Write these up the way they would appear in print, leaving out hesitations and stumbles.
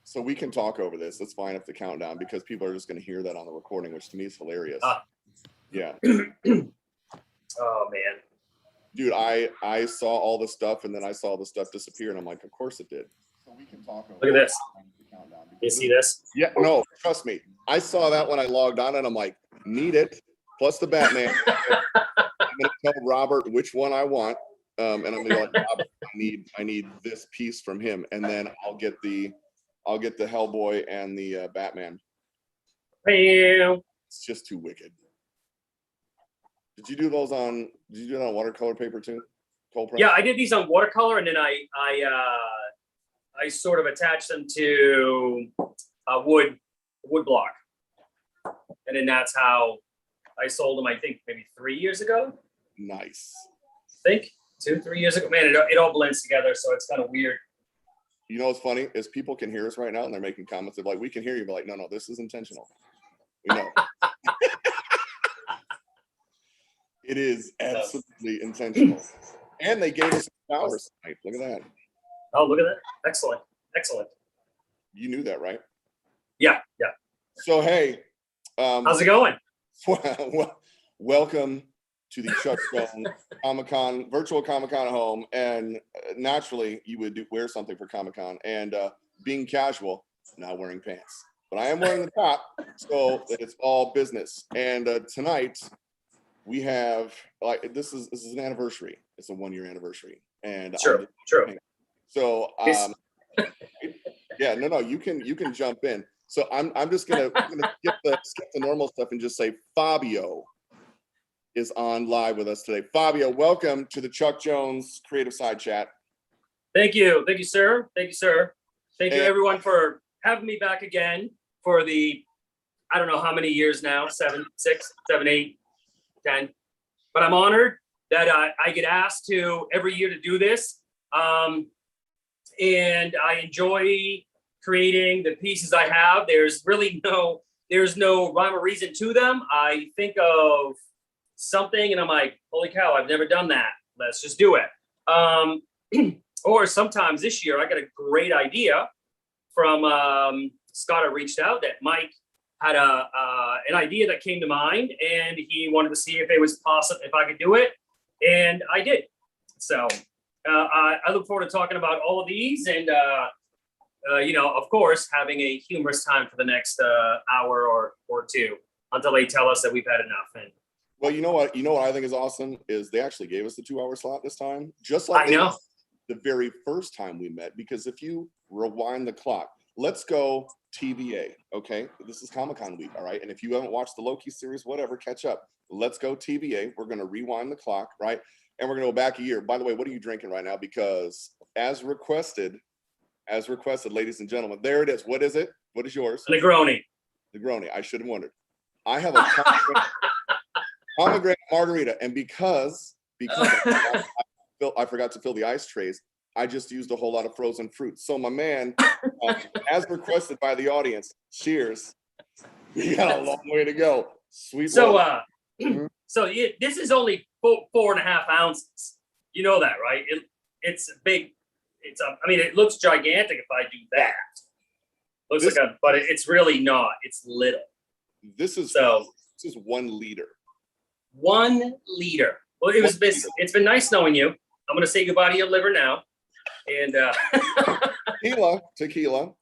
So we can talk over this. Let's line up the countdown because people are just going to hear that on the recording, which to me is hilarious. Yeah. Oh man. Dude, I saw all the stuff and then I saw the stuff disappear and I'm like, of course it did. So we can talk over. Look at this. You see this? Yeah, no, trust me. I saw that when I logged on and I'm like, need it. Plus the Batman. I'm gonna tell Robert which one I want. And I'm gonna be like, Robert, I need this piece from him, and then I'll get the Hellboy and the Batman. It's just too wicked. Did you do those on? Did you do it on watercolor paper too? Cold press? Yeah, I did these on watercolor, and then I sort of attached them to a wood block, and then that's how I sold them. I think maybe 3 years ago. Nice. I think 2-3 years ago. Man, it all blends together, so it's kind of weird. You know what's funny is people can hear us right now and they're making comments of like, we can hear you, but like, no, this is intentional. We know. It is absolutely intentional. And they gave us hours tonight. Look at that. Oh, look at that. Excellent. Excellent. You knew that, right? Yeah. So, hey. How's it going? Welcome to the Chuck Jones Comic-Con, virtual Comic-Con at home. And naturally, you would wear something for Comic-Con. And being casual, not wearing pants. But I am wearing the top, so that it's all business. And tonight, we have, like, this is an anniversary. It's a 1-year anniversary. And True. So, yeah, no, you can jump in. So I'm just gonna skip the normal stuff and just say Fabio is on live with us today. Fabio, welcome to the Chuck Jones Creativeside chat. Thank you, sir. Thank you, everyone, for having me back again for the, I don't know how many years now, 7, 6, 7, 8, 10. But I'm honored that I get asked to every year to do this, and I enjoy creating the pieces I have. There's no rhyme or reason to them. I think of something and I'm like, holy cow, I've never done that. Let's just do it. Or sometimes this year I got a great idea from Scott. I reached out that Mike had an idea that came to mind and he wanted to see if it was possible, if I could do it. And I did. So I look forward to talking about all of these and, of course, having a humorous time for the next hour or two until they tell us that we've had enough. And well, you know what I think is awesome is they actually gave us the 2-hour slot this time, just like the very first time we met. Because if you rewind the clock, let's go TVA. Okay, this is Comic-Con week, all right. And if you haven't watched the Loki series, whatever, catch up. Let's go TVA. We're gonna rewind the clock, right? And we're gonna go back a year. By the way, what are you drinking right now? Because as requested, ladies and gentlemen, there it is. What is it? What is yours? Negroni. I should have wondered. I have a pomegranate margarita, and because I forgot to fill the ice trays, I just used a whole lot of frozen fruit. So my man, as requested by the audience, cheers. We got a long way to go. Sweet. So, this is only 4.5 ounces. You know that, right? It's big. It looks gigantic if I do that. But it's really not. It's little. This is 1 liter. 1 liter. Well, it's been nice knowing you. I'm going to say goodbye to your liver now. And tequila,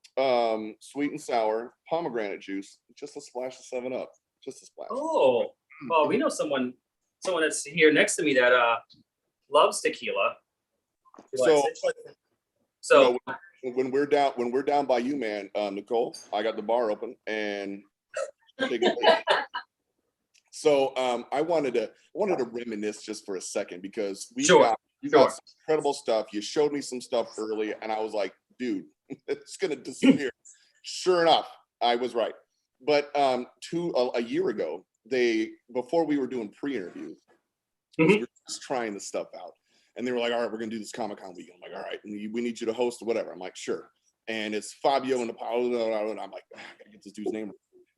sweet and sour, pomegranate juice, just a splash of 7-Up, just a splash. Oh, well, we know someone that's here next to me that loves tequila. So when we're down by you, man, Nicole, I got the bar open and so I wanted to reminisce just for a second because you got some incredible stuff. You showed me some stuff early and I was like, dude, it's gonna disappear. Sure enough, I was right. But a year ago, before we were doing pre-interviews, we were just trying this stuff out. And they were like, all right, we're going to do this Comic-Con weekend. I'm like, all right, and we need you to host or whatever. I'm like, sure. And it's Fabio Napoleoni. And I'm like, I got to get this dude's name.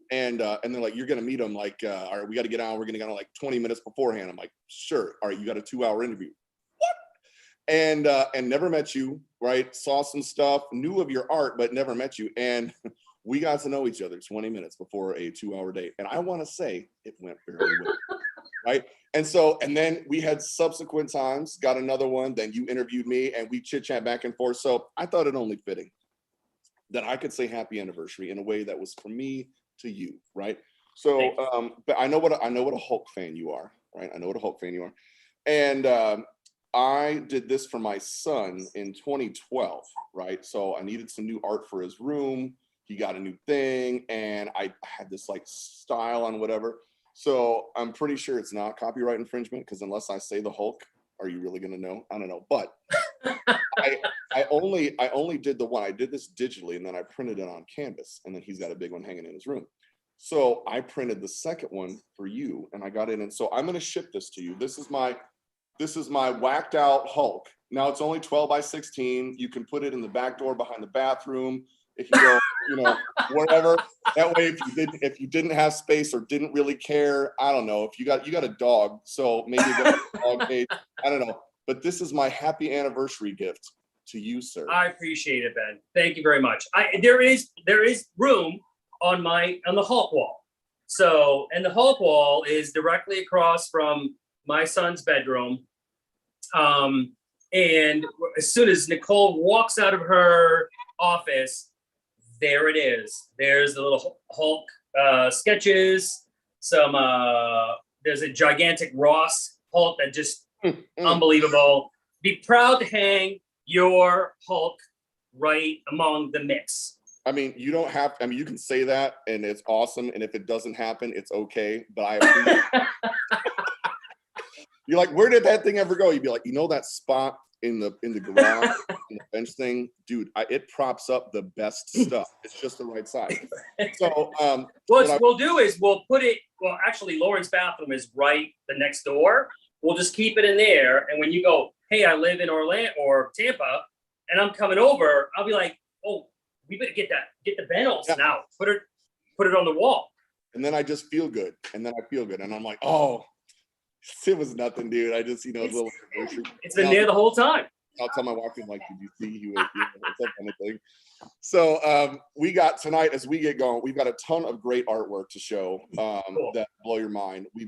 And they're like, you're going to meet him. Like, all right, we got to get on. We're going to get on like 20 minutes beforehand. I'm like, sure. All right, you got a 2-hour interview. What? and never met you, right? Saw some stuff, knew of your art, but never met you. And we got to know each other 20 minutes before a 2-hour date. And I want to say it went fairly well, right? And then we had subsequent times, got another one, then you interviewed me and we chit chat back and forth. So I thought it only fitting that I could say happy anniversary in a way that was from me to you, right? So, but I know what a Hulk fan you are, right? I know what a Hulk fan you are. And I did this for my son in 2012, right? So I needed some new art for his room. He got a new thing and I had this like style on whatever. So I'm pretty sure it's not copyright infringement because unless I say the Hulk, are you really gonna know? I don't know. But I only did the one. I did this digitally and then I printed it on canvas and then he's got a big one hanging in his room. So I printed the second one for you and I got it. And so I'm gonna ship this to you. This is my whacked out Hulk. Now it's only 12 by 16. You can put it in the back door behind the bathroom. If you go, whatever. That way, if you didn't have space or didn't really care, I don't know. If you got a dog, so maybe get a dog cage. I don't know. But this is my happy anniversary gift to you, sir. I appreciate it, Ben. Thank you very much. There is room on the Hulk wall. So, and the Hulk wall is directly across from my son's bedroom. And as soon as Nicole walks out of her office, there it is. There's the little Hulk sketches. There's a gigantic Ross Hulk that just unbelievable. Be proud to hang your Hulk right among the mix. I mean, you don't have. I mean, you can say that, and it's awesome. And if it doesn't happen, it's okay. But I appreciate. You're like, where did that thing ever go? You'd be like, that spot in the garage, in the bench thing, dude. It props up the best stuff. It's just the right size. So, what we'll do is we'll put it. Well, actually, Lauren's bathroom is right the next door. We'll just keep it in there, and when you go, hey, I live in Orlando or Tampa, and I'm coming over, I'll be like, oh, we better get the Ben Olson out. Put it on the wall. And then I just feel good, and then I feel good, and I'm like, oh. It was nothing, dude. I just, a little. It's been there the whole time. I'll tell my wife, like, did you see he was that kind of thing? So we got tonight as we get going. We've got a ton of great artwork to show Cool. that blow your mind. We're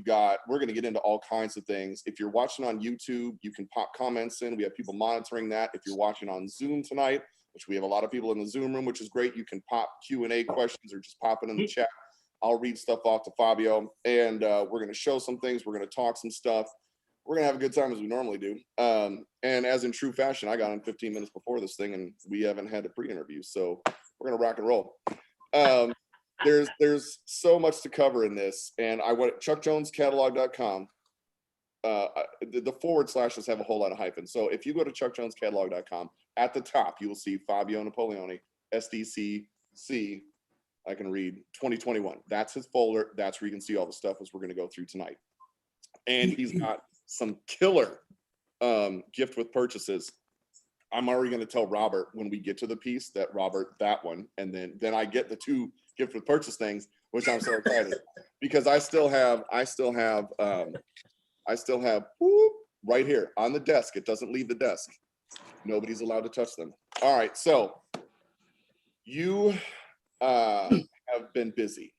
going to get into all kinds of things. If you're watching on YouTube, you can pop comments in. We have people monitoring that. If you're watching on Zoom tonight, which we have a lot of people in the Zoom room, which is great, you can pop Q&A questions or just pop it in the chat. I'll read stuff off to Fabio, and we're going to show some things. We're going to talk some stuff. We're going to have a good time as we normally do. And as in true fashion, I got in 15 minutes before this thing, and we haven't had a pre-interview. So we're going to rock and roll. There's so much to cover in this. And I went chuckjonescatalog.com. The forward slashes have a whole lot of hyphens. So if you go to chuckjonescatalog.com, at the top, you will see Fabio Napoleoni, SDCC. I can read 2021. That's his folder. That's where you can see all the stuff as we're going to go through tonight. And he's got some killer gift with purchases. I'm already going to tell Robert when we get to the piece that that one, and then I get the 2 gift with purchase things, which I'm so excited because I still have whoop, right here on the desk. It doesn't leave the desk. Nobody's allowed to touch them. All right, so you have been busy,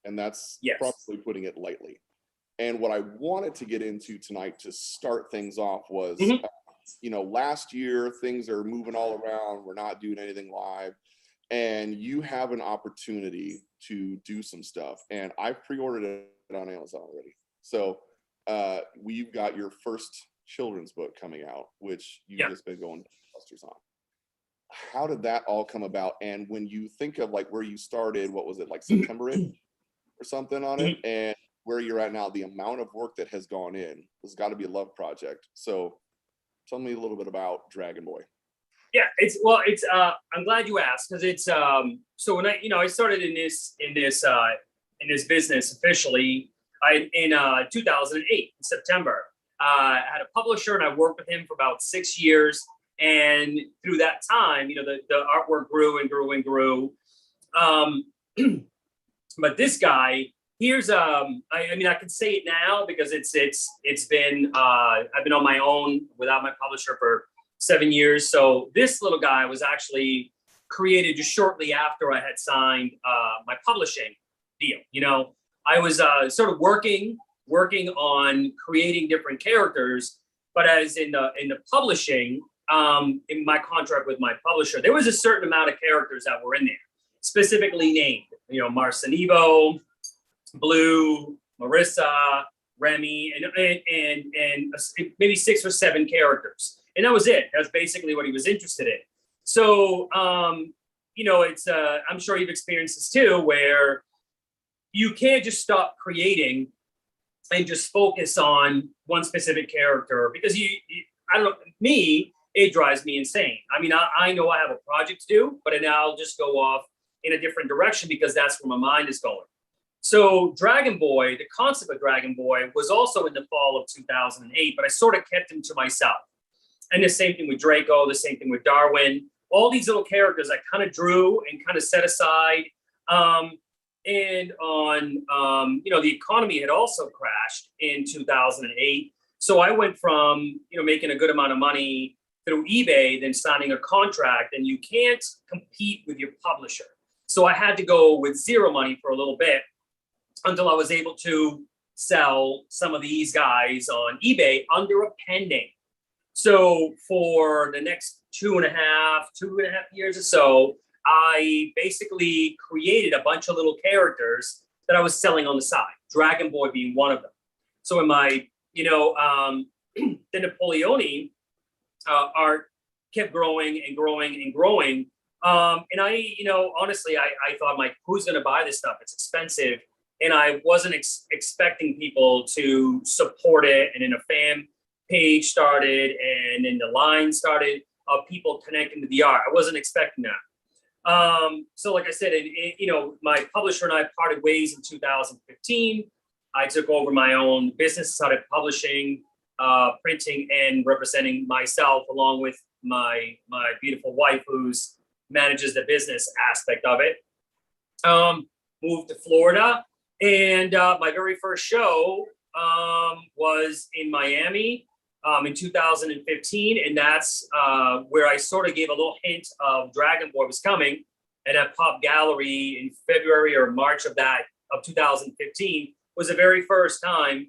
and that's probably putting it lightly. And what I wanted to get into tonight to start things off was, last year things are moving all around. We're not doing anything live, and you have an opportunity to do some stuff. And I've pre-ordered it on Amazon already. So we've got your first children's book coming out, which you've just been going busters on. How did that all come about? And when you think of like where you started, what was it, like September or something on it, and where you're at now, the amount of work that has gone in, there's got to be a love project. So tell me a little bit about Dragon Boy. Yeah, I'm glad you asked, because it's so when I started in this business officially in 2008 in September. I had a publisher and I worked with him for about 6 years. And through that time, the artwork grew and grew and grew. But this guy, here's I can say it now because it's been I've been on my own without my publisher for 7 years. So this little guy was actually created just shortly after I had signed my publishing deal. You know, I was sort of working on creating different characters, but as in the publishing, in my contract with my publisher, there was a certain amount of characters that were in there, specifically named. You know, Marcinivo, Blue, Marissa, Remy, and maybe 6 or 7 characters, and that was it. That's basically what he was interested in. So, you know, it's I'm sure you've experienced this too, where you can't just stop creating and just focus on one specific character, because I don't know, me, it drives me insane. I mean, I know I have a project to do, but then I'll just go off in a different direction because that's where my mind is going. So Dragon Boy, the concept of Dragon Boy was also in the fall of 2008, but I sort of kept him to myself. And the same thing with Draco, the same thing with Darwin. All these little characters I kind of drew and kind of set aside. And on, you know, the economy had also crashed in 2008. So I went from, you know, making a good amount of money through eBay, then signing a contract, and you can't compete with your publisher. So I had to go with zero money for a little bit until I was able to sell some of these guys on eBay under a pen name. So for the next two and a half years or so, I basically created a bunch of little characters that I was selling on the side, Dragon Boy being one of them. So in my, you know, the Napoleoni art kept growing and growing and growing. And I, you know, honestly, I thought, like, who's going to buy this stuff? It's expensive. And I wasn't expecting people to support it. And then a fan page started, and then the line started of people connecting to the art. I wasn't expecting that. So like I said, you know, my publisher and I parted ways in 2015. I took over my own business, started publishing, printing, and representing myself along with my beautiful wife, who's manages the business aspect of it. Moved to Florida, and my very first show was in Miami in 2015, and that's where I sort of gave a little hint of Dragon Boy was coming. And at Pop Gallery in February or March of 2015 was the very first time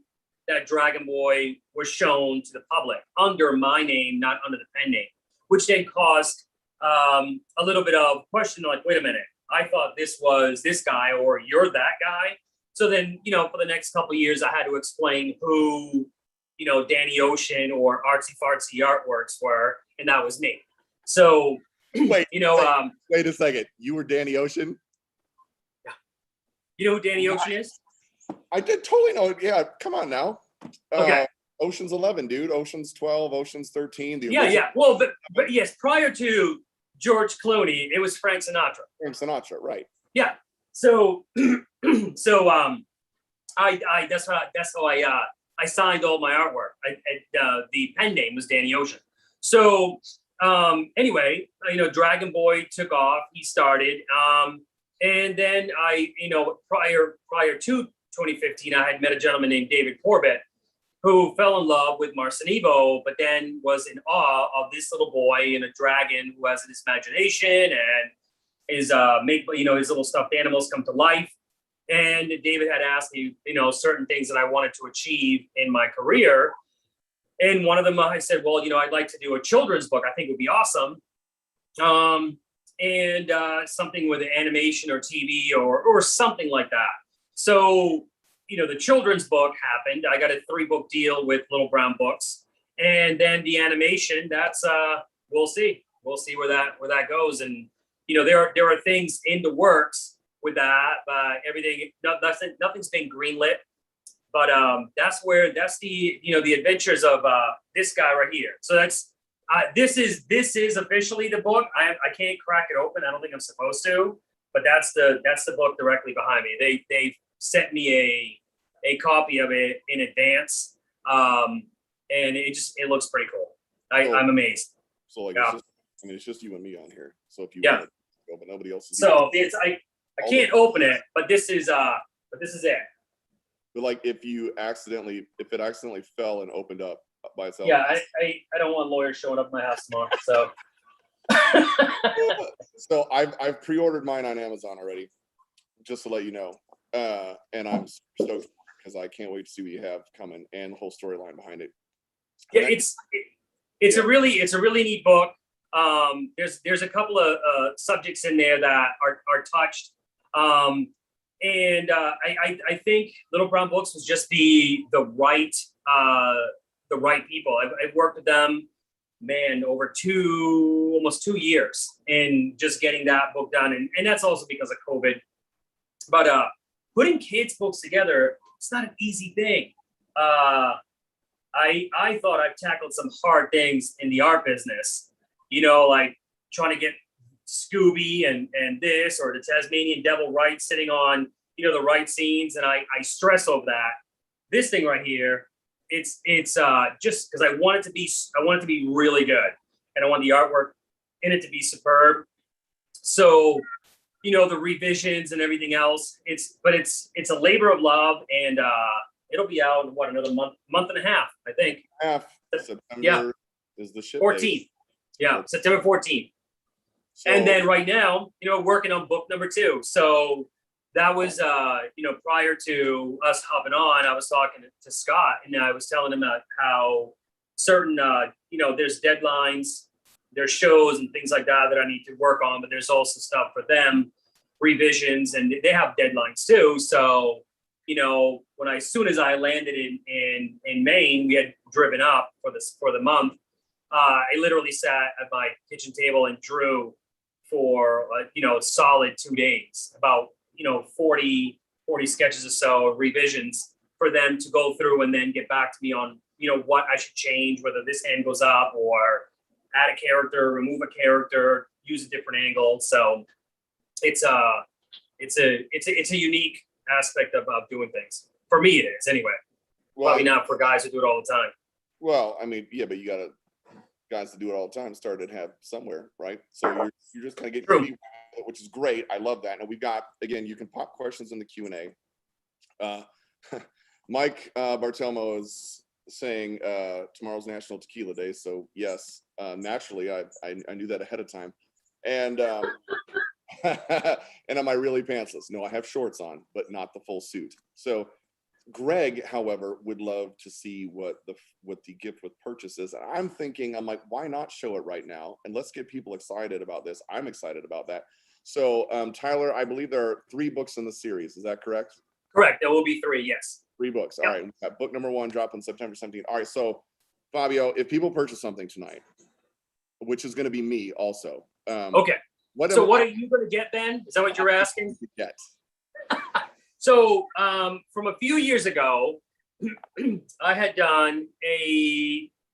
that Dragon Boy was shown to the public under my name, not under the pen name, which then caused a little bit of question, like, wait a minute, I thought this was this guy, or you're that guy. So then, you know, for the next couple of years, I had to explain who, you know, Danny Ocean or Artsy Fartsy Artworks were, and that was me. So, wait, you know, wait a second, you were Danny Ocean? Yeah. You know who Danny Ocean is? I did totally know. Yeah, come on now. Okay. Ocean's 11, dude. Ocean's 12, Ocean's 13. Yeah. Well, but yes, prior to George Clooney, it was Frank Sinatra. Frank Sinatra, right? Yeah. So, I that's how I signed all my artwork. The pen name was Danny Ocean. So, anyway, you know, Dragon Boy took off. He started, and then you know, prior to 2015, I had met a gentleman named David Corbett, who fell in love with Marcinivo, but then was in awe of this little boy and a dragon who has this imagination and is you know, his little stuffed animals come to life. And David had asked me, you know, certain things that I wanted to achieve in my career. And one of them, I said, well, you know, I'd like to do a children's book. I think it would be awesome. And something with animation or TV or something like that. So, you know, the children's book happened. I got a 3-book deal with Little Brown Books. And then the animation, that's, we'll see. We'll see where that goes. And, you know, there are things in the works with that, everything, nothing's been greenlit, but that's the, you know, the adventures of this guy right here. So that's this is officially the book. I can't crack it open. I don't think I'm supposed to, but that's the book directly behind me. They sent me a copy of it in advance, and it looks pretty cool. I'm amazed. So like, yeah. it's just you and me on here. So if you yeah, want to go, but nobody else is. So it's I can't open it, but this is it. But like, if it accidentally fell and opened up, by itself. Yeah, I don't want lawyers showing up at my house tomorrow. So. So I've pre-ordered mine on Amazon already, just to let you know, and I'm stoked because I can't wait to see what you have coming and the whole storyline behind it. Yeah, it's a really neat book. There's a couple of subjects in there that are touched, and I think Little Brown Books was just the right people. I've worked with them, man, over almost 2 years in just getting that book done, and that's also because of COVID. But putting kids' books together, it's not an easy thing. I thought I've tackled some hard things in the art business, like trying to get Scooby and this or the Tasmanian Devil right sitting on, the right scenes. And I stress over that. This thing right here, it's just because I want it to be really good. And I want the artwork in it to be superb. So, the revisions and everything else, it's a labor of love, and it'll be out in another month and a half, I think. September is the ship 14th. date. Yeah, September 14th. So, and then right now, working on book number 2. So that was, prior to us hopping on, I was talking to Scott, and I was telling him about how certain, there's deadlines, there's shows and things like that I need to work on, but there's also stuff for them, revisions, and they have deadlines too. So, as soon as I landed in Maine, we had driven up for the month. I literally sat at my kitchen table and drew for solid 2 days, about 40 sketches or so, revisions for them to go through and then get back to me on what I should change, whether this end goes up or add a character, remove a character, use a different angle. So it's a unique aspect of doing things. For me, it is anyway. Well, probably not for guys who do it all the time. Well, I mean, yeah, but you got guys to do it all the time started to have somewhere, right? So you're just kind of getting, which is great. I love that. And we've got, again, you can pop questions in the Q&A. Mike Bartelmo is saying tomorrow's National Tequila Day. So yes, naturally, I knew that ahead of time. And and am I really pantsless? No, I have shorts on, but not the full suit. So Greg, however, would love to see what the gift with purchase is. And I'm like, why not show it right now? And let's get people excited about this. I'm excited about that. So Tyler, I believe there are 3 books in the series. Is that correct? Correct. There will be 3, yes. 3 books. All right. We've got book number 1 dropping September 17th. All right. So Fabio, if people purchase something tonight, which is going to be me also. Okay. What are you going to get, Ben? Is that what you're asking? Yes. So from a few years ago, I had done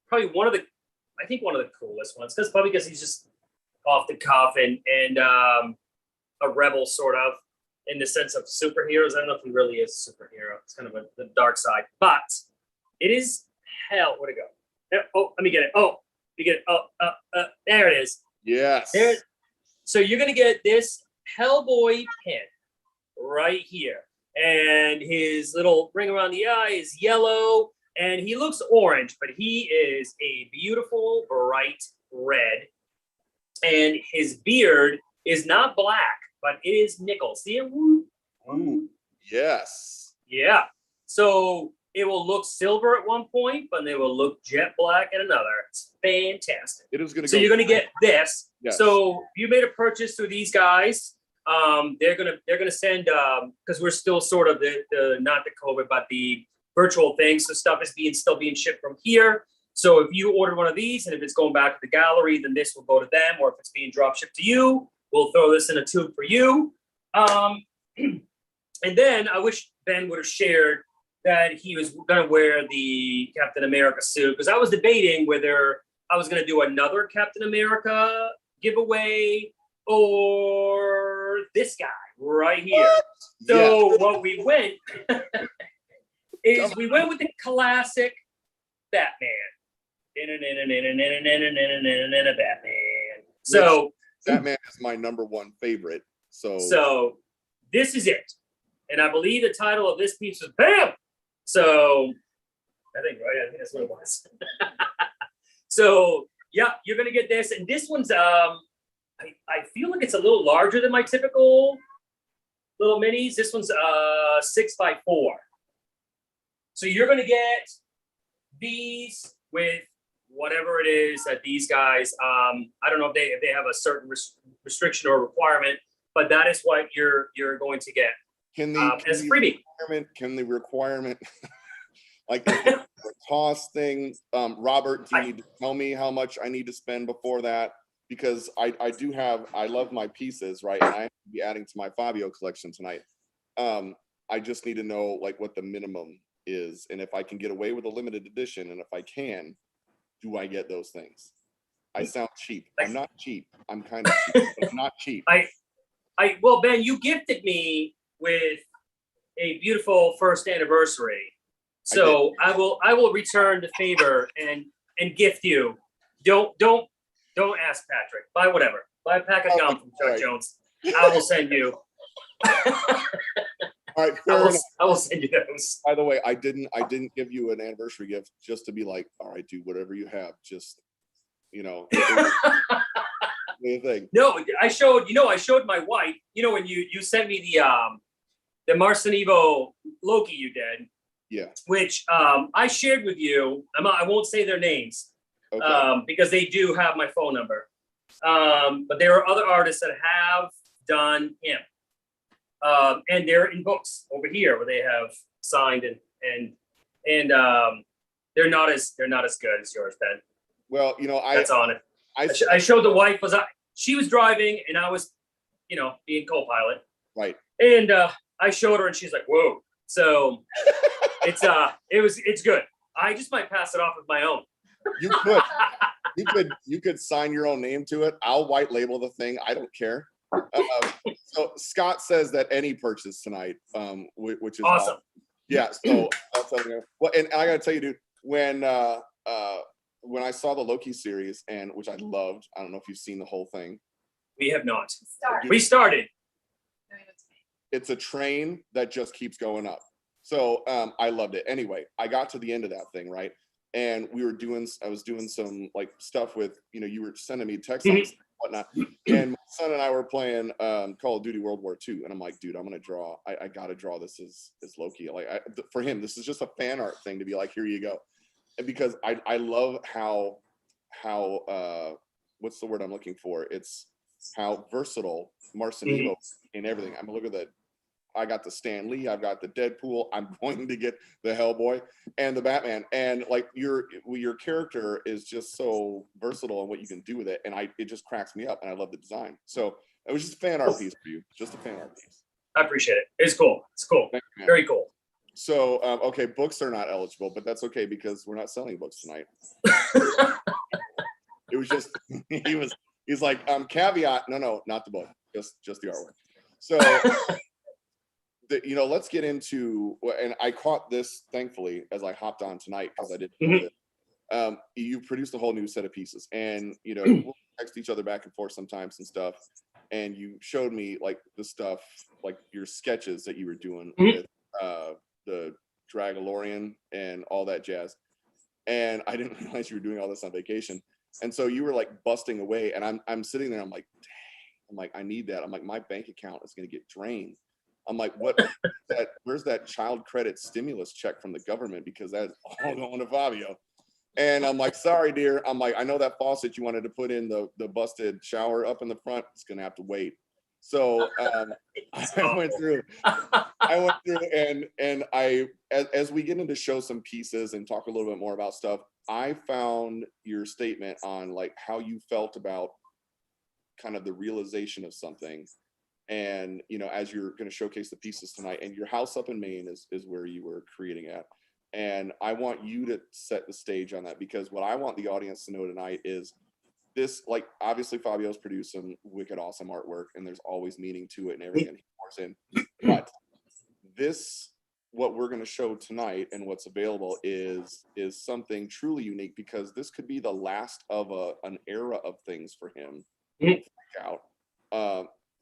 probably one of the coolest ones, because he's just off the cuff and a rebel sort of in the sense of superheroes. I don't know if he really is a superhero. It's kind of the dark side, but it is hell. Where'd it go? Oh, let me get it. Oh, you get it. Oh, there it is. Yes. So you're going to get this Hellboy pin right here. And his little ring around the eye is yellow. And he looks orange, but he is a beautiful, bright red. And his beard is not black, but it is nickel. See it? Ooh, yes. Yeah. So it will look silver at one point, but it will look jet black at another. It's fantastic. It is going to So you're going to get this. Yes. So you made a purchase through these guys. They're gonna send because we're still sort of the not the COVID but the virtual thing. So stuff is still being shipped from here. So if you order one of these and if it's going back to the gallery, then this will go to them. Or if it's being drop shipped to you, we'll throw this in a tube for you. And then I wish Ben would have shared that he was gonna wear the Captain America suit, because I was debating whether I was gonna do another Captain America giveaway or this guy right here. So what we went is we went with the classic Batman. Batman. So Batman is my number 1 favorite. So this is it. And I believe the title of this piece is BAM! So I think, right? I think that's what it was. So yeah, you're gonna get this, and this one's I feel like it's a little larger than my typical little minis. This one's 6x4. So you're gonna get these with whatever it is that these guys. I don't know if they have a certain restriction or requirement, but that is what you're going to get. As a freebie. Can the requirement like the cost thing? Robert, do you need to tell me how much I need to spend before that? Because I love my pieces, right? And I have to be adding to my Fabio collection tonight. I just need to know like what the minimum is, and if I can get away with a limited edition, and if I can, do I get those things? I sound cheap. I'm not cheap. I'm kind of cheap, but I'm not cheap. Well, Ben, you gifted me with a beautiful first anniversary, so I will return the favor and gift you. Don't ask Patrick. Buy whatever. Buy a pack of gum from Chuck Jones. I will send you. All right, I will send you those. By the way, I didn't give you an anniversary gift just to be like, all right, dude, whatever you have, just thing. No, I showed my wife. When you sent me the Marcinivo Loki you did. Yeah. Which I shared with you. I won't say their names. Okay. Because they do have my phone number. But there are other artists that have done him. And they're in books over here where they have signed and they're not as good as yours, Ben. Well, that's on it. I showed the wife she was driving and I was, being co-pilot. Right. And I showed her and she's like, whoa. So it's good. I just might pass it off with my own. You could sign your own name to it. I'll white label the thing. I don't care. So Scott says that any purchase tonight, which is awesome. Yeah. So I'll tell you. Well, and I gotta tell you, dude, when I saw the Loki series, and which I loved, I don't know if you've seen the whole thing. We have not. We started. It's a train that just keeps going up. So I loved it. Anyway, I got to the end of that thing, right? And I was doing some like stuff with, you were sending me texts and whatnot. And my son and I were playing Call of Duty World War II. And I'm like, dude, I'm going to draw. I got to draw this as Loki. Like for him, this is just a fan art thing to be like, here you go. And because I love how what's the word I'm looking for? It's how versatile Marcinivo in everything. I'm look at that. I got the Stan Lee, I've got the Deadpool, I'm going to get the Hellboy and the Batman. And like your character is just so versatile in what you can do with it. And it just cracks me up and I love the design. So it was just a fan art piece for you. Just a fan art piece. I appreciate it. It's cool. It's cool. You, very cool. So, okay, books are not eligible, but that's okay because we're not selling books tonight. It was just, he's like, caveat, no, not the book, just the artwork. So, let's get into, and I caught this thankfully as I hopped on tonight because I didn't know that. You produced a whole new set of pieces, and we'll text each other back and forth sometimes and stuff. And you showed me like the stuff, like your sketches that you were doing with the Dragalorian and all that jazz. And I didn't realize you were doing all this on vacation. And so you were like busting away, and I'm sitting there. I'm like, dang. I'm like, I need that. I'm like, my bank account is going to get drained. I'm like, where's that child credit stimulus check from the government? Because that's all going to Fabio. And I'm like, sorry, dear. I'm like, I know that faucet you wanted to put in the busted shower up in the front. It's going to have to wait. So I went through and as we get into show some pieces and talk a little bit more about stuff, I found your statement on like how you felt about kind of the realization of something. And, as you're going to showcase the pieces tonight, and your house up in Maine is where you were creating at. And I want you to set the stage on that, because what I want the audience to know tonight is this, like, obviously Fabio's produced some wicked awesome artwork and there's always meaning to it and everything he pours in. But this, what we're going to show tonight and what's available is something truly unique, because this could be the last of an era of things for him. Out.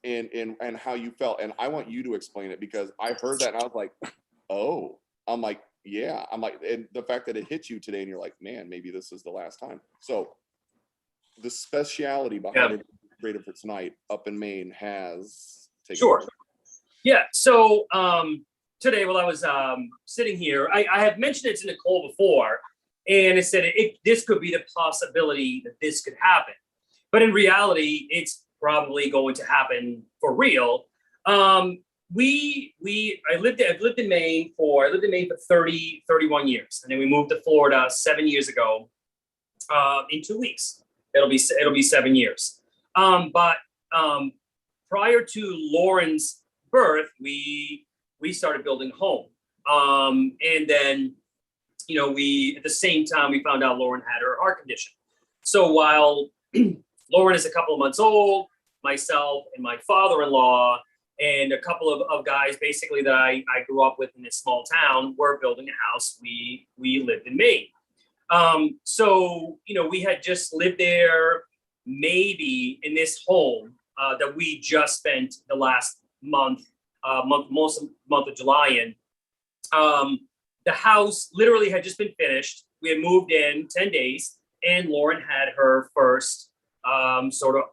And how you felt. And I want you to explain it, because I heard that and I was like, oh, I'm like, yeah, I'm like, and the fact that it hit you today and you're like, man, maybe this is the last time. So the speciality behind it, creative for tonight up in Maine has taken. Sure. Yeah. So today, while I was sitting here, I have mentioned it to Nicole before, and it said this could be the possibility that this could happen. But in reality, it's probably going to happen for real. I've lived in Maine for 31 years, and then we moved to Florida 7 years ago. In 2 weeks, it'll be 7 years. But prior to Lauren's birth, we started building a home, and then we at the same time we found out Lauren had her heart condition. So while Lauren is a couple of months old, myself and my father-in-law and a couple of guys basically that I grew up with in this small town were building a house. We lived in Maine. So, we had just lived there maybe in this home that we just spent the last month of July in. The house literally had just been finished. We had moved in 10 days and Lauren had her first sort of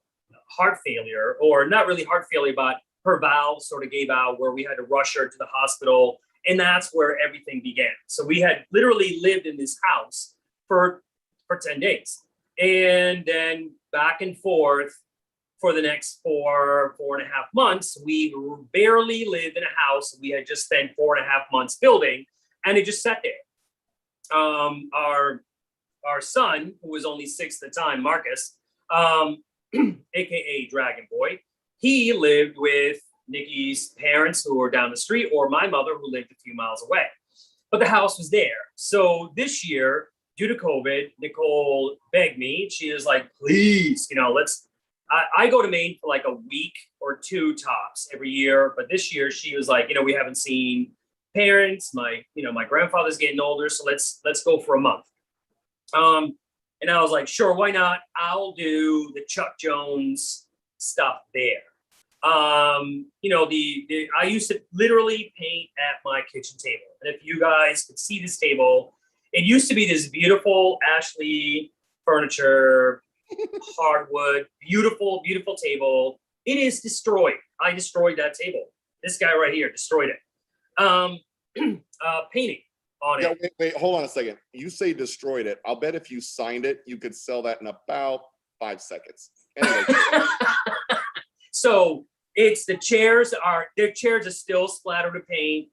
heart failure, or not really heart failure, but her valve sort of gave out where we had to rush her to the hospital. And that's where everything began. So we had literally lived in this house for 10 days. And then back and forth for the next 4.5 months, we barely lived in a house we had just spent 4.5 months building, and it just sat there. Our son, who was only 6 at the time, Marcus, AKA Dragon Boy, he lived with Nikki's parents who were down the street, or my mother who lived a few miles away. But the house was there. So this year, due to COVID, Nicole begged me. She was like, please, I go to Maine for like a week or 2 tops every year. But this year she was like, we haven't seen parents. My grandfather's getting older. So let's go for a month. And I was like, sure, why not? I'll do the Chuck Jones stuff there. I used to literally paint at my kitchen table. And if you guys could see this table, it used to be this beautiful Ashley furniture, hardwood, beautiful, beautiful table. It is destroyed. I destroyed that table. This guy right here destroyed it. Painting on it. Wait, hold on a second. You say destroyed it. I'll bet if you signed it, you could sell that in about 5 seconds. Anyway. So it's the chairs are still splattered with paint.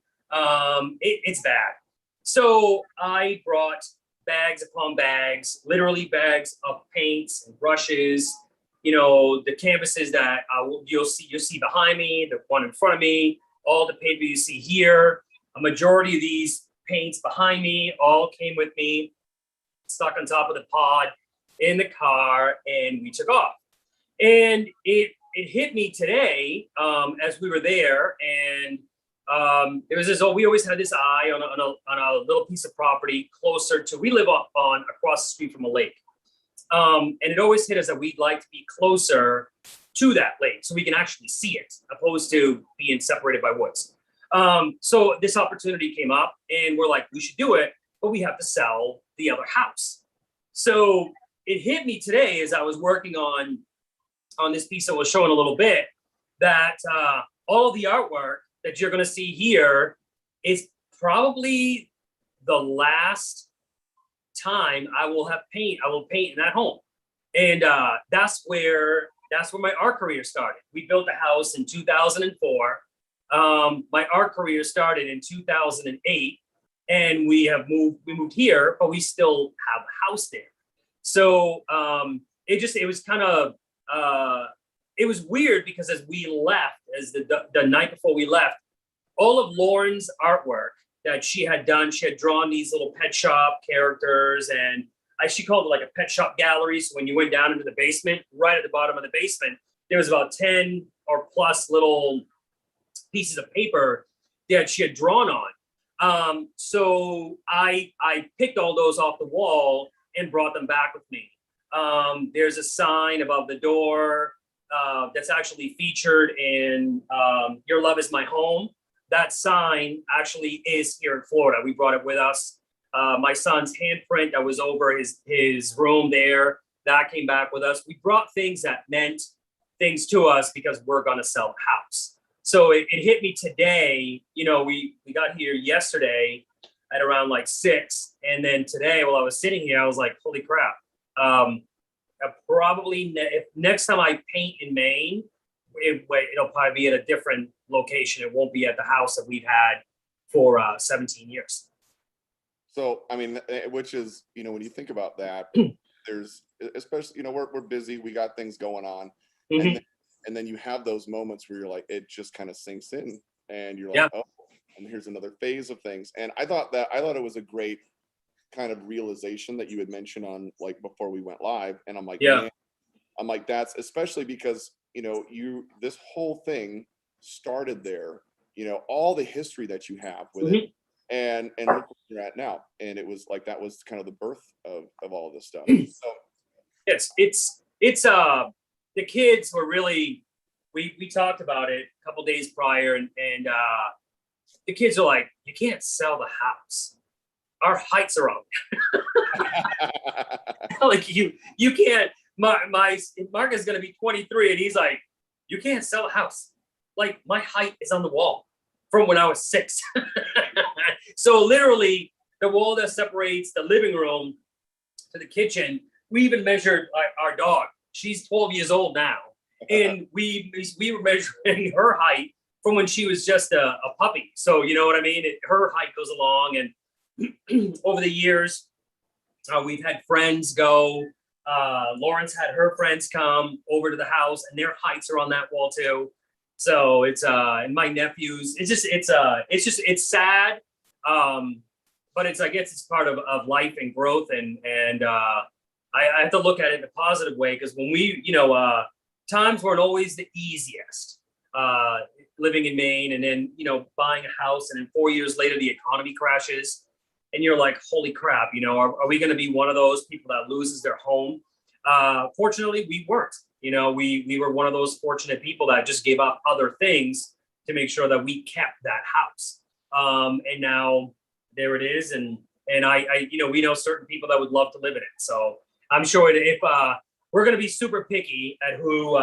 It's bad. So I brought bags upon bags, literally bags of paints and brushes. The canvases that you'll see behind me, the one in front of me, all the paper you see here. A majority of these paints behind me all came with me, stuck on top of the pod in the car, and we took off. And it hit me today as we were there, and it was as though we always had this eye on a little piece of property closer to, we live across the street from a lake. And it always hit us that we'd like to be closer to that lake so we can actually see it, opposed to being separated by woods. So this opportunity came up and we're like, we should do it, but we have to sell the other house. So it hit me today as I was working on this piece I was showing a little bit, that all the artwork that you're going to see here is probably the last time I will paint in that home. And that's where my art career started. We built the house in 2004. My art career started in 2008, and we moved here, but we still have a house there. So it was weird because as we left, as the night before we left, all of Lauren's artwork that she had done, she had drawn these little pet shop characters, and she called it like a pet shop gallery. So when you went down into the basement, right at the bottom of the basement, there was about 10 or plus little pieces of paper that she had drawn on. So I picked all those off the wall and brought them back with me. There's a sign above the door that's actually featured in Your Love Is My Home. that sign actually is here in Florida. We brought it with us. My son's handprint that was over his room there, that came back with us. We brought things that meant things to us because we're going to sell the house. So it hit me today. You know, we got here yesterday at around like 6. And then today, while I was sitting here, I was like, holy crap. Probably if next time I paint in Maine, it'll probably be at a different location. It won't be at the house that we've had for 17 years. So, I mean, which is, you know, when you think about that, there's, especially, you know, we're busy, we got things going on. Mm-hmm. And then you have those moments where you're like, it just kind of sinks in and you're like, oh, and here's another phase of things. And I thought it was a great kind of realization that you had mentioned on like before we went live. And I'm like, man, I'm like, that's especially because, you know, this whole thing started there, you know, all the history that you have with it. And look where you're at now. And it was like, that was kind of the birth of all this stuff. So it's the kids were really, we talked about it a couple days prior, and the kids are like, you can't sell the house. Our heights are up. Like you can't. Mark is going to be 23, and he's like, you can't sell a house. Like my height is on the wall from when I was 6. So literally, the wall that separates the living room to the kitchen. We even measured our dog. She's 12 years old now, and we were measuring her height from when she was just a puppy. So you know what I mean? Her height goes along, and over the years, we've had friends go. Lawrence had her friends come over to the house, and their heights are on that wall too. So it's and my nephews. It's sad, but I guess it's part of life and growth, and I have to look at it in a positive way, because when we, you know, times weren't always the easiest. Living in Maine, and then, you know, buying a house, and then 4 years later the economy crashes, and you're like, holy crap, you know, are we going to be one of those people that loses their home? Fortunately, we weren't. You know, we were one of those fortunate people that just gave up other things to make sure that we kept that house. And now there it is, and I you know, we know certain people that would love to live in it. So I'm sure if we're going to be super picky at who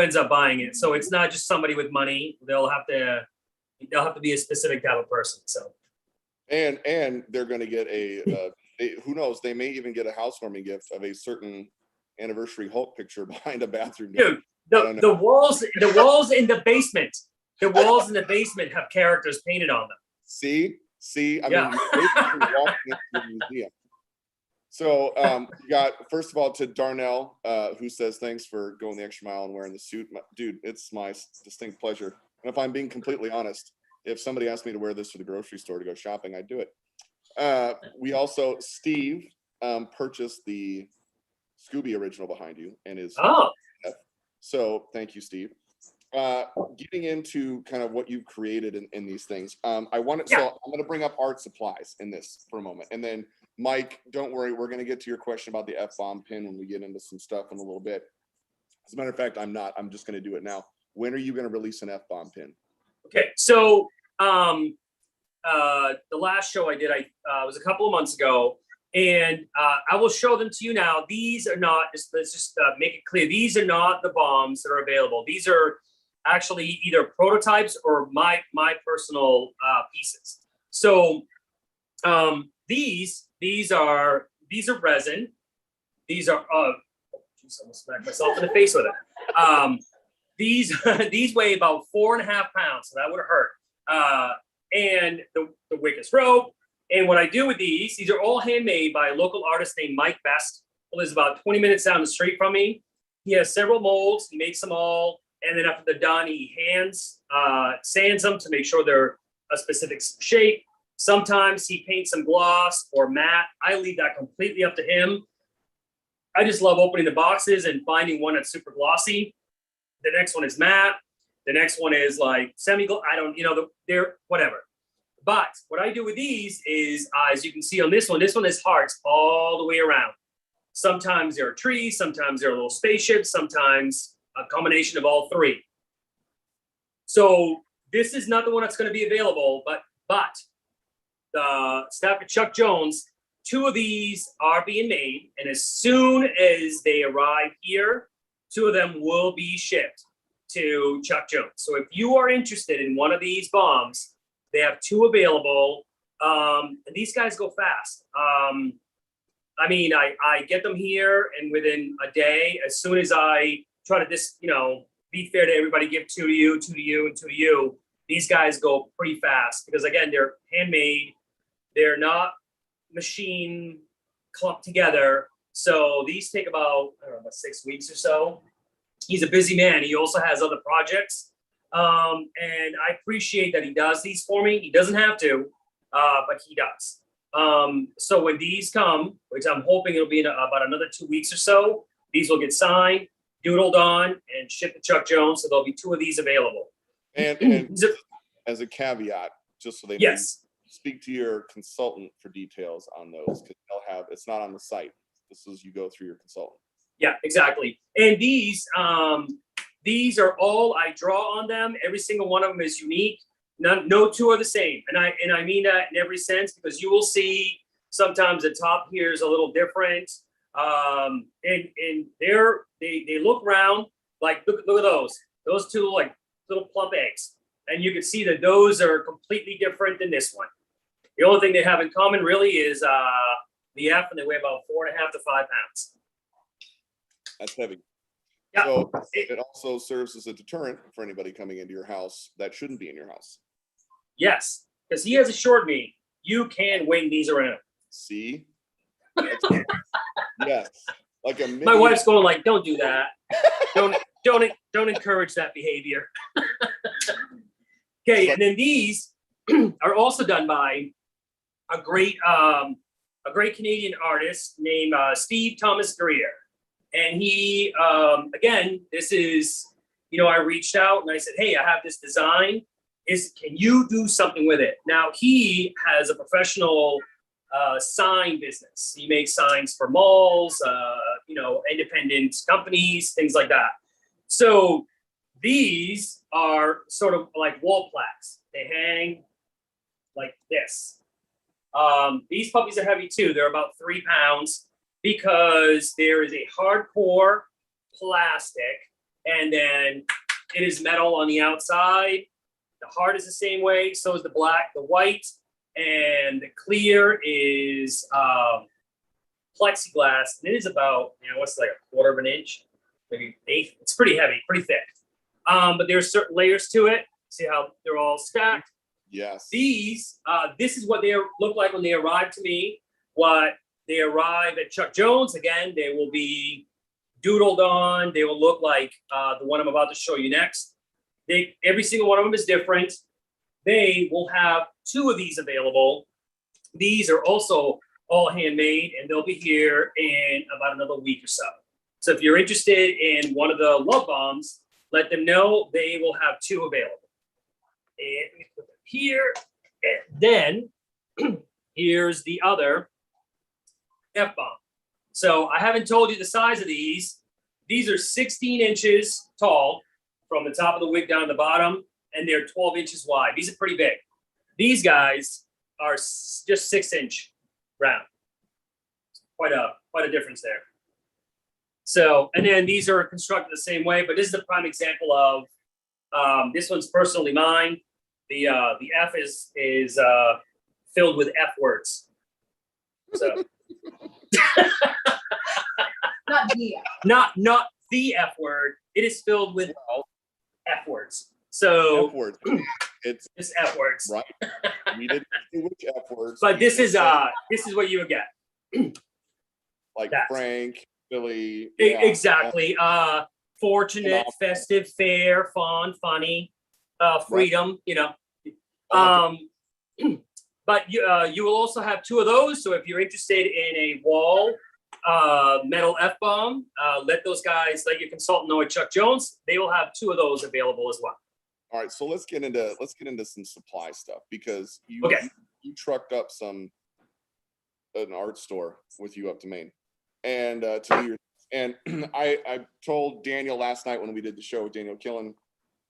ends up buying it. So it's not just somebody with money. They'll have to be a specific type of person. So. And they're going to get who knows? They may even get a housewarming gift of a certain anniversary Hulk picture behind a bathroom. Dude, the walls in the basement. The walls in the basement have characters painted on them. See. I mean, basically walking into a museum. So we got, first of all, to Darnell, who says, thanks for going the extra mile and wearing the suit. Dude, it's my distinct pleasure. And if I'm being completely honest, if somebody asked me to wear this to the grocery store to go shopping, I'd do it. We also, Steve purchased the Scooby original behind you and is. So thank you, Steve. Getting into kind of what you've created in these things. So I'm going to bring up art supplies in this for a moment. And then Mike, don't worry, we're going to get to your question about the F-bomb pin when we get into some stuff in a little bit. As a matter of fact, I'm just going to do it now. When are you going to release an F-bomb pin? Okay, so the last show I did, was a couple of months ago, and I will show them to you now. These are not, let's just make it clear, these are not the bombs that are available. These are actually either prototypes or my personal pieces. So these are resin. These are geez, I almost smacked myself in the face with it. These weigh about 4.5 pounds, so that would have hurt. And the wick is rope. And what I do with these are all handmade by a local artist named Mike Best, who lives about 20 minutes down the street from me. He has several molds. He makes them all. And then after they're done, he sands them to make sure they're a specific shape. Sometimes he paints some gloss or matte. I leave that completely up to him. I just love opening the boxes and finding one that's super glossy. The next one is matte. The next one is like semi-gloss. I don't, they're whatever. But what I do with these is, as you can see on this one is hearts all the way around. Sometimes there are trees, sometimes there are little spaceships, sometimes a combination of all three. So this is not the one that's going to be available, but the staff at Chuck Jones, 2 of these are being made, and as soon as they arrive here, 2 of them will be shipped to Chuck Jones. So if you are interested in one of these bombs, they have 2 available. And these guys go fast. I mean, I get them here, and within a day, as soon as I try to just, be fair to everybody, give 2 to you, 2 to you, and 2 to you, these guys go pretty fast because, again, they're handmade. They're not machine clumped together. So these take about, I don't know, 6 weeks or so. He's a busy man. He also has other projects. And I appreciate that he does these for me. He doesn't have to, but he does. So when these come, which I'm hoping it'll be in about another 2 weeks or so, these will get signed, doodled on, and shipped to Chuck Jones. So there'll be 2 of these available. And as a caveat, just so they know, yes, speak to your consultant for details on those, because they'll have, it's not on the site. This is, you go through your consultant. Yeah, exactly. And these are all, I draw on them. Every single one of them is unique. No 2 are the same. And I mean that in every sense, because you will see sometimes the top here is a little different. And they look round, like look at those 2 like little plump eggs. And you can see that those are completely different than this one. The only thing they have in common really is the F, and they weigh about 4.5 to 5 pounds. That's heavy. Yeah. So it also serves as a deterrent for anybody coming into your house that shouldn't be in your house. Yes, because he has assured me you can wing these around. See? Yes. Like a mini. My wife's going like, don't do that. Don't encourage that behavior. Okay, and then these are also done by a great Canadian artist named Steve Thomas Greer. And he, again, this is, I reached out and I said, hey, I have this design. Can you do something with it? Now, he has a professional sign business. He makes signs for malls, independent companies, things like that. So these are sort of like wall plaques. They hang like this. These puppies are heavy too. They're about 3 pounds because there is a hardcore plastic, and then it is metal on the outside. The heart is the same way. So is the black, the white, and the clear is plexiglass. And it is about, what's like 1/4 of an inch, maybe 1/8. It's pretty heavy, pretty thick. But there's certain layers to it. See how they're all stacked? Yes. These, this is what they look like when they arrive to me. What they arrive at Chuck Jones, again, they will be doodled on. They will look like the one I'm about to show you next. Every single one of them is different. They will have 2 of these available. These are also all handmade, and they'll be here in about another week or so. So if you're interested in one of the love bombs, let them know. They will have 2 available. And let me put them here. And then here's the other F-bomb. So I haven't told you the size of these. These are 16 inches tall from the top of the wig down to the bottom, and they're 12 inches wide. These are pretty big. These guys are just 6-inch round. Quite a difference there. So, and then these are constructed the same way, but this is a prime example of this one's personally mine. The F is filled with F words. So not the F. Not the F word. It is filled with F words. So F words. It's just F words. Right. We didn't see which F words. But this is what you would get. Like that. Frank, Billy. Yeah. Exactly. Fortunate, festive, fair, fun, funny, freedom, right. But you will also have 2 of those. So if you're interested in a wall metal F-bomb, let your consultant know at Chuck Jones. They will have 2 of those available as well. All right, so let's get into some supply stuff, because you trucked up an art store with you up to Maine, and I told Daniel last night when we did the show with Daniel Killen,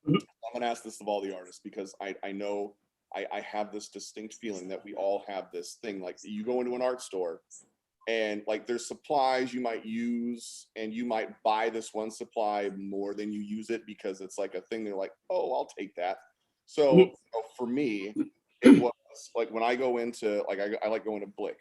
Mhm. I'm gonna ask this of all the artists because I know I have this distinct feeling that we all have this thing. Like you go into an art store and like there's supplies you might use and you might buy this one supply more than you use it because it's like a thing. They're like, oh, I'll take that. So Mhm. for me, it was like when I go into like I like going to Blick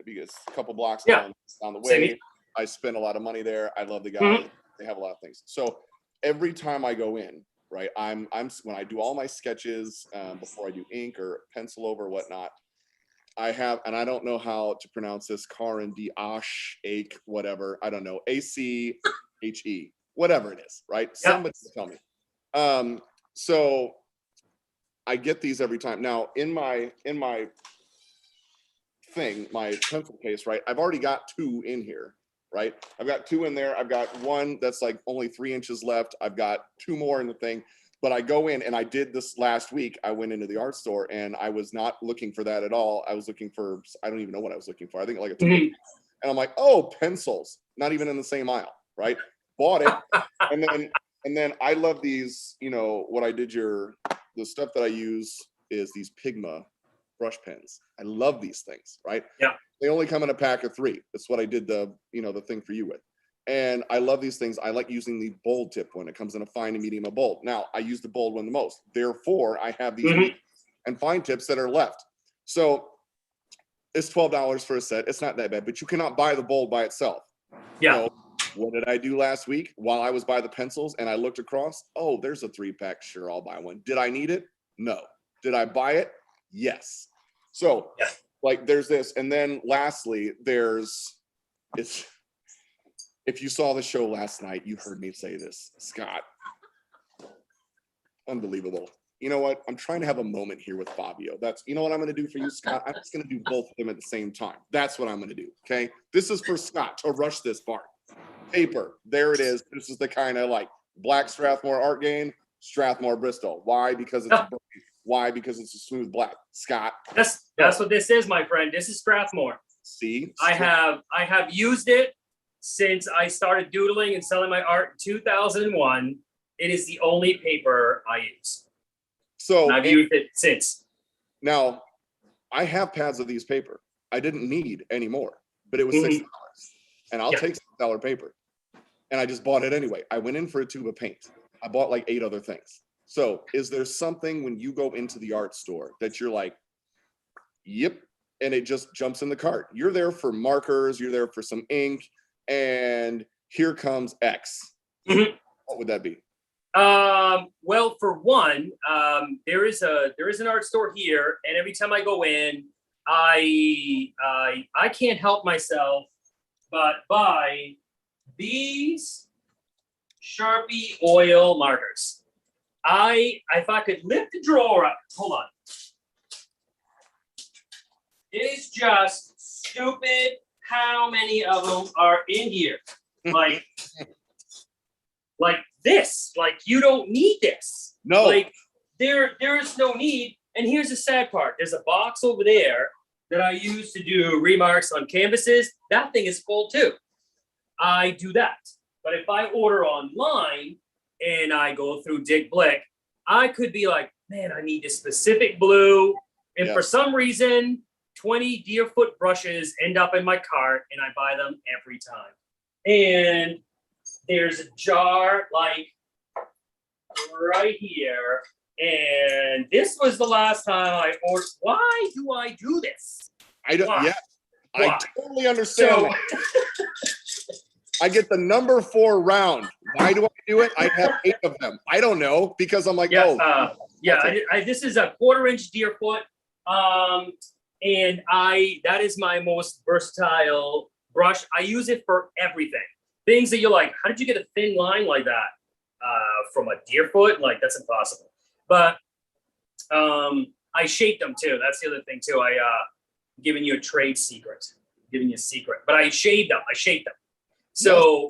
because a couple blocks Yeah. down the Same way. here. I spend a lot of money there. I love the guys. Mhm. They have a lot of things. So every time I go in, right, I'm when I do all my sketches before I do ink or pencil over or whatnot, I have, and I don't know how to pronounce this, Karin D. Ash, Ake, whatever. I don't know, ACHE, whatever it is, right? Yep. Somebody tell me. So I get these every time. Now in my thing, my pencil case, right? I've already got 2 in here, right? I've got 2 in there. I've got one that's like only 3 inches left. I've got 2 more in the thing. But I go in and I did this last week. I went into the art store and I was not looking for that at all. I was looking for, I don't even know what I was looking for. I think like a 2. Mhm. And I'm like, oh, pencils, not even in the same aisle, right? Bought it. and then I love these, you know, what I did the stuff that I use is these Pigma brush pens. I love these things, right? Yeah. They only come in a pack of 3. That's what I did the thing for you with. And I love these things. I like using the bold tip one. It comes in a fine and medium and bold. Now I use the bold one the most. Therefore, I have these Mhm. and fine tips that are left. So it's $12 for a set. It's not that bad, but you cannot buy the bold by itself. Yeah. So what did I do last week while I was by the pencils and I looked across? Oh, there's a 3-pack. Sure, I'll buy one. Did I need it? No. Did I buy it? Yes. So Yeah. like there's this. And then lastly, if you saw the show last night, you heard me say this, Scott. Unbelievable. You know what? I'm trying to have a moment here with Fabio. You know what I'm going to do for you, Scott? I'm just going to do both of them at the same time. That's what I'm going to do. Okay. This is for Scott to rush this part. Paper. There it is. This is the kind of like black Strathmore art game, Strathmore Bristol. Why? Because it's why? Because it's a smooth black. Scott. That's what this is, my friend. This is Strathmore. See? I have used it since I started doodling and selling my art in 2001. It is the only paper I use. So and I've used it since. Now, I have pads of these paper. I didn't need any more, but it was $6. And I'll take $6 paper. And I just bought it anyway. I went in for a tube of paint. I bought like 8 other things. So is there something when you go into the art store that you're like, yep, and it just jumps in the cart? You're there for markers, you're there for some ink, and here comes X. Mhm. What would that be? Well, for one, there is an art store here, and every time I go in, I can't help myself but buy these Sharpie oil markers. If I could lift the drawer up, hold on. It is just stupid how many of them are in here. Like this. Like, you don't need this. No. Like, there is no need. And here's the sad part. There's a box over there that I use to do remarks on canvases. That thing is full too. I do that. But if I order online and I go through Dick Blick, I could be like, man, I need a specific blue. And for some reason, 20 Deerfoot brushes end up in my cart and I buy them every time. And there's a jar like right here. And this was the last time I ordered. Why do I do this? I don't. Why? Yeah, Why? I totally understand. I get the number 4 round. Why do I do it? I have 8 of them. I don't know, because I'm like, this is a 1/4-inch Deerfoot, and that is my most versatile brush. I use it for everything. Things that you're like, how did you get a thin line like that from a Deerfoot? Like, that's impossible. But I shaped them too. That's the other thing too. Giving you a trade secret, giving you a secret. But I shaved them. So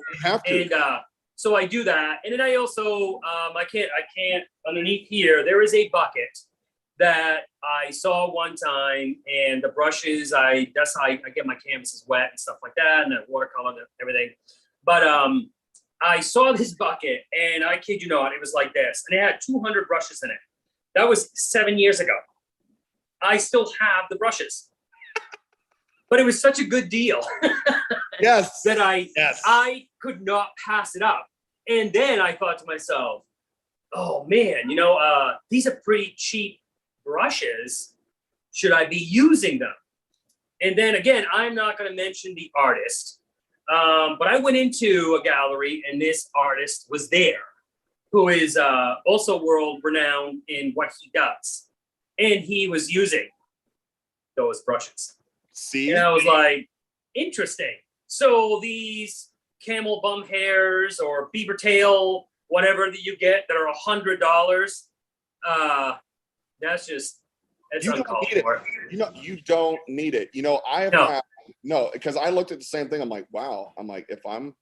so I do that, and then I also I can't underneath here. There is a bucket that I saw one time, and the brushes that's how I get my canvases wet and stuff like that, and then watercolor and everything. But I saw this bucket, and I kid you not, it was like this, and it had 200 brushes in it. That was 7 years ago. I still have the brushes, but it was such a good deal Yes. that I could not pass it up. And then I thought to myself, oh man, these are pretty cheap brushes. Should I be using them? And then again, I'm not going to mention the artist, but I went into a gallery and this artist was there, who is also world renowned in what he does. And he was using those brushes. See? And I was like, interesting. So these camel bum hairs or beaver tail, whatever that you get that are $100, that's uncalled for. You don't need it. Because I looked at the same thing. I'm like, wow. I'm like, if I'm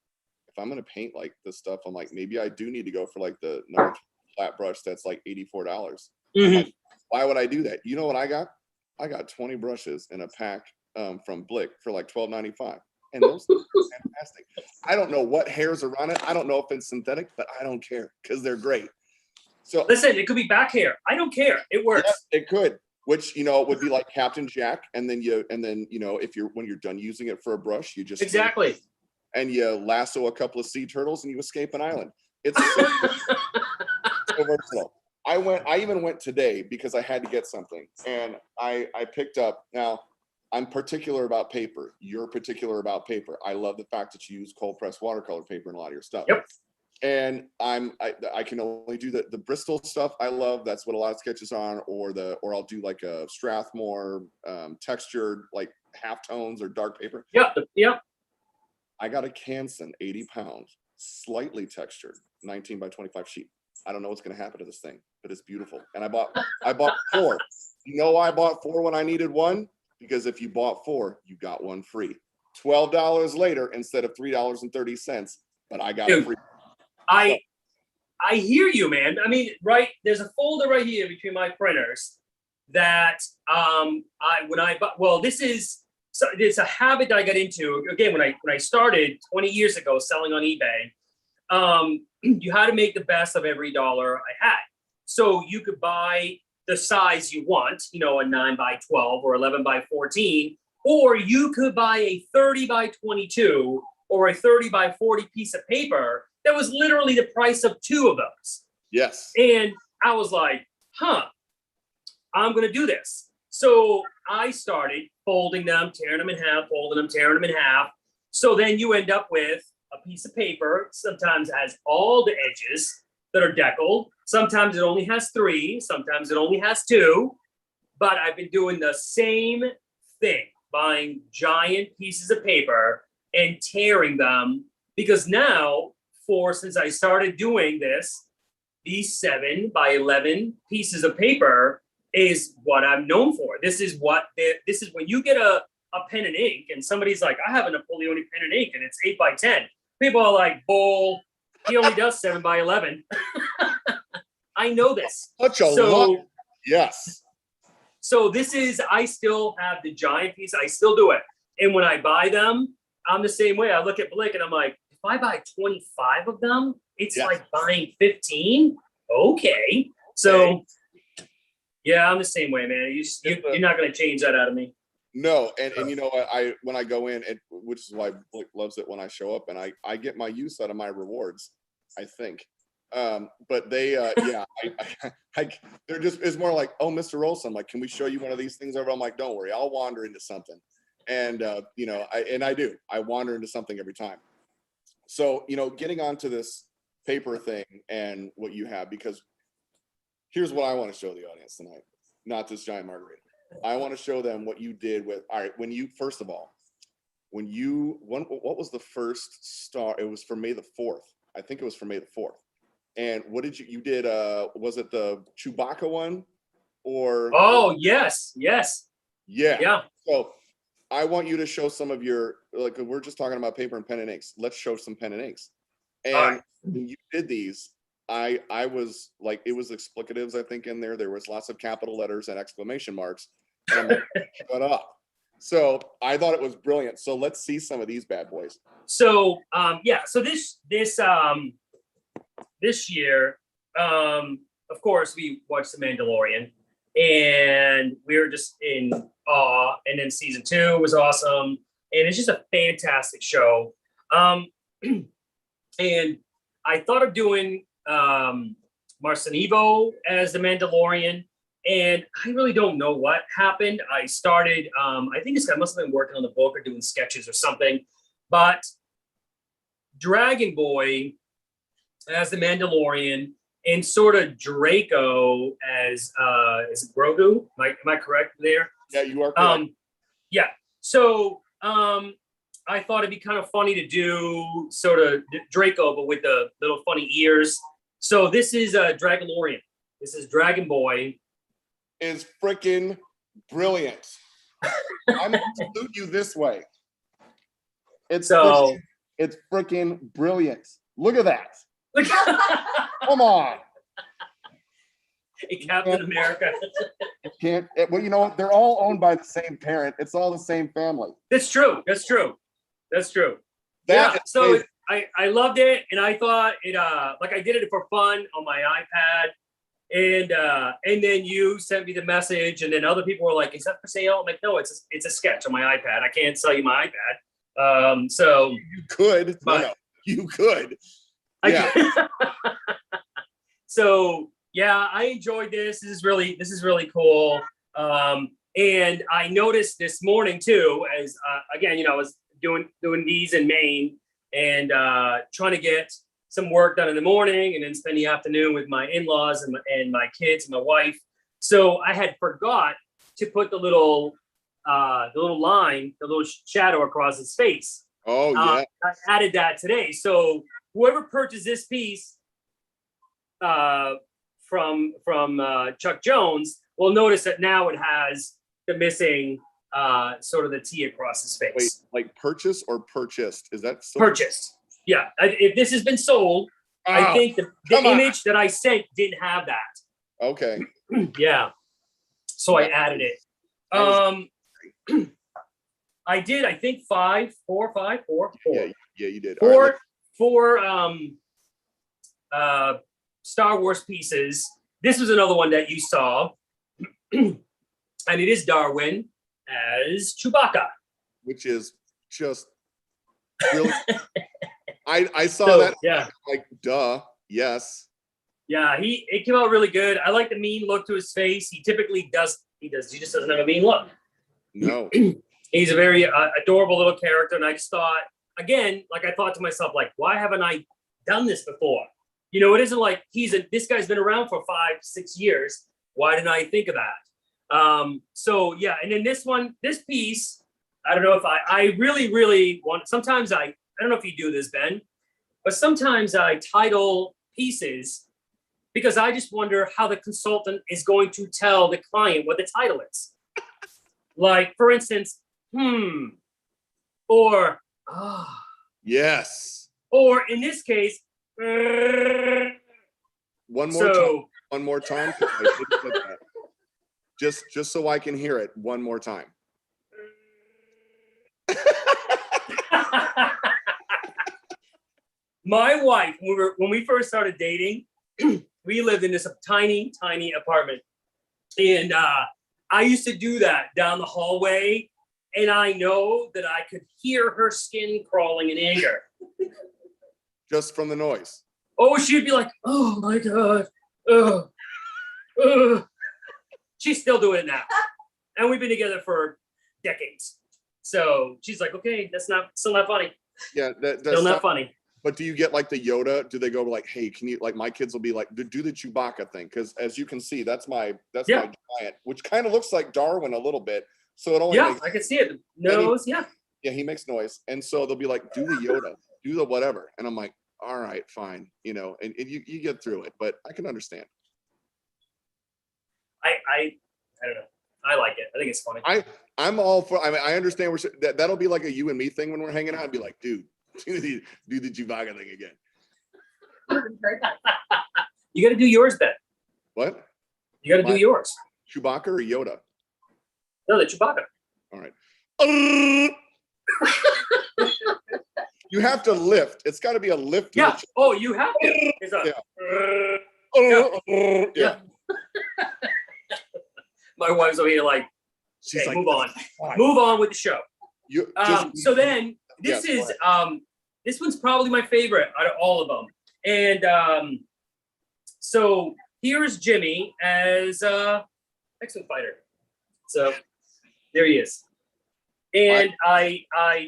gonna paint like this stuff, I'm like, maybe I do need to go for like the number flat brush that's like $84. Mm-hmm. Like, why would I do that? You know what I got? I got 20 brushes in a pack from Blick for like $12.95. And those are fantastic. I don't know what hairs are on it. I don't know if it's synthetic, but I don't care because they're great. So listen, it could be back hair. I don't care. It works. Yeah, it could. Which would be like Captain Jack, and then when you're done using it for a brush, you just exactly. And you lasso a couple of sea turtles and you escape an island. It's so versatile. I even went today because I had to get something, and I picked up. Now I'm particular about paper. You're particular about paper. I love the fact that you use cold pressed watercolor paper in a lot of your stuff. Yep. And I can only do the Bristol stuff. I love, that's what a lot of sketches on, or I'll do like a Strathmore textured like halftones or dark paper. Yep. I got a Canson 80 pounds, slightly textured 19 by 25 sheet. I don't know what's going to happen to this thing, but it's beautiful. And I bought 4. I bought 4 when I needed 1, because if you bought 4, you got 1 free. $12 later instead of $3.30, but I got it free. I hear you, man. I mean, right, there's a folder right here between my printers that it's a habit that I got into. Again, when I started 20 years ago selling on eBay, you had to make the best of every dollar I had. So you could buy the size you want, a 9 by 12 or 11 by 14, or you could buy a 30 by 22 or a 30 by 40 piece of paper that was literally the price of 2 of those. Yes. And I was like, I'm going to do this. So I started folding them, tearing them in half, folding them, tearing them in half. So then you end up with a piece of paper. Sometimes it has all the edges that are deckled. Sometimes it only has 3. Sometimes it only has 2. But I've been doing the same thing, buying giant pieces of paper and tearing them, because now, since I started doing this, these 7 by 11 pieces of paper is what I'm known for. This is when you get a pen and ink and somebody's like, I have a Napoleoni pen and ink and it's 8 by 10. People are like, bull, he only does 7 by 11. I know this. Such a lot. Yes. So I still have the giant piece. I still do it. And when I buy them, I'm the same way. I look at Blick and I'm like, if I buy 25 of them, it's like buying 15. Okay. So yeah, I'm the same way, man. You're not going to change that out of me. No. And you know what? When I go in, which is why Blick loves it when I show up, and I get my use out of my rewards, I think. But they, they're just, it's more like, oh, Mr. Olson, like, can we show you one of these things over? I'm like, don't worry, I'll wander into something. And, I wander into something every time. So, getting onto this paper thing and what you have, because here's what I want to show the audience tonight, not this giant margarita. I want to show them what you did with, all right, what was the first star? It was for May the 4th. I think it was for May the 4th. And what did you did, was it the Chewbacca one or? Oh, yes. Yeah. So I want you to show some of your, like, we're just talking about paper and pen and inks. Let's show some pen and inks. And when you did these, I was like, it was explicatives, I think, in there. There was lots of capital letters and exclamation marks. And I'm like, shut up. So I thought it was brilliant. So let's see some of these bad boys. So so this year, of course, we watched The Mandalorian, and we were just in awe. And then season 2 was awesome, and it's just a fantastic show. And I thought of doing Marcinivo as the Mandalorian, and I really don't know what happened. I started, I think this guy must have been working on the book or doing sketches or something, but Dragon Boy as the Mandalorian and sort of Draco as is it Grogu? Am I correct there? Yeah, you are correct. Yeah. So I thought it'd be kind of funny to do sort of Draco, but with the little funny ears. So this is Dragonlorian. This is Dragon Boy. Is freaking brilliant. I'm gonna salute you this way. It's freaking brilliant. Look at that. Come on. Captain America. Well, you know, they're all owned by the same parent. It's all the same family. That's true. That's true. So I loved it, and I thought it like I did it for fun on my iPad, and then you sent me the message, and then other people were like, "Is that for sale?" I'm like, "No, it's a sketch on my iPad. I can't sell you my iPad." So you could, but you could. Yeah. So yeah, I enjoyed this. This is really cool. And I noticed this morning too, as again, you know, I was doing these in Maine and trying to get some work done in the morning and then spend the afternoon with my in-laws and my kids and my wife. So I had forgot to put the little line, the little shadow across his face. Oh yeah. I added that today. So whoever purchased this piece from Chuck Jones will notice that now it has the missing sort of the T across his face. Wait, like purchase or purchased? Is that still purchased? Yeah. If this has been sold, I think the image that I sent didn't have that. Okay. Yeah. So I added it. I did, I think four. Yeah, you did. Four Star Wars pieces. This was another one that you saw. And it is Darwin as Chewbacca. Which is just really I saw that. Yeah. Like, duh. Yes. Yeah, it came out really good. I like the mean look to his face. He typically does. He just doesn't have a mean look. No. He's a very adorable little character. And I just thought, again, like I thought to myself, like, why haven't I done this before? You know, it isn't like this guy's been around for 5-6 years. Why didn't I think of that? So yeah, and then this piece, I don't know if I really want, sometimes I don't know if you do this, Ben, but sometimes I title pieces because I just wonder how the consultant is going to tell the client what the title is. Like, for instance, or, yes. Or in this case, one more time. I didn't put that. Just so I can hear it one more time. My wife, when we first started dating, we lived in this tiny apartment, and I used to do that down the hallway, and I know that I could hear her skin crawling in anger. Just from the noise. Oh, she'd be like, "Oh my God, She's still doing it now, and we've been together for decades. So she's like, "Okay, that's still not funny." Yeah, that's still not funny. But do you get like the Yoda? Do they go like, "Hey, can you," like my kids will be like, "Do the Chewbacca thing," because as you can see, that's my giant, which kind of looks like Darwin a little bit. So it only I can see it. Nose, yeah, he makes noise, and so they'll be like, "Do the Yoda, do the whatever," and I'm like, "All right, fine," you know, and you get through it, but I can understand. I don't know. I like it. I think it's funny. I'm all for. I mean, I understand that'll be like a you and me thing when we're hanging out and be like, "Dude, do the Chewbacca thing again." You got to do yours, Ben. What? You got to do yours. Chewbacca or Yoda? No, the Chewbacca. All right. You have to lift. It's got to be a lift. Yeah. Oh, you have to. It's a, yeah. My wife's over here like, She's okay, like, move on. Move on with the show. You So then this yes, is this one's probably my favorite out of all of them. And so here's Jimmy as X-Men fighter. So there he is. And I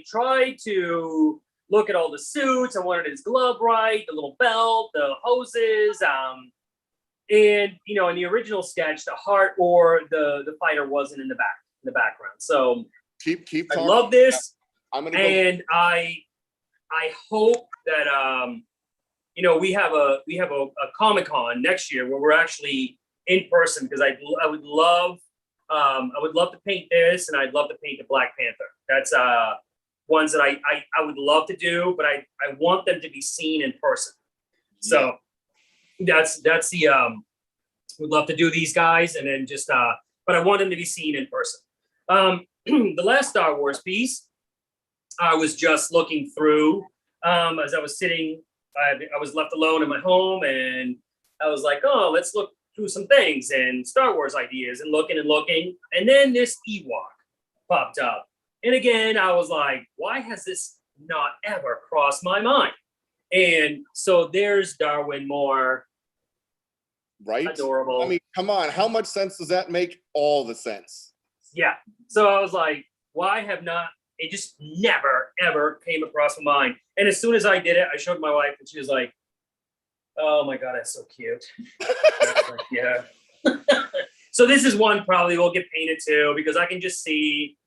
tried to look at all the suits. I wanted his glove right, the little belt, the hoses. And you know, in the original sketch, the heart or the fighter wasn't in the background. So keep I talking. love this. I'm gonna and I hope that you know, we have a Comic-Con next year where we're actually in person, because I would love to paint this, and I'd love to paint the Black Panther. That's ones that I would love to do, but I want them to be seen in person. So that's the would love to do these guys, and then just but I want them to be seen in person. The last Star Wars piece, I was just looking through as I was sitting. I was left alone in my home, and I was like, oh, let's look through some things and Star Wars ideas, and looking, and then this Ewok popped up. And again, I was like, why has this not ever crossed my mind? And so there's Darwin Moore. Right? Adorable. I mean, come on. How much sense does that make? All the sense. Yeah. So I was like, why have not, it just never, ever came across my mind. And as soon as I did it, I showed my wife, and she was like, oh my God, that's so cute. I was like, yeah. So this is one probably will get painted too, because I can just see,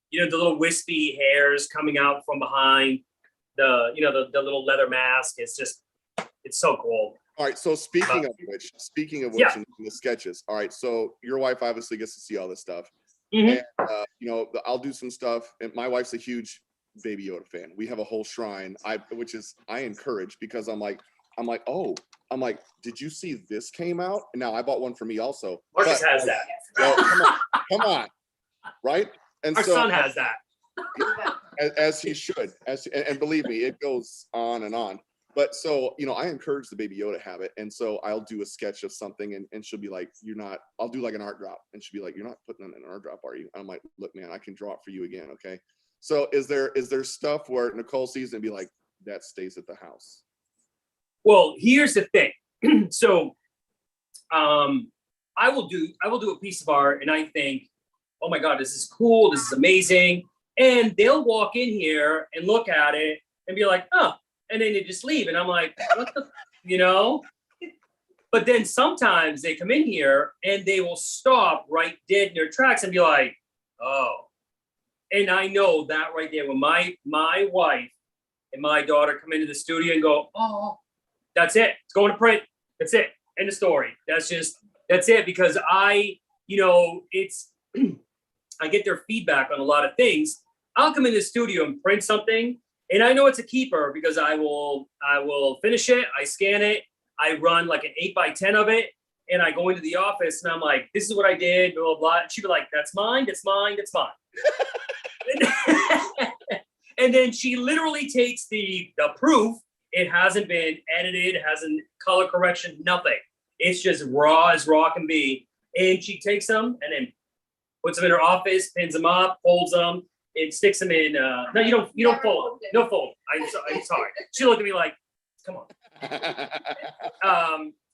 you know, the little wispy hairs coming out from behind the, you know, the little leather mask. It's just, it's so cool. All right. So speaking of which, Yeah. in the sketches. All right. So your wife obviously gets to see all this stuff. Mhm. And, you know, I'll do some stuff. And my wife's a huge Baby Yoda fan. We have a whole shrine, which is I encourage, because I'm like, did you see this came out? And now I bought one for me also. Marcus has that. Well, come on, right? And Our so son has that. as he should, and believe me, it goes on and on. But so, you know, I encourage the Baby Yoda habit. And so I'll do a sketch of something, and she'll be like, I'll do like an art drop. And she'll be like, you're not putting on an art drop, are you? I'm like, look, man, I can draw it for you again. Okay. So is there stuff where Nicole sees and be like, that stays at the house? Well, here's the thing. So I will do a piece of art, and I think, oh my God, this is cool. This is amazing. And they'll walk in here and look at it and be like, oh, and then they just leave. And I'm like, what the, you know? But then sometimes they come in here and they will stop right dead in their tracks and be like, oh. And I know that right there, when my wife and my daughter come into the studio and go, oh, that's it. It's going to print. That's it. End of story. That's it. Because you know, it's, I get their feedback on a lot of things. I'll come in the studio and print something, and I know it's a keeper because I will finish it. I scan it. I run like an 8x10 of it, and I go into the office and I'm like, this is what I did, blah, blah, blah. And she'd be like, that's mine, that's mine, that's mine. And then she literally takes the proof. It hasn't been edited, hasn't color correction, nothing. It's just raw as raw can be. And she takes them and then puts them in her office, pins them up, folds them, and sticks them in. No, you don't fold them. No fold. I'm sorry. She looked at me like, come on.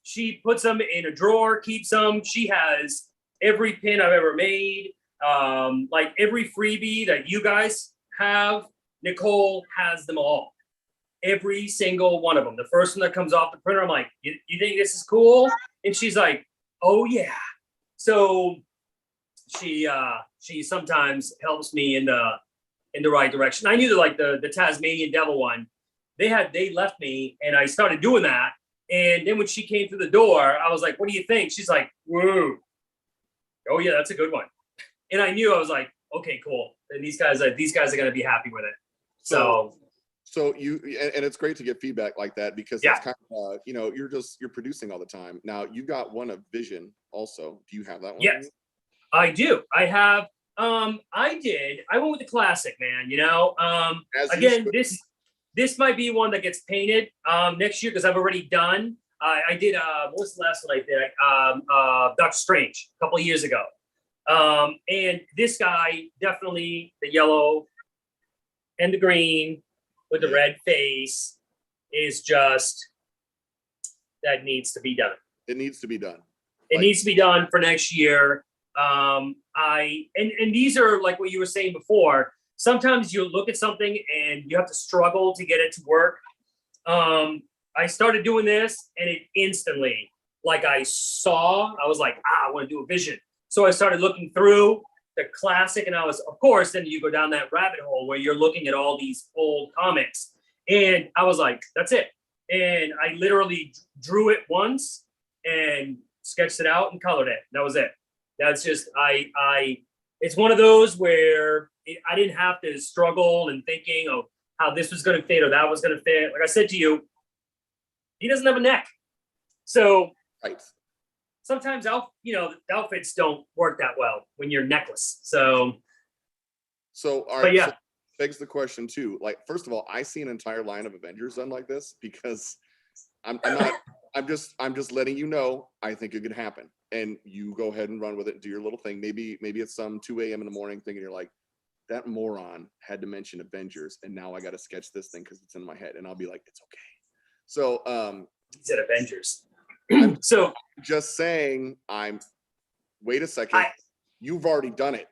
She puts them in a drawer, keeps them. She has every pin I've ever made. Like every freebie that you guys have, Nicole has them all. Every single one of them. The first one that comes off the printer, I'm like, you think this is cool? And she's like, oh yeah. So she sometimes helps me in the right direction. I knew that, like the Tasmanian Devil one, they left me, and I started doing that. And then when she came through the door, I was like, what do you think? She's like, whoa. Oh yeah, that's a good one. And I knew, I was like, okay, cool. And these guys are going to be happy with it. So you, and it's great to get feedback like that, because it's kind of, you know, you're producing all the time. Now you've got one of Vision also. Do you have that one? Yes, I do. I have I did. I went with the classic, man. You know, again, this might be one that gets painted next year because I've already done. I did. What was the last one I did? Doctor Strange a couple of years ago. And this guy definitely the yellow and the green with the red face is just that needs to be done. It needs to be done. It needs to be done for next year. And these are like what you were saying before. Sometimes you look at something and you have to struggle to get it to work. I started doing this and it instantly, like I was like, I want to do a vision. So I started looking through the classic and I was, of course, then you go down that rabbit hole where you're looking at all these old comics. And I was like, that's it. And I literally drew it once and sketched it out and colored it. That was it. That's just, it's one of those where I didn't have to struggle and thinking of how this was going to fit or that was going to fit. Like I said to you, he doesn't have a neck. So right. Sometimes, the outfits don't work that well when you're necklace. So all right. But yeah. So begs the question too. Like, first of all, I see an entire line of Avengers done like this because I'm just letting you know, I think it could happen. And you go ahead and run with it and do your little thing. Maybe it's some 2 a.m. in the morning thing and you're like, that moron had to mention Avengers and now I got to sketch this thing because it's in my head. And I'll be like, it's okay. So he said Avengers. So just saying, wait a second. You've already done it.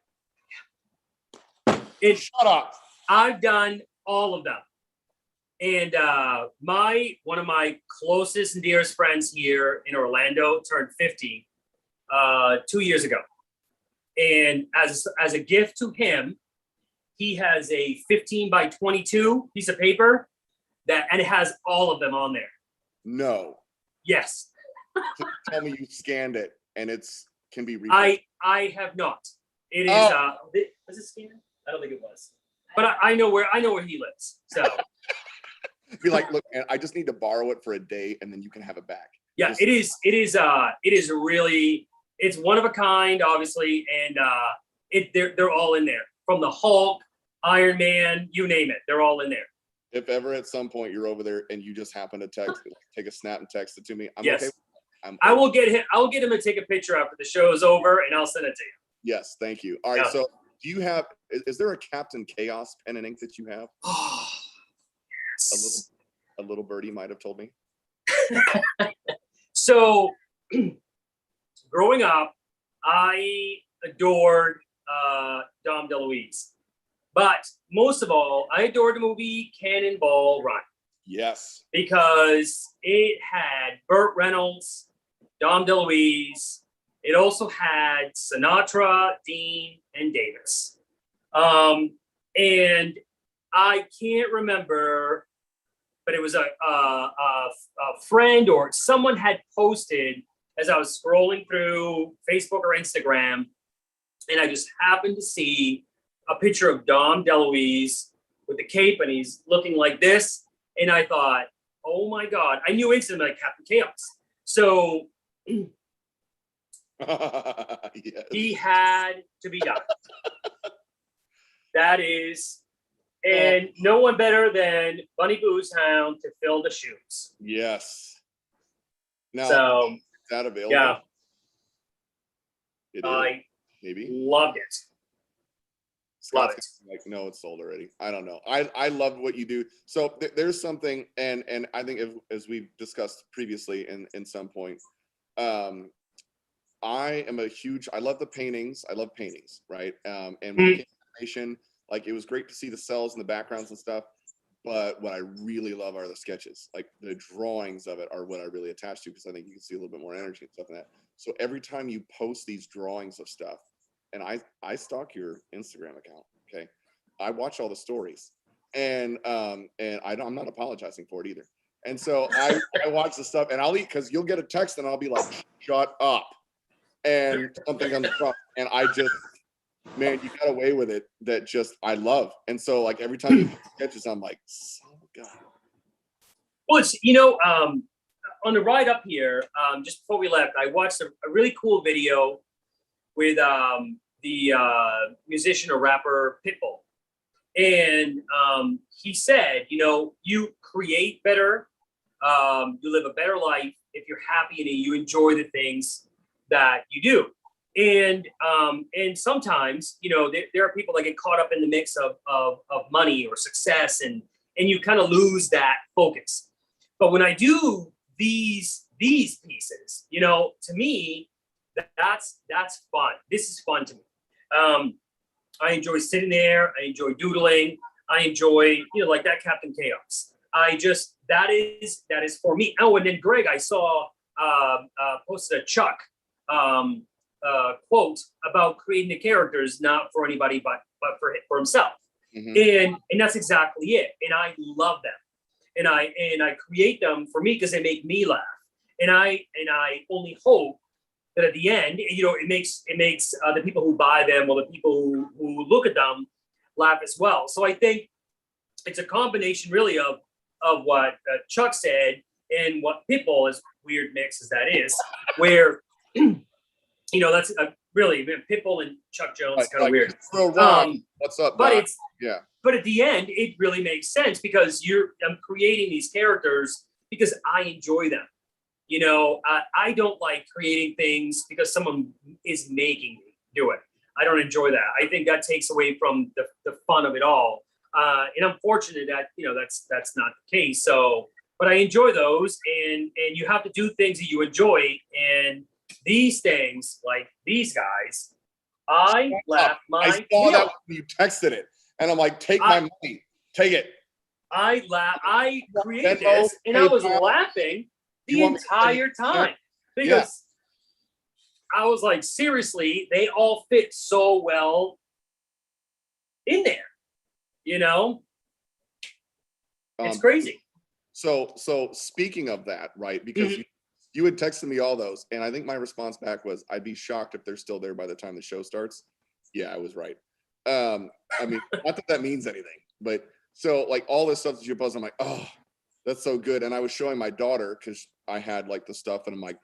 Shut up. I've done all of them. And one of my closest and dearest friends here in Orlando turned 50 2 years ago. And as a gift to him, he has a 15 by 22 piece of paper and it has all of them on there. No. Yes. Tell me you scanned it and can be read. I have not. It is was it scanned? I don't think it was. But I know where he lives. So be like, look, man, I just need to borrow it for a day and then you can have it back. Yeah, it is really, it's one of a kind, obviously, and they're all in there. From the Hulk, Iron Man, you name it, they're all in there. If ever at some point you're over there and you just happen to take a snap and text it to me, I'm yes. okay. I will get him to take a picture after the show is over and I'll send it to you. Yes, thank you. All right, yeah. So do you have, is there a Captain Chaos pen and ink that you have? Oh, yes. A little birdie might have told me. So growing up, I adored Dom DeLuise. But most of all, I adored the movie Cannonball Run. Yes. Because it had Burt Reynolds, Dom DeLuise. It also had Sinatra, Dean, and Davis. And I can't remember, but it was a friend or someone had posted as I was scrolling through Facebook or Instagram, and I just happened to see a picture of Dom DeLuise with the cape, and he's looking like this. And I thought, oh my God, I knew instantly like Captain Chaos. So yes. He had to be done. That is, and no one better than Bunny Boo's Hound to fill the shoes. Yes. Now, so, is that available? Yeah. Maybe. Loved it. Love it. Like, no, it's sold already. I don't know. I love what you do. So there's something, and I think as we've discussed previously in some point, I love the paintings. I love paintings, right? And when it came to animation, like it was great to see the cells and the backgrounds and stuff. But what I really love are the sketches. Like the drawings of it are what I really attach to because I think you can see a little bit more energy and stuff in that. So every time you post these drawings of stuff, and I stalk your Instagram account, okay? I watch all the stories, and I'm not apologizing for it either. And so I watch the stuff, and I'll eat because you'll get a text, and I'll be like, "Shut up," and something comes across, and I just, man, you got away with it. That just I love, and so like every time you sketches, I'm like, "Oh God." Well, it's on the ride up here, just before we left, I watched a really cool video with musician or rapper Pitbull. And he said, you know, you create better, you live a better life if you're happy and you enjoy the things that you do. And sometimes, you know, there are people that get caught up in the mix of money or success, and you kind of lose that focus. But when I do these pieces, you know, to me, that's fun. This is fun to me. I enjoy sitting there. I enjoy doodling. I enjoy, you know, like that Captain Chaos. That is for me. Oh, and then Greg, I saw posted a Chuck quote about creating the characters, not for anybody, but for himself. Mm-hmm. And that's exactly it. And I love them. And I create them for me because they make me laugh. And I only hope that at the end, you know, it makes the people who buy them or the people who look at them laugh as well. So I think it's a combination really of what Chuck said and what Pitbull, as weird mix as that is, where, you know, that's really Pitbull and Chuck Jones kind of weird. What's up? But Doc? it's yeah. But at the end, it really makes sense because I'm creating these characters because I enjoy them. You know, I don't like creating things because someone is making me do it. I don't enjoy that. I think that takes away from the fun of it all. And I'm fortunate that, you know, that's not the case. So, but I enjoy those, and you have to do things that you enjoy. And these things, like these guys, I laugh my I saw that when you texted it, and I'm like, take my money, take it. I created this, and I was laughing the entire time because I was like, seriously, they all fit so well in there, you know? It's crazy. So speaking of that, right? Because you had texted me all those, and I think my response back was, I'd be shocked if they're still there by the time the show starts. Yeah, I was right. I mean, not that means anything, but so like all this stuff that you post, I'm like, oh, that's so good. And I was showing my daughter because I had like the stuff, and I'm like,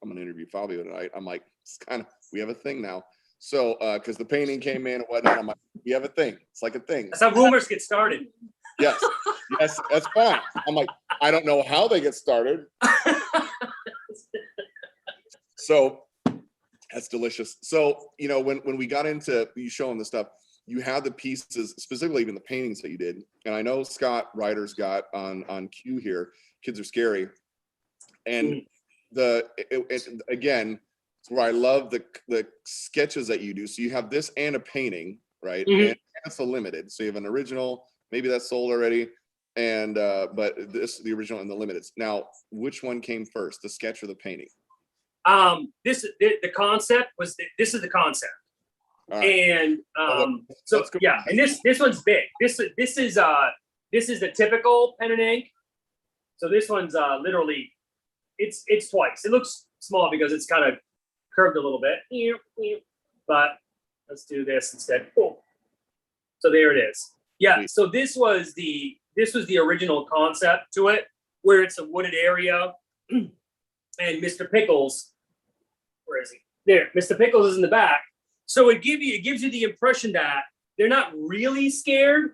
I'm gonna interview Fabio tonight. I'm like, it's kind of, we have a thing now. So because the painting came in and whatnot, I'm like, we have a thing. It's like a thing. That's how rumors get started. Yes, that's fine. I'm like, I don't know how they get started. So that's delicious. So, you know, when we got into you showing the stuff, you had the pieces, specifically even the paintings that you did. And I know Scott Ryder's got on cue here, Kids Are Scary. And again, it's where I love the sketches that you do. So you have this and a painting, right? And it's a limited. So you have an original, maybe that's sold already. And but the original and the limited. Now, which one came first, the sketch or the painting? The concept was this is the concept. Right. And so yeah, and this one's big. This is the typical pen and ink. So this one's literally it's twice. It looks small because it's kind of curved a little bit. But let's do this instead. Cool. So there it is. Yeah. So this was the original concept to it, where it's a wooded area, and Mr. Pickles, where is he? There, Mr. Pickles is in the back. So it gives you the impression that they're not really scared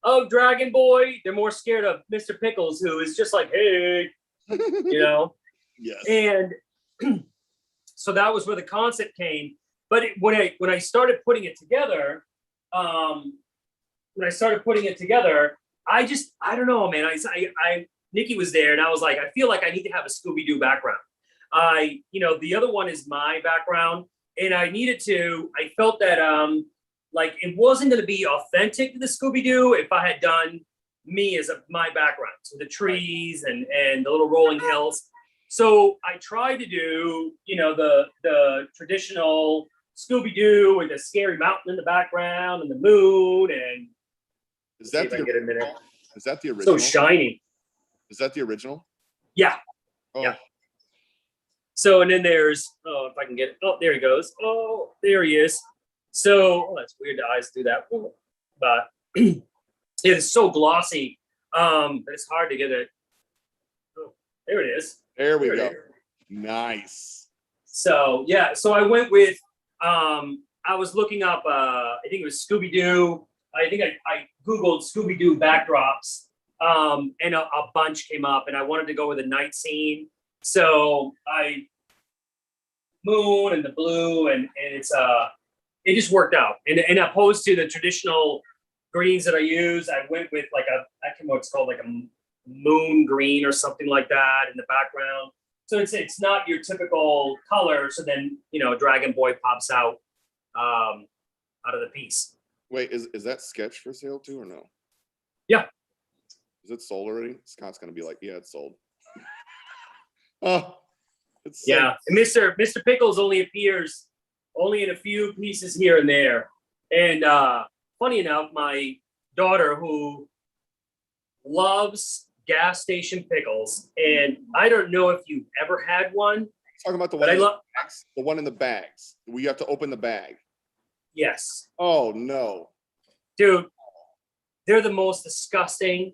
of Dragon Boy. They're more scared of Mr. Pickles, who is just like, hey, you know. Yes. And so that was where the concept came. But when I started putting it together, I don't know, man. Nikki was there, and I was like, I feel like I need to have a Scooby-Doo background. The other one is my background, and I felt that like it wasn't going to be authentic to the Scooby-Doo if I had done me as my background, so the trees and the little rolling hills. So I tried to do, the traditional Scooby-Doo with the scary mountain in the background and the moon. And is that the original? Is that the original? So shiny. Is that the original? Yeah. Oh. Yeah. So, and then there's, if I can get it. Oh, there he goes. Oh, there he is. So, that's weird. The eyes do that. But it is so glossy. But it's hard to get it. Oh, there it is. There we go. Nice. So, yeah. So I went with I was looking up, I think it was Scooby-Doo. I think I Googled Scooby-Doo backdrops, and a bunch came up, and I wanted to go with a night scene. So moon and the blue, and it's it just worked out. And opposed to the traditional greens that I use, I went with like I can't remember what's called, like a moon green or something like that in the background. So it's not your typical color. So then, Dragon Boy pops out of the piece. Wait, is that sketch for sale too or no? Yeah. Is it sold already? Scott's gonna be like, yeah, it's sold. Oh, it's yeah. And Mr. Pickles only appears in a few pieces here and there. And funny enough, my daughter, who loves gas station pickles, and I don't know if you've ever had one. Talking about the one in the bags. We have to open the bag. Yes. Oh no, dude, they're the most disgusting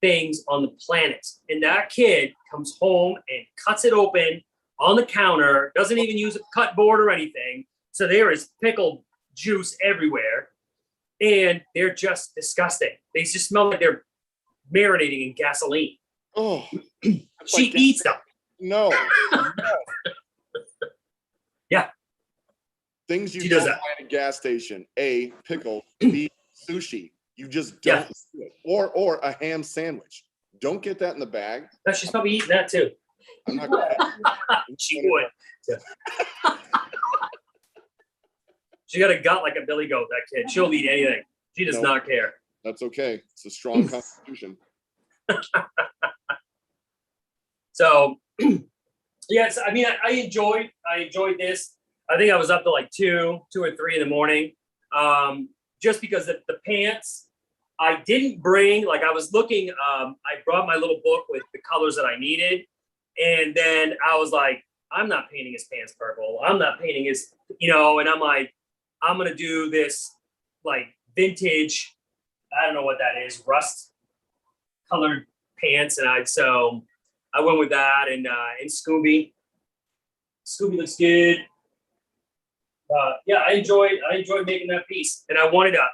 things on the planet. And that kid comes home and cuts it open on the counter, doesn't even use a cut board or anything. So there is pickle juice everywhere, and they're just disgusting. They just smell like they're marinating in gasoline. Oh, she eats them. No. Yeah. Things you don't find at a gas station. A, pickle. B, sushi. You just don't do it. Or a ham sandwich. Don't get that in the bag. No, she's probably eating that too. I'm not gonna she would. Yeah. She got a gut like a billy goat, that kid. She'll eat anything. She does not care. That's okay. It's a strong constitution. So, yes, I mean, I enjoyed this. I think I was up to like 2 or 3 in the morning, just because the pants I didn't bring. Like I was looking, I brought my little book with the colors that I needed, and then I was like, I'm not painting his pants purple. I'm not painting his, and I'm like, I'm gonna do this like vintage, I don't know what that is, rust colored pants, and I went with that, and Scooby looks good. Yeah, I enjoyed making that piece, and I wanted to,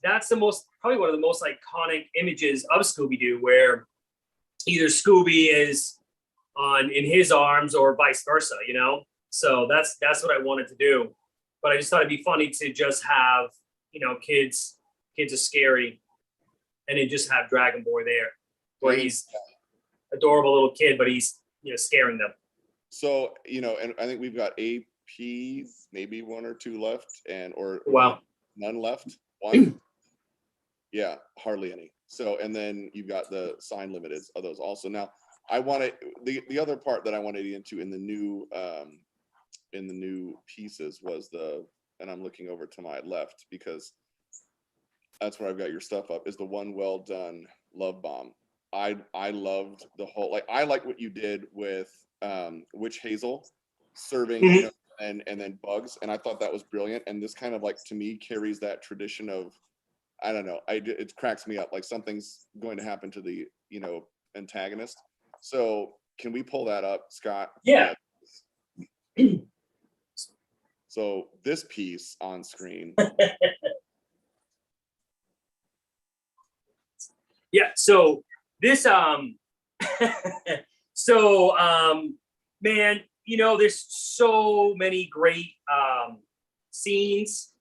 that's probably one of the most iconic images of Scooby-Doo, where either Scooby is in his arms or vice versa, So that's what I wanted to do, but I just thought it'd be funny to just have, kids are scary, and then just have Dragon Boy there, where he's adorable little kid, but he's scaring them. So and I think we've got APs, maybe 1 or 2 left, or none left. 1, yeah, hardly any. So, and then you've got the sign limiteds of those also. Now, I wanted the other part that I wanted to get into in the new pieces was and I'm looking over to my left because that's where I've got your stuff up, is the one well done love bomb. I loved the whole, I like what you did with Witch Hazel serving, and then bugs, and I thought that was brilliant. And this kind of to me carries that tradition of, I don't know, it cracks me up, like something's going to happen to the antagonist. So can we pull that up, Scott? Yeah. So this piece on screen. Yeah, so this man, there's so many great scenes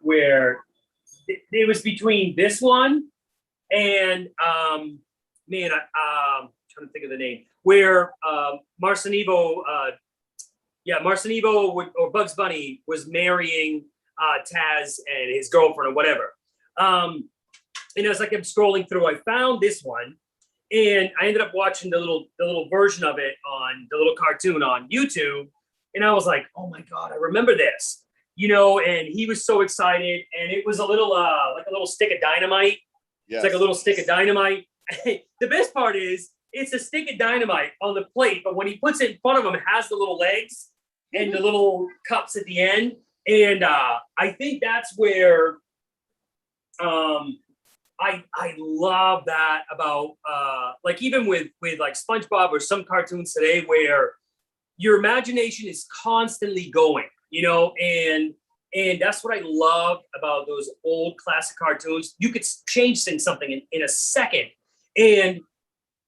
where it was between this one and man, I'm trying to think of the name, where Marcinivo or Bugs Bunny was marrying Taz and his girlfriend or whatever. And as I'm scrolling through, I found this one, and I ended up watching the little version of it on the little cartoon on YouTube, and I was like, oh my God, I remember this, and he was so excited, and it was a little like a little stick of dynamite. Yes. It's like a little stick of dynamite. The best part is it's a stick of dynamite on the plate, but when he puts it in front of him, it has the little legs and the little cups at the end. And I think that's where I love that about even with SpongeBob or some cartoons today where your imagination is constantly going, you know, and that's what I love about those old classic cartoons. You could change something in a second. And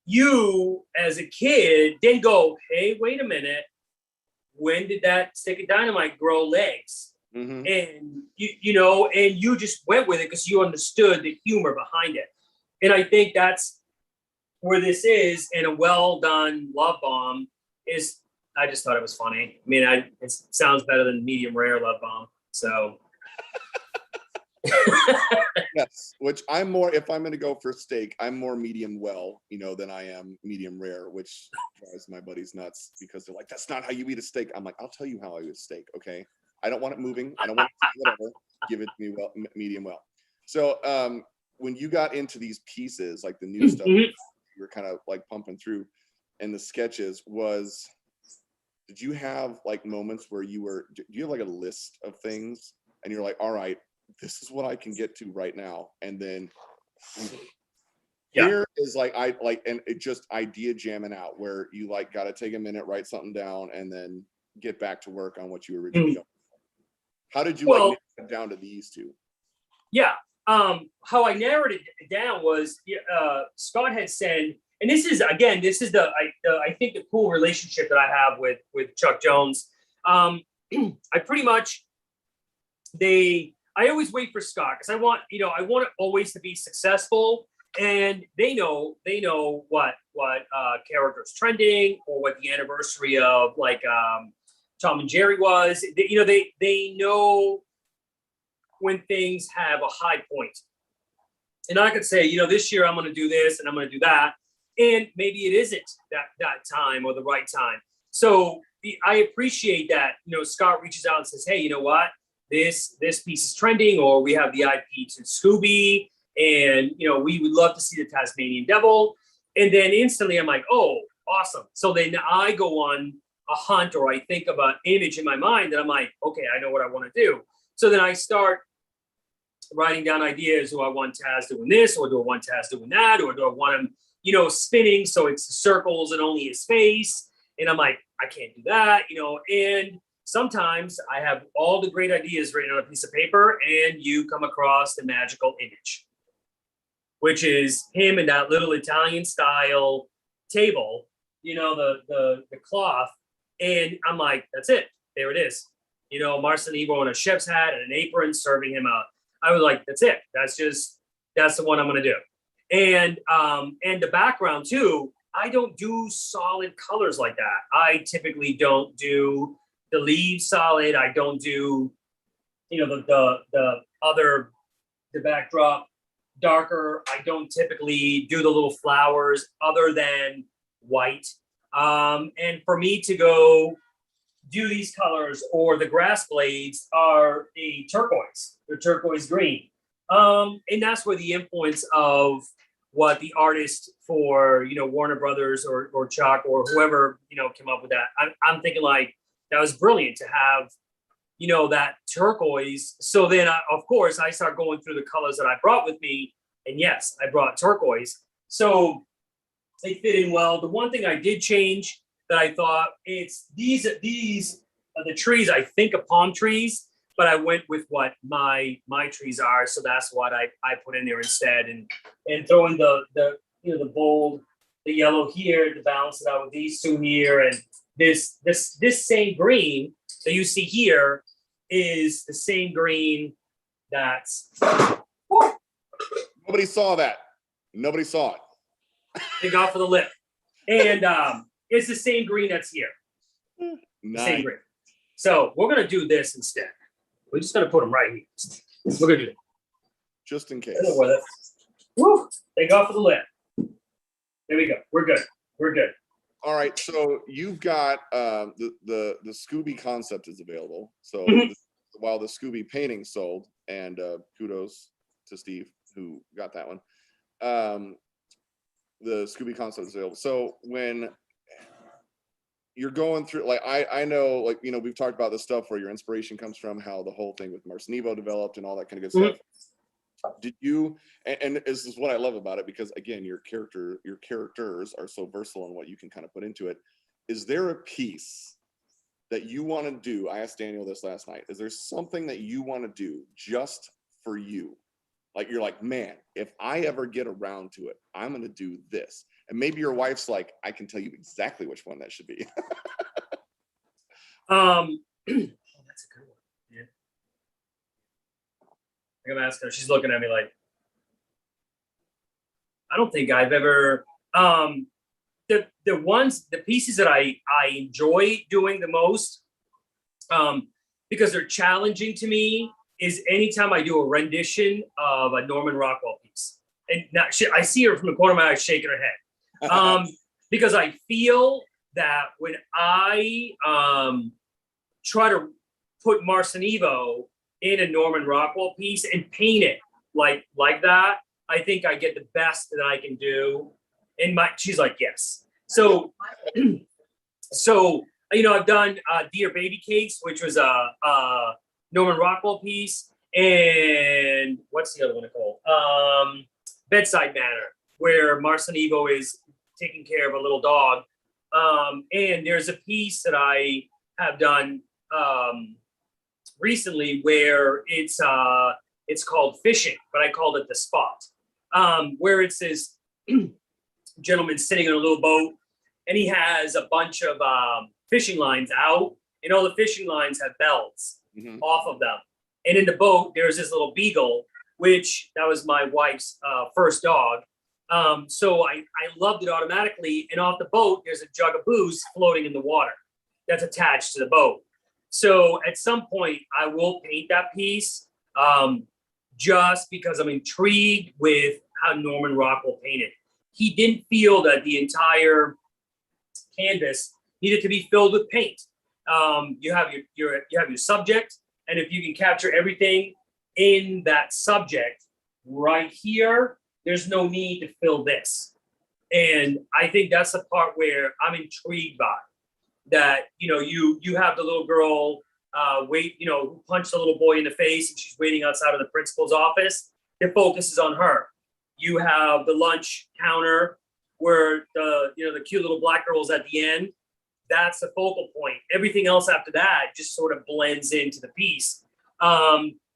you, as a kid, then go, hey, wait a minute. When did that stick of dynamite grow legs? Mm-hmm. And, you know, and you just went with it because you understood the humor behind it. And I think that's where this is. And a well done love bomb is, I just thought it was funny. I mean, it sounds better than medium rare love bomb. So. Yes, which I'm more, if I'm going to go for steak, I'm more medium well, you know, than I am medium rare, which drives my buddies nuts because they're like, that's not how you eat a steak. I'm like, I'll tell you how I eat a steak, okay? I don't want it moving. I don't want it whatever. Give it to me well, medium well. So when you got into these pieces, like the new stuff, you were kind of like pumping through, and the sketches did you have like moments where do you have like a list of things and you're like, all right, this is what I can get to right now, and then here is like and it just idea jamming out where you like got to take a minute, write something down, and then get back to work on what you originally done. How did you like narrow it down to these two? Yeah, how I narrowed it down was Scott had said, and this is the I think the cool relationship that I have with Chuck Jones. I pretty much I always wait for Scott because I want it always to be successful, and they know what character's trending or what the anniversary of like Tom and Jerry was. They know when things have a high point, and I could say, this year I'm going to do this and I'm going to do that, and maybe it isn't that time or the right time. So I appreciate that. Scott reaches out and says, hey, you know what? This piece is trending, or we have the IP to Scooby, and we would love to see the Tasmanian Devil. And then instantly I'm like, oh, awesome. So then I go on a hunt, or I think of an image in my mind that I'm like, okay, I know what I want to do. So then I start writing down ideas. Do I want Taz doing this, or do I want Taz doing that, or do I want him, spinning so it's circles and only his face? And I'm like, I can't do that, and sometimes I have all the great ideas written on a piece of paper, and you come across the magical image, which is him in that little Italian style table, the cloth. And I'm like, that's it. There it is. Marcinivo in a chef's hat and an apron serving him out. I was like, that's it. That's the one I'm going to do. And the background too, I don't do solid colors like that. I typically don't do the leaves solid. I don't do, the backdrop darker. I don't typically do the little flowers other than white. And for me to go do these colors, or the grass blades are a turquoise. They're turquoise green. And that's where the influence of what the artist for, Warner Brothers or Chuck or whoever, came up with that. I'm thinking like, that was brilliant to have, that turquoise. So then, of course, I start going through the colors that I brought with me. And yes, I brought turquoise. So they fit in well. The one thing I did change that I thought, these are the trees. I think of palm trees, but I went with what my trees are. So that's what I put in there instead. And throwing the bold, the yellow here to balance it out with these two here. And this same green that you see here is the same green that's. Nobody saw that. Nobody saw it. Thank God for the lip. And it's the same green that's here. Nice. Same green. So we're going to do this instead. We're just going to put them right here. We're going to do it. Just in case. Woo! Thank God for the lip. There we go. We're good. We're good. All right. So you've got the Scooby concept is available. So while the Scooby painting sold, and kudos to Steve who got that one. The Scooby concept is available. So when you're going through, like, I know, like, we've talked about this stuff where your inspiration comes from, how the whole thing with Marcinivo developed and all that kind of good stuff. Did you, and this is what I love about it, because again, your characters are so versatile in what you can kind of put into it. Is there a piece that you want to do? I asked Daniel this last night. Is there something that you want to do just for you? Like, you're like, man, if I ever get around to it, I'm going to do this. And maybe your wife's like, I can tell you exactly which one that should be. Oh, that's a good one. Yeah. I'm gonna ask her. She's looking at me like, I don't think I've ever. The pieces that I enjoy doing the most, because they're challenging to me, is anytime I do a rendition of a Norman Rockwell piece. And now I see her from the corner of my eye shaking her head, because I feel that when I try to put Marcinevo in a Norman Rockwell piece and paint it like that, I think I get the best that I can do. And she's like, yes. So, I've done Dear Baby Cakes, which was a Norman Rockwell piece, and what's the other one called? Bedside Manner, where Marcinevo is taking care of a little dog. And there's a piece that I have done recently where it's called Fishing, but I called it The Spot, where it's this gentleman sitting in a little boat, and he has a bunch of fishing lines out, and all the fishing lines have bells off of them. And in the boat, there's this little beagle, which that was my wife's first dog. So I loved it automatically. And off the boat, there's a jug of booze floating in the water that's attached to the boat. So at some point, I will paint that piece, just because I'm intrigued with how Norman Rockwell painted. He didn't feel that the entire canvas needed to be filled with paint. You have your subject, and if you can capture everything in that subject right here, there's no need to fill this. And I think that's the part where I'm intrigued by that. You have the little girl who punched the little boy in the face, and she's waiting outside of the principal's office. The focus is on her. You have the lunch counter where the cute little black girl's at the end. That's the focal point. Everything else after that just sort of blends into the piece.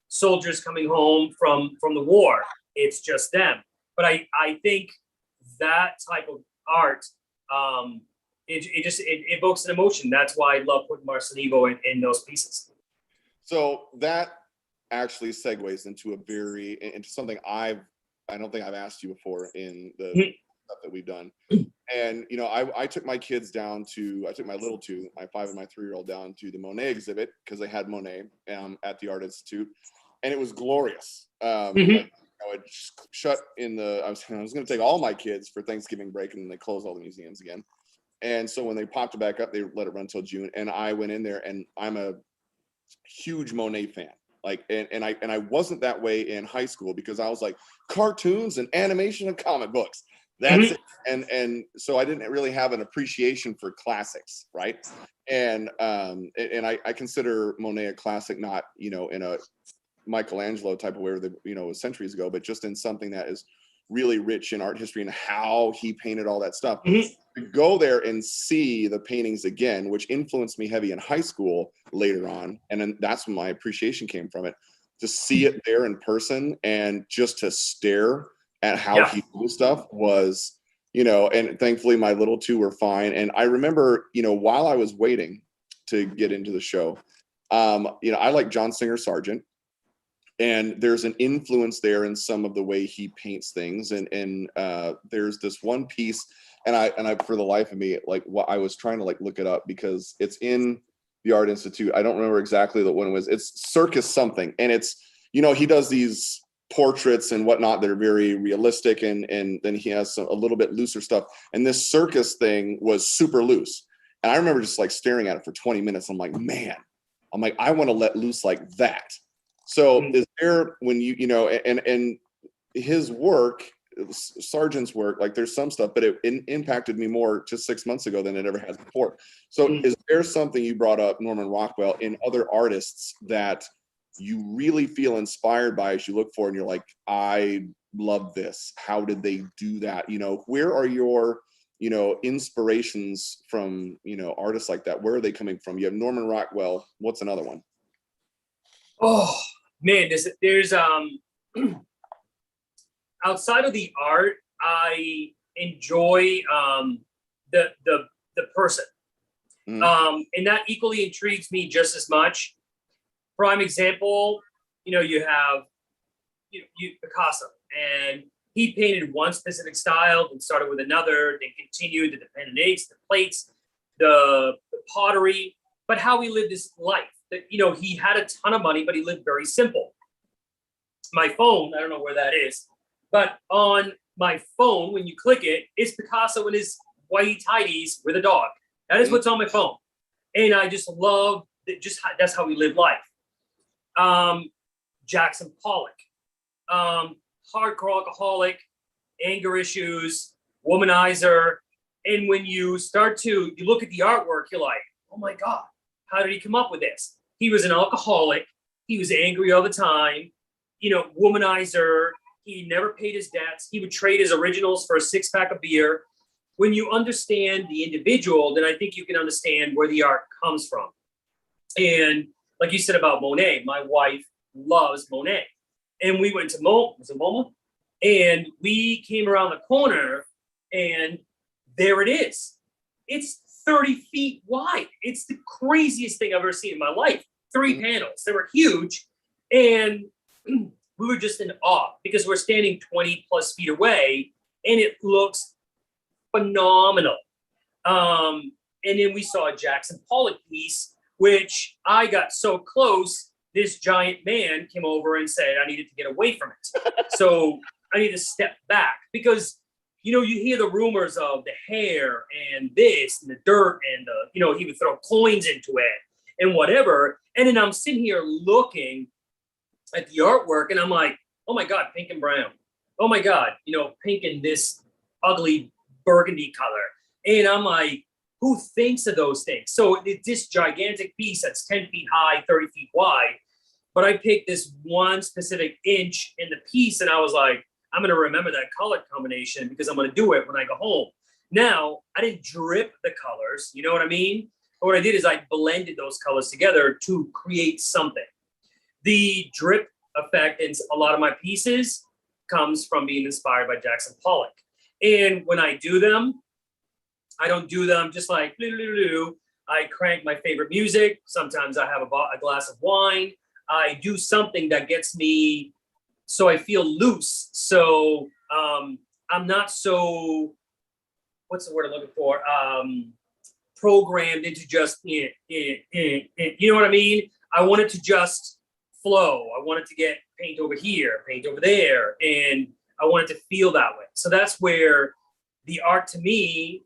Soldiers coming home from the war, it's just them. But I think that type of art, it evokes an emotion. That's why I love putting Marcinevo in those pieces. So that actually segues into something I don't think I've asked you before in the stuff that we've done. And I took my kids down to, I took my little two, my 5 and my 3-year-old, down to the Monet exhibit because they had Monet at the Art Institute, and it was glorious. I would shut in I was going to take all my kids for Thanksgiving break, and then they closed all the museums again. And so when they popped it back up, they let it run until June. And I went in there, and I'm a huge Monet fan. And I wasn't that way in high school because I was like, cartoons and animation and comic books. That's it. And so I didn't really have an appreciation for classics, right? And I consider Monet a classic, not in a Michelangelo type of way, centuries ago, but just in something that is really rich in art history and how he painted all that stuff. To go there and see the paintings again, which influenced me heavy in high school later on, and then that's when my appreciation came from it. To see it there in person and just to stare at how he did stuff was, and thankfully my little two were fine. And I remember, while I was waiting to get into the show, I like John Singer Sargent. And there's an influence there in some of the way he paints things. And there's this one piece, and I for the life of me, I was trying to look it up because it's in the Art Institute. I don't remember exactly what it was. It's Circus something. And it's, he does these portraits and whatnot that are very realistic. And then he has a little bit looser stuff. And this circus thing was super loose. And I remember just staring at it for 20 minutes. I'm like, man, I want to let loose like that. So is there, when and his work, Sargent's work, there's some stuff, but it impacted me more just 6 months ago than it ever has before. So is there something, you brought up Norman Rockwell, in other artists that you really feel inspired by as you look for, and you're like, I love this. How did they do that? Where are your you know, inspirations from, you know, artists like that? Where are they coming from? You have Norman Rockwell. What's another one? Oh man, there's outside of the art, I enjoy the person. And that equally intrigues me just as much. Prime example, you know, you have you Picasso, and he painted one specific style, then started with another, then continued the pen and inks, the plates, the pottery, but how he lived his life. That, you know, he had a ton of money, but he lived very simple. My phone, I don't know where that is, but on my phone, when you click it, it's Picasso in his whitey tidies with a dog. That is what's on my phone. And I just love that, that's how we live life. Jackson Pollock, hardcore alcoholic, anger issues, womanizer. And when you start to, you look at the artwork, you're like, oh my God, how did he come up with this? He was an alcoholic. He was angry all the time, you know, womanizer. He never paid his debts. He would trade his originals for a 6-pack of beer. When you understand the individual, then I think you can understand where the art comes from. And like you said about Monet, my wife loves Monet. And we went to MoMA? And we came around the corner, and there it is. It's 30 feet wide. It's the craziest thing I've ever seen in my life. 3 panels. They were huge. And we were just in awe because we're standing 20 plus feet away, and it looks phenomenal. And then we saw a Jackson Pollock piece, which I got so close, this giant man came over and said I needed to get away from it. So I need to step back because, you know, you hear the rumors of the hair and this and the dirt and the, you know, he would throw coins into it and whatever. And then I'm sitting here looking at the artwork and I'm like, oh my God, pink and brown. Oh my God, you know, pink and this ugly burgundy color. And I'm like, who thinks of those things? So it's this gigantic piece that's 10 feet high, 30 feet wide. But I picked this one specific inch in the piece and I was like, I'm going to remember that color combination because I'm going to do it when I go home. Now, I didn't drip the colors, you know what I mean? But what I did is I blended those colors together to create something. The drip effect in a lot of my pieces comes from being inspired by Jackson Pollock. And when I do them, I don't do them just like, I crank my favorite music. Sometimes I have a glass of wine. I do something that gets me so I feel loose. So I'm not so, what's the word I'm looking for? Programmed into just, you know what I mean? I want it to just flow. I want it to get paint over here, paint over there. And I want it to feel that way. So that's where the art to me,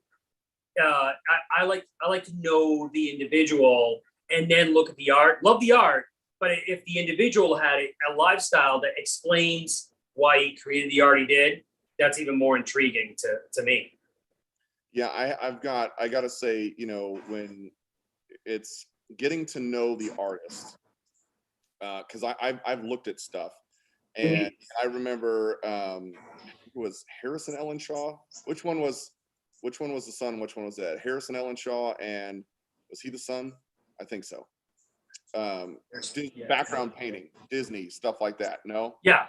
I like to know the individual and then look at the art, love the art. But if the individual had a lifestyle that explains why he created the art he did, that's even more intriguing to me. Yeah, I gotta say, you know, when it's getting to know the artist, because I've looked at stuff, and I remember it was Harrison Ellenshaw. Which one was the son? Which one was that? Harrison Ellenshaw, and was he the son? I think so. Background painting, Disney, stuff like that. No? Yeah,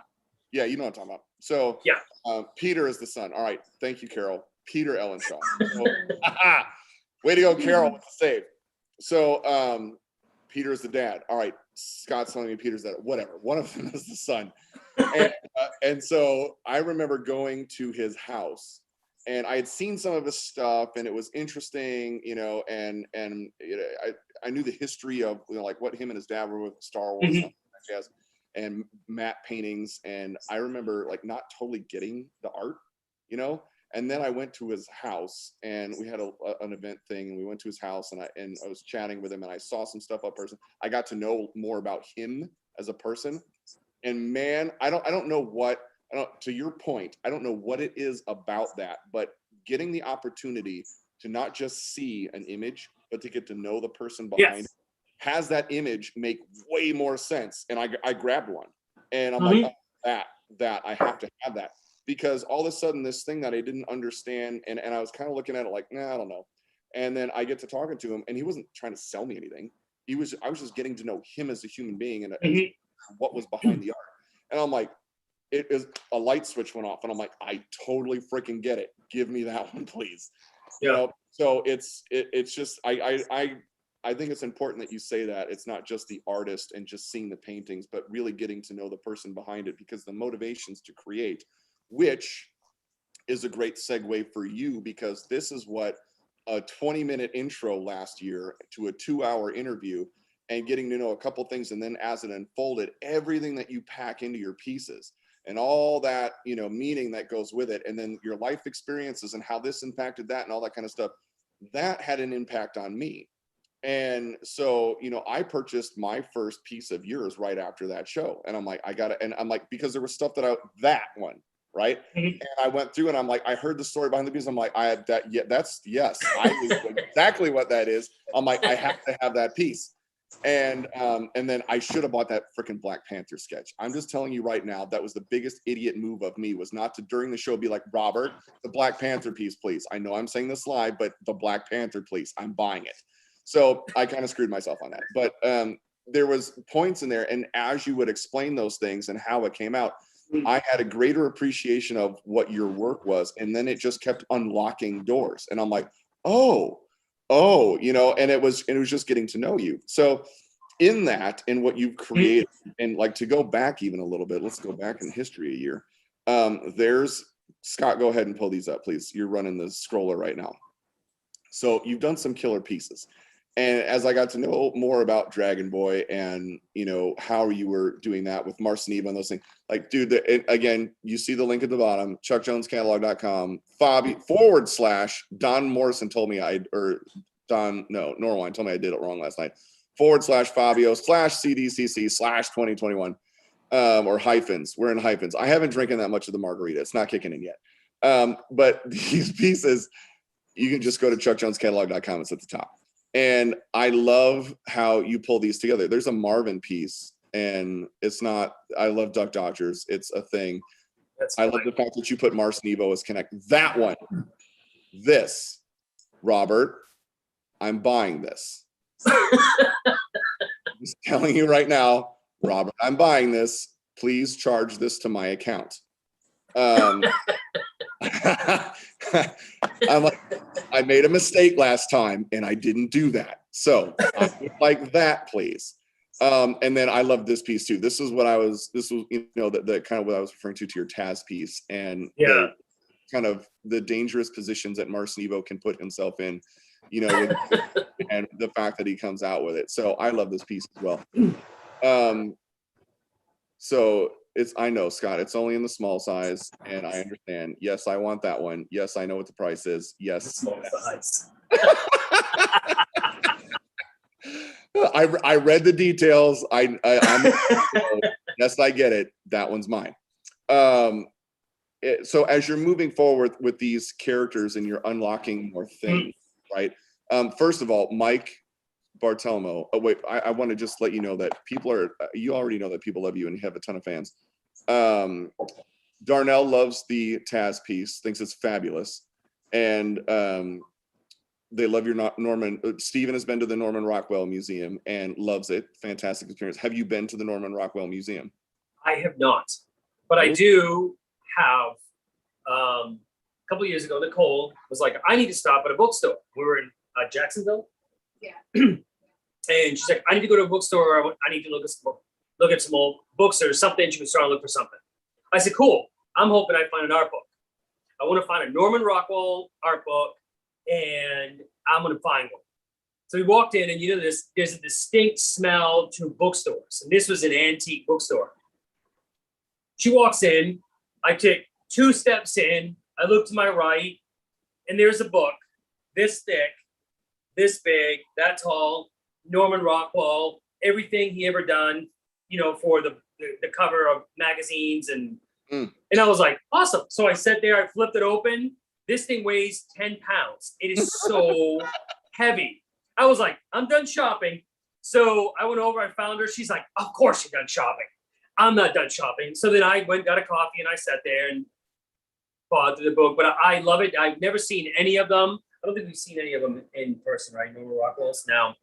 you know what I'm talking about. So yeah. Peter is the son. All right, thank you, Carol. Peter Ellenshaw. So, way to go, Carol, with the save. So Peter is the dad. All right, Scott's telling me Peter's that. Whatever. One of them is the son. And so I remember going to his house, and I had seen some of his stuff, and it was interesting, you know, and you know, I knew the history of, you know, like what him and his dad were with Star Wars and matte paintings, and I remember like not totally getting the art, you know. And then I went to his house, and we had an event thing, and we went to his house, and I was chatting with him, and I saw some stuff up person. I got to know more about him as a person, and man, I don't know what. To your point, I don't know what it is about that, but getting the opportunity to not just see an image, but to get to know the person behind it, has that image make way more sense. And I grabbed one, and I'm like, oh, that I have to have that. because all of a sudden this thing that I didn't understand, and I was kind of looking at it like, nah, I don't know. And then I get to talking to him, and he wasn't trying to sell me anything. I was just getting to know him as a human being and what was behind the art. And I'm like, it is a light switch went off, and I'm like, I totally freaking get it. Give me that one, please. You know, so it's just I think it's important that you say that it's not just the artist and just seeing the paintings, but really getting to know the person behind it, because the motivations to create, which is a great segue for you, because this is what a 20-minute intro last year to a 2-hour interview, and getting to know a couple things, and then as it unfolded, everything that you pack into your pieces and all that, you know, meaning that goes with it, and then your life experiences and how this impacted that and all that kind of stuff, that had an impact on me. And so, you know, I purchased my first piece of yours right after that show, and I'm like, I gotta, and I'm like, because there was stuff that one, right? And I went through, and I'm like, I heard the story behind the piece. I'm like, I have that. Yeah, yes, I knew exactly what that is. I'm like, I have to have that piece. And then I should have bought that freaking Black Panther sketch. I'm just telling you right now, that was the biggest idiot move of me, was not to during the show be like, Robert, the Black Panther piece, please. I know I'm saying this live, but the Black Panther, please. I'm buying it. So I kind of screwed myself on that. But there was points in there, and as you would explain those things and how it came out, I had a greater appreciation of what your work was, and then it just kept unlocking doors, and I'm like, oh, you know, and it was just getting to know you. So in that, in what you've created, and like to go back even a little bit, let's go back in history a year. There's Scott, go ahead and pull these up, please. You're running the scroller right now. So you've done some killer pieces. And as I got to know more about Dragon Boy, and, you know, how you were doing that with Marcineva and those things, like, dude, again, you see the link at the bottom, chuckjonescatalog.com, Don Morrison told me Norwine told me I did it wrong last night, /Fabio/CDCC/2021, or hyphens. We're in hyphens. I haven't drinking that much of the margarita. It's not kicking in yet. But these pieces, you can just go to chuckjonescatalog.com. It's at the top. And I love how you pull these together. There's a Marvin piece, and it's not, I love Duck Dodgers. It's a thing. I love the fact that you put Mars Nevo as connect. That one, this, Robert, I'm buying this. I'm just telling you right now, Robert, I'm buying this. Please charge this to my account. I'm like, I made a mistake last time and I didn't do that. So I would like that, please. And then I love this piece too. This was, you know, the kind of what I was referring to your Taz piece, and kind of the dangerous positions that Marcineva can put himself in, you know, and the fact that he comes out with it. So I love this piece as well. So I know, Scott, it's only in the small size, and I understand. Yes, I want that one. Yes, I know what the price is. Yes. Small size. I read the details. I'm yes, I get it. That one's mine. So as you're moving forward with these characters and you're unlocking more things, right? First of all, Mike Bartolome. Oh wait, I want to just let you know that you already know that people love you and you have a ton of fans. Darnell loves the Taz piece, thinks it's fabulous, and they love your Norman. Stephen has been to the Norman Rockwell Museum and loves it. Fantastic experience. Have you been to the Norman Rockwell Museum? I have not, but I do have. A couple of years ago, Nicole was like, I need to stop at a bookstore. We were in Jacksonville. Yeah. And she's like, I need to go to a bookstore. I need to look at some old books or something. She was trying to look for something. I said, cool. I'm hoping I find an art book. I want to find a Norman Rockwell art book, and I'm going to find one. So we walked in, and you know, there's a distinct smell to bookstores. And this was an antique bookstore. She walks in. I take 2 steps in. I look to my right, and there's a book this thick, this big, that tall, Norman Rockwell, everything he ever done, you know, for the cover of magazines, and I was like, awesome. So I sat there, I flipped it open. This thing weighs 10 pounds. It is so heavy. I was like, I'm done shopping. So I went over, I found her. She's like, of course you're done shopping. I'm not done shopping. So then I went, got a coffee, and I sat there, and through the book, but I love it. I've never seen any of them. I don't think we've seen any of them in person, right? No Rockwell's now.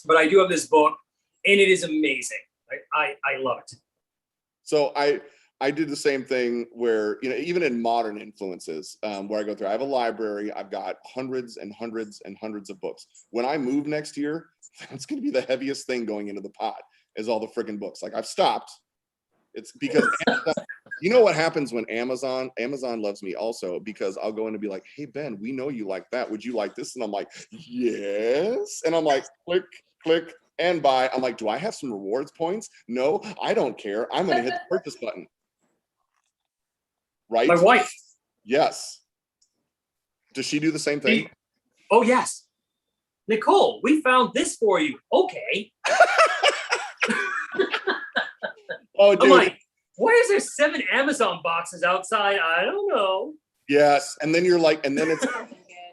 But I do have this book, and it is amazing. I love it. So I did the same thing where, you know, even in modern influences, where I go through, I have a library, I've got hundreds and hundreds and hundreds of books. When I move next year, it's going to be the heaviest thing going into the pot is all the freaking books. Like I've stopped. It's because Amazon, you know what happens when Amazon loves me also, because I'll go in and be like, hey, Ben, we know you like that. Would you like this? And I'm like, yes. And I'm like, click, click, and buy. I'm like, do I have some rewards points? No, I don't care. I'm going to hit the purchase button. Right? My wife. Yes. Does she do the same thing? Oh, yes. Nicole, we found this for you. Okay. Oh, dude. I'm like, why is there 7 Amazon boxes outside? I don't know. Yes. And then you're like, and then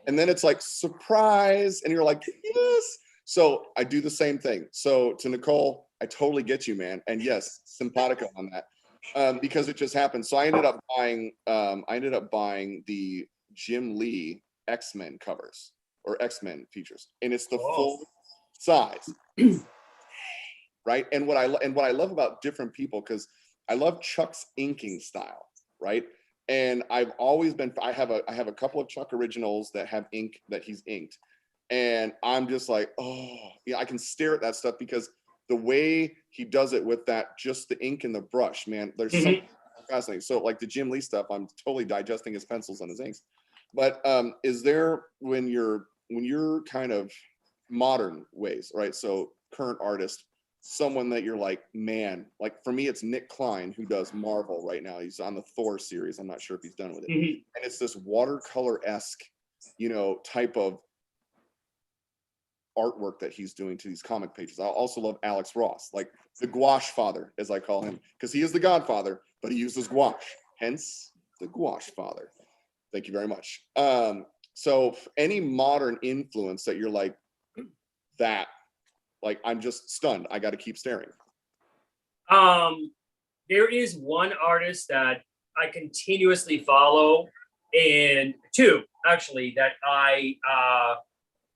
it's like surprise. And you're like, yes. So I do the same thing. So to Nicole, I totally get you, man. And yes, simpatico on that. Because it just happened. So I ended up buying the Jim Lee X-Men covers or X-Men features. And it's the full size. Right. And what I love about different people, because I love Chuck's inking style, right? And I've always been, I have a couple of Chuck originals that have ink that he's inked. And I'm just like, oh, yeah, I can stare at that stuff because the way he does it with that, just the ink and the brush, man, there's something fascinating. So like the Jim Lee stuff, I'm totally digesting his pencils and his inks. But is there, when you're kind of modern ways, right? So current artist, someone that you're like, man, like for me, it's Nick Klein, who does Marvel right now. He's on the Thor series. I'm not sure if he's done with it. And it's this watercolor-esque, you know, type of artwork that he's doing to these comic pages. I also love Alex Ross, like the gouache father, as I call him, because he is the godfather, but he uses gouache, hence the gouache father. Thank you very much. So any modern influence that you're like, that, like, I'm just stunned. I got to keep staring. There is one artist that I continuously follow, and 2 actually that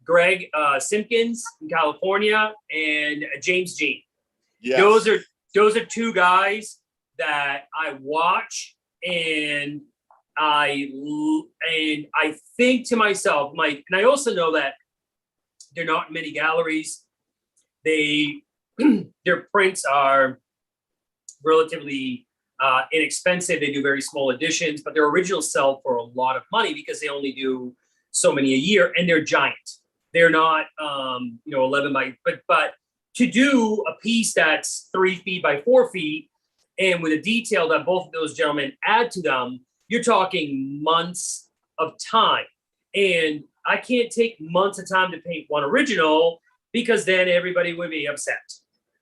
Greg Simpkins in California and James Jean. Yes. Those are 2 guys that I watch, and I think to myself, like, and I also know that they're not in many galleries. Their prints are relatively inexpensive. They do very small editions, but their originals sell for a lot of money because they only do so many a year, and they're giant. They're not, 11 by, but to do a piece that's 3 feet by 4 feet, and with a detail that both of those gentlemen add to them, you're talking months of time. And I can't take months of time to paint one original, because then everybody would be upset.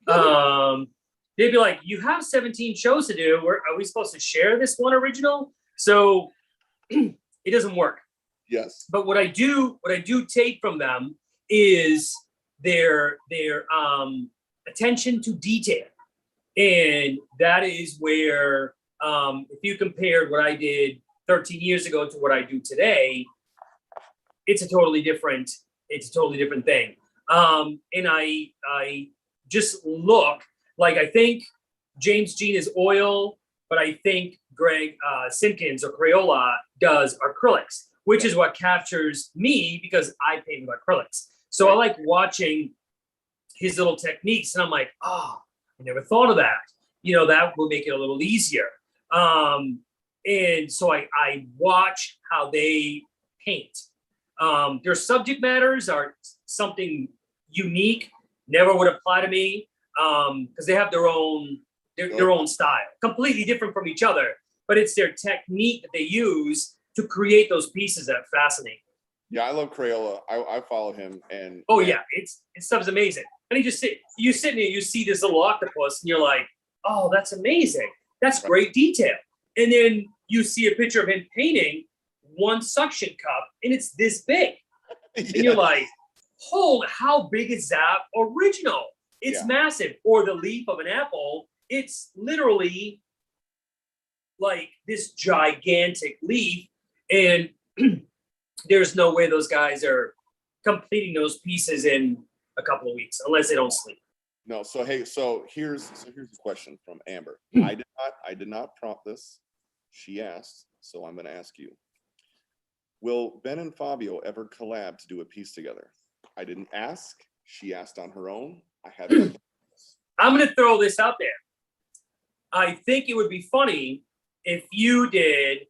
They'd be like, you have 17 shows to do. Are we supposed to share this one original? So it doesn't work. Yes. But what I do take from them is their attention to detail. And that is where, if you compared what I did 13 years ago to what I do today, it's a totally different thing. And I just look like, I think James Jean is oil, but I think Greg Simpkins or Crayola does acrylics, which is what captures me because I paint with acrylics. So I like watching his little techniques, and I'm like, oh, I never thought of that. You know, that will make it a little easier. And so I watch how they paint. Their subject matters are something unique, never would apply to me, because they have their own style, completely different from each other. But it's their technique that they use to create those pieces that fascinate. Yeah, I love Crayola. I follow him, and his stuff's amazing. And you sit there, you see this little octopus, and you're like, oh, that's amazing. That's great detail. And then you see a picture of him painting one suction cup, and it's this big. And you're like, how big is that original? It's massive. Or the leaf of an apple, it's literally like this gigantic leaf, and there's no way those guys are completing those pieces in a couple of weeks unless they don't sleep. No, so hey, so here's a question from Amber. I did not prompt this. She asked, so I'm going to ask you. Will Ben and Fabio ever collab to do a piece together? I didn't ask. She asked on her own. I haven't. I'm going to throw this out there. I think it would be funny if you did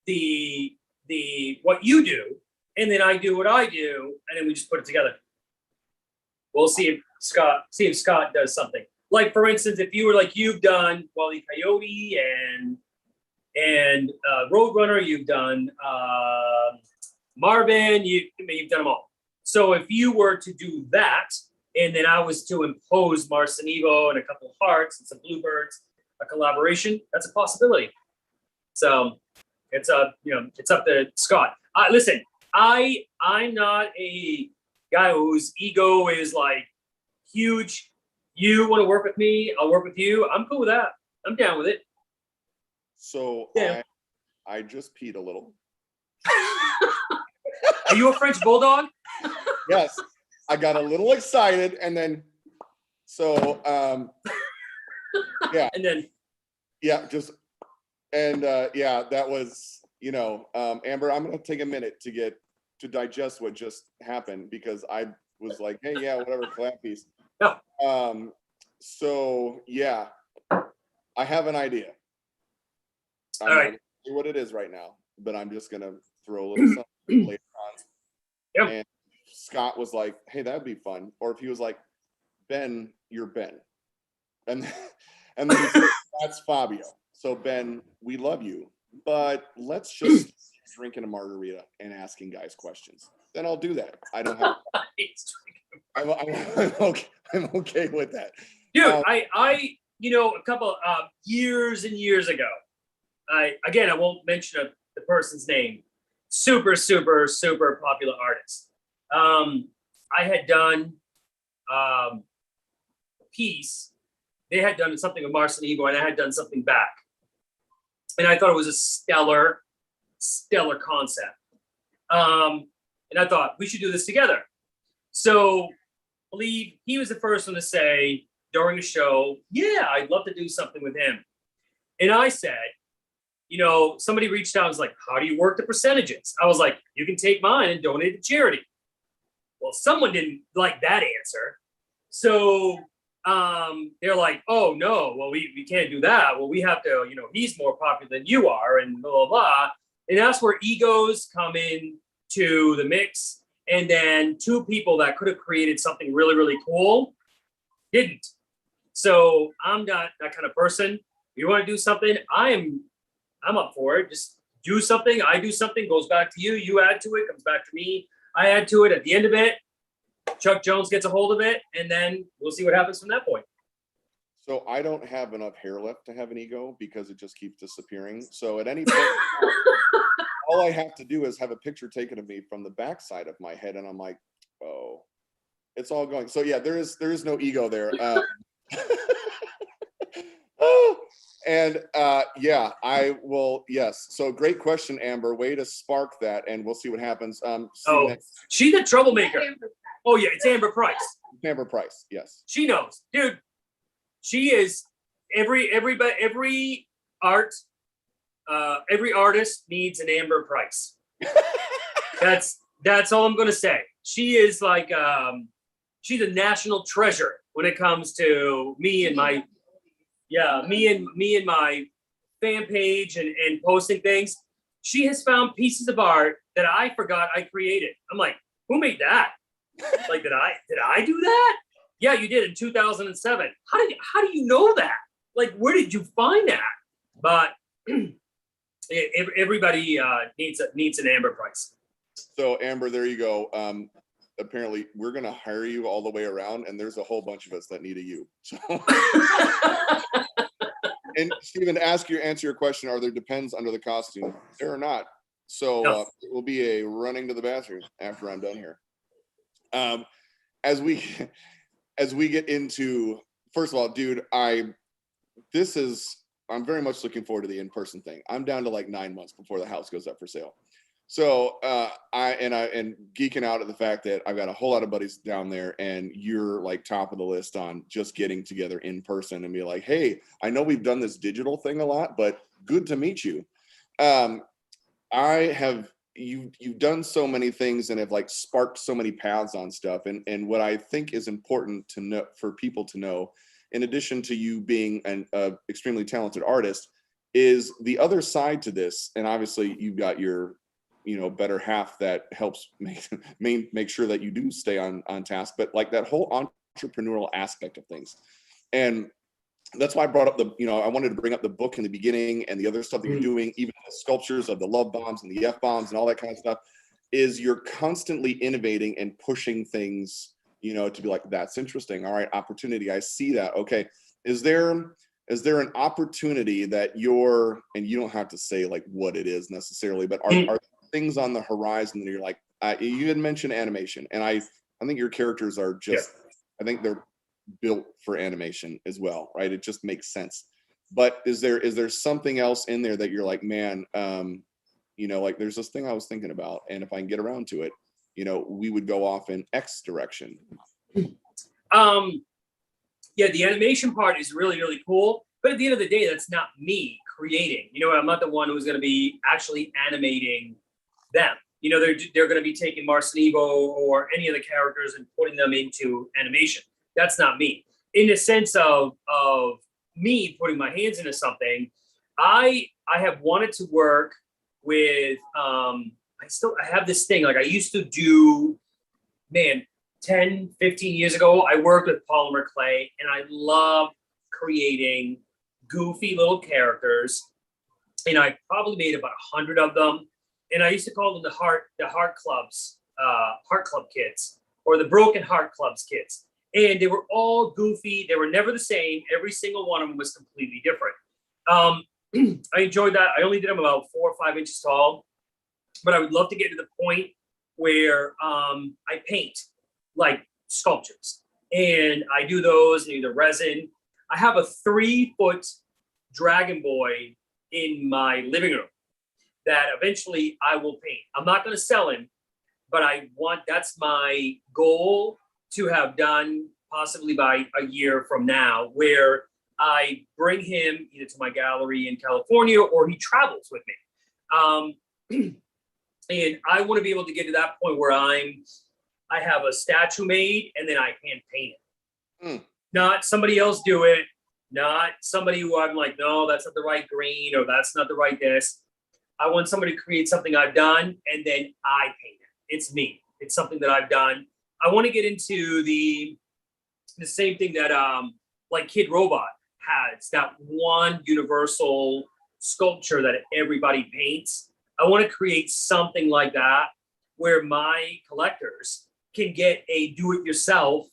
the what you do, and then I do what I do, and then we just put it together. We'll see if Scott does something. Like, for instance, if you were like, you've done Wally Coyote and Roadrunner, you've done Marvin, you've done them all. So if you were to do that, and then I was to impose Mars and Evo and a couple of hearts and some bluebirds, a collaboration, that's a possibility. So it's it's up to Scott. Listen, I'm not a guy whose ego is like huge. You want to work with me, I'll work with you. I'm cool with that. I'm down with it. So yeah. I just peed a little. Are you a French bulldog? Yes. I got a little excited, and then yeah. And then yeah, that was, Amber, I'm gonna take a minute to digest what just happened, because I was like, hey, yeah, whatever, collab piece. No. So yeah, I have an idea. All right. See what it is right now, but I'm just gonna throw a little something later on. Yep. And Scott was like, hey, that'd be fun. Or if he was like, Ben, you're Ben. And then he said, that's Fabio. So Ben, we love you, but let's just drinking a margarita and asking guys questions. Then I'll do that. I don't have. I'm okay with that, dude. I a couple years and years ago. I won't mention the person's name. Super popular artist. I had done a piece. They had done something with Mars and Evo, and I had done something back. And I thought it was a stellar concept. And I thought we should do this together. So I believe he was the first one to say during the show, yeah, I'd love to do something with him. And I said, somebody reached out and was like, how do you work the percentages? I was like, you can take mine and donate to charity. Well, someone didn't like that answer. So they're like, oh no, well, we can't do that. Well, we have to, he's more popular than you are, and blah, blah, blah. And that's where egos come in to the mix. And then two people that could have created something really, really cool didn't. So I'm not that kind of person. If you want to do something, I'm up for it. Just do something. I do something, goes back to you. You add to it, comes back to me. I add to it. At the end of it, Chuck Jones gets a hold of it, and then we'll see what happens from that point. So I don't have enough hair left to have an ego because it just keeps disappearing. So at any point, all I have to do is have a picture taken of me from the backside of my head, and I'm like, oh, it's all going. So yeah, there is no ego there. And yeah, I will. Yes. So great question, Amber. Way to spark that, and we'll see what happens. She's a troublemaker. Oh yeah, it's Amber Price. Amber Price. Yes. She knows, dude. She is every artist needs an Amber Price. That's all I'm gonna say. She is like she's a national treasure when it comes to me and my my fan page and posting things. She has found pieces of art that I forgot I created. I'm like, who made that? Like, did I do that? Yeah, you did in 2007. How do you know that? Like, where did you find that? But everybody needs an Amber Price. So Amber, there you go. Apparently we're gonna hire you all the way around, and there's a whole bunch of us that need a you. So. And Stephen, answer your question. Are there depends under the costume? There are not. So it will be a running to the bathroom after I'm done here. As we get into, first of all, dude, this is I'm very much looking forward to the in-person thing. I'm down to like 9 months before the house goes up for sale. So and geeking out at the fact that I've got a whole lot of buddies down there, and you're like top of the list on just getting together in person and be like, hey, I know we've done this digital thing a lot, but good to meet you. You've done so many things and have like sparked so many paths on stuff. And what I think is important to know for people to know, in addition to you being an extremely talented artist, is the other side to this. And obviously you've got your, better half that helps make sure that you do stay on task, but like that whole entrepreneurial aspect of things. And that's why I brought up I wanted to bring up the book in the beginning and the other stuff that you're doing, even the sculptures of the love bombs and the F bombs and all that kind of stuff, is you're constantly innovating and pushing things, to be like, that's interesting. All right, opportunity. I see that. Okay. Is there an opportunity that and you don't have to say like what it is necessarily, but are things on the horizon that you're like, you had mentioned animation, and I think your characters are just, I think they're built for animation as well, right? It just makes sense. But is there something else in there that you're like, man, like there's this thing I was thinking about, and if I can get around to it, we would go off in X direction? Yeah, the animation part is really, really cool. But at the end of the day, that's not me creating. I'm not the one who's going to be actually animating them. They're going to be taking Marcinivo or any of the characters and putting them into animation. That's not me. In the sense of me putting my hands into something, I have wanted to work with, I have this thing, like I used to do, 10, 15 years ago, I worked with polymer clay, and I love creating goofy little characters. And I probably made about 100 of them. And I used to call them the heart club kids, or the broken heart clubs kids. And they were all goofy. They were never the same. Every single one of them was completely different. I enjoyed that. I only did them about 4 or 5 inches tall, but I would love to get to the point where I paint like sculptures, and I do those in either resin. I have a 3-foot Dragon Boy in my living room that eventually I will paint. I'm not going to sell him, but that's my goal to have done possibly by a year from now, where I bring him either to my gallery in California or he travels with me. And I want to be able to get to that point where I have a statue made and then I hand paint it. Not somebody else do it, not somebody who I'm like, no, that's not the right green, or that's not the right this. I want somebody to create something I've done, and then I paint it. It's me. It's something that I've done. I want to get into the same thing that like Kid Robot has, that one universal sculpture that everybody paints. I want to create something like that where my collectors can get a do-it-yourself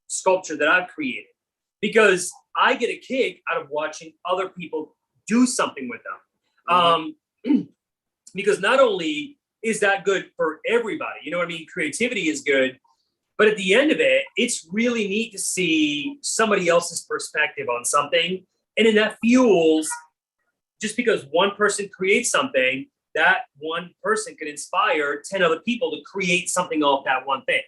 sculpture that I've created, because I get a kick out of watching other people do something with them. Because not only is that good for everybody, you know what I mean? Creativity is good, but at the end of it, it's really neat to see somebody else's perspective on something. And then that fuels, just because one person creates something, that one person can inspire 10 other people to create something off that one thing.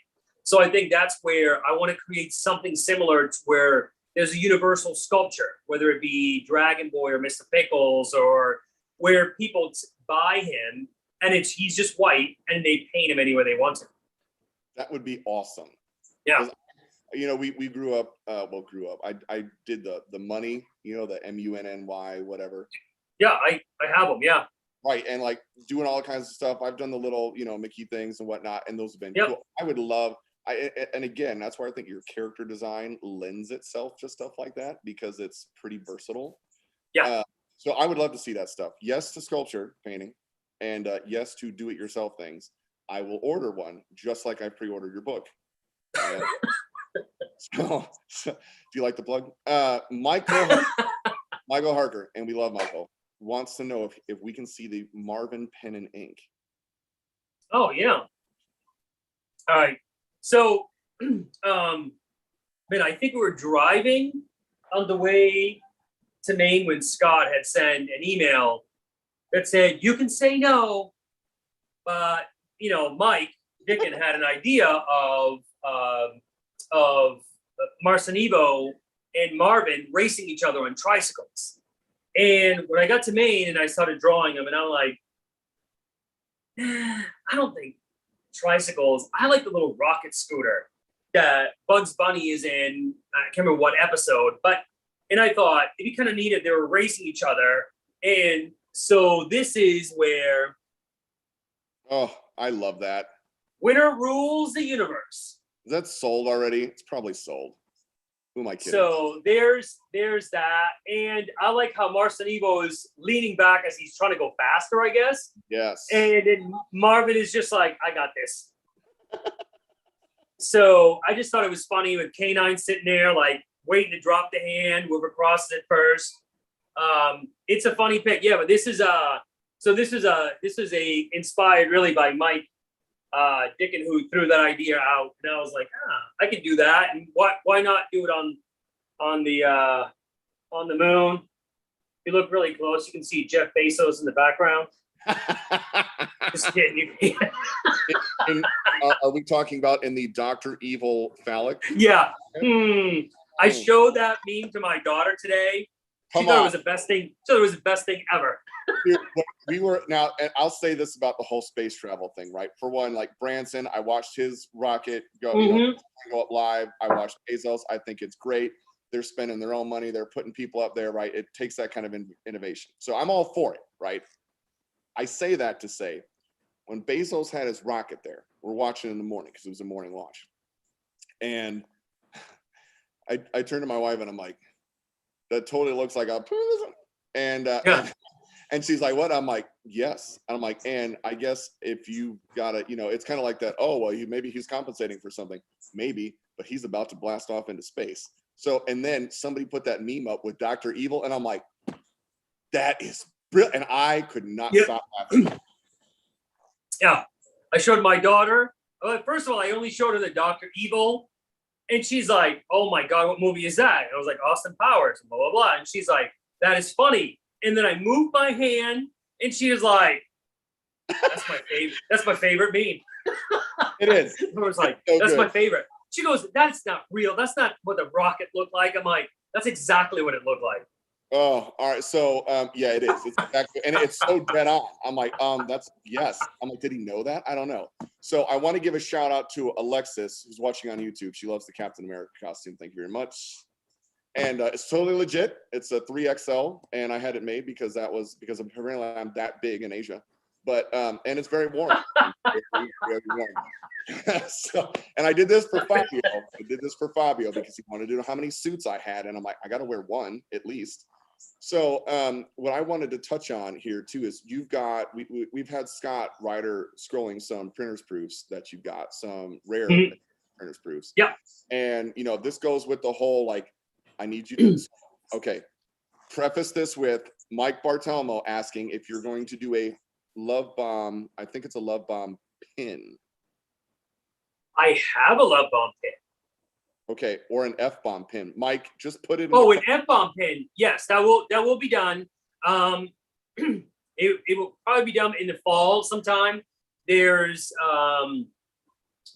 So I think that's where I want to create something similar to where there's a universal sculpture, whether it be Dragon Boy or Mr. Pickles, or where people buy him and he's just white and they paint him any way they want to. That would be awesome. Yeah. We grew up, I did the money, the MUNNY, whatever. Yeah, I have them. Yeah. Right. And like doing all kinds of stuff. I've done the little, Mickey things and whatnot, and those have been cool. I would love, and again, that's where I think your character design lends itself to stuff like that, because it's pretty versatile. Yeah. So I would love to see that stuff. Yes to sculpture painting, and yes to do-it-yourself things. I will order one, just like I pre-ordered your book. So, do you like the plug? Michael Harker, and we love Michael, wants to know if we can see the Marvin pen and ink. Oh yeah. All right. So, I think we were driving on the way to Maine when Scott had sent an email that said, you can say no, but, you know, Mike Dicken had an idea of Marcinivo and Marvin racing each other on tricycles. And when I got to Maine and I started drawing them, and I'm like, I don't think tricycles. I like the little rocket scooter that Bugs Bunny is in. I can't remember what episode, and I thought it'd be kind of neat if they were racing each other. And so this is where. Oh, I love that. Winner rules the universe. Is that sold already? It's probably sold. Who am I kidding? So there's that. And I like how Marcinivo is leaning back as he's trying to go faster, I guess. Yes. And then Marvin is just like, I got this. So I just thought it was funny with K9 sitting there, like waiting to drop the hand, whoever crosses it first. It's a funny pick. Yeah, but this is inspired really by Mike Dicken, who threw that idea out, and I was like, I can do that, and why not do it on the moon? If you look really close, you can see Jeff Bezos in the background. Just kidding. Are we talking about in the Dr. Evil phallic? Yeah. I showed that meme to my daughter today. She thought it was the best thing. So it was the best thing ever. Dude, we were now, and I'll say this about the whole space travel thing, right? For one, like Branson, I watched his rocket go up live. I watched Bezos. I think it's great. They're spending their own money. They're putting people up there, right? It takes that kind of innovation. So I'm all for it, right? I say that to say, when Bezos had his rocket there, we're watching in the morning because it was a morning launch. And I turned to my wife and I'm like, that totally looks like a, and she's like, what? I'm like, yes. And I'm like, and I guess if you got it, it's kind of like that. Oh, well, maybe he's compensating for something, maybe, but he's about to blast off into space. So, and then somebody put that meme up with Dr. Evil, and I'm like, that is brilliant. And I could not stop laughing. Yeah. I showed my daughter. First of all, I only showed her the Dr. Evil. And she's like, oh my God, what movie is that? And I was like, Austin Powers, and blah, blah, blah. And she's like, that is funny. And then I moved my hand, and she was like, that's my favorite. That's my favorite meme. It is. I was like, so that's good. my favorite. She goes, that's not real. That's not what the rocket looked like. I'm like, that's exactly what it looked like. Oh, all right. So, yeah, it is. It's exactly, and it's so dead on. I'm like, that's yes. I'm like, did he know that? I don't know. So I want to give a shout out to Alexis, who's watching on YouTube. She loves the Captain America costume. Thank you very much. And it's totally legit. It's a 3XL, and I had it made because apparently I'm that big in Asia. But and it's very warm. Very warm. So, and I did this for Fabio. Because he wanted to know how many suits I had, and I'm like, I got to wear one at least. So what I wanted to touch on here too is we've had Scott Ryder scrolling some printers proofs that you've got, some rare printers proofs. Yeah. And this goes with the whole like, I need you to okay. Preface this with Mike Bartolmo asking if you're going to do a love bomb. I think it's a love bomb pin. I have a love bomb pin. Okay, or an F-bomb pin. Mike, just put it in an F-bomb pin. Yes, that will be done. It will probably be done in the fall sometime. There's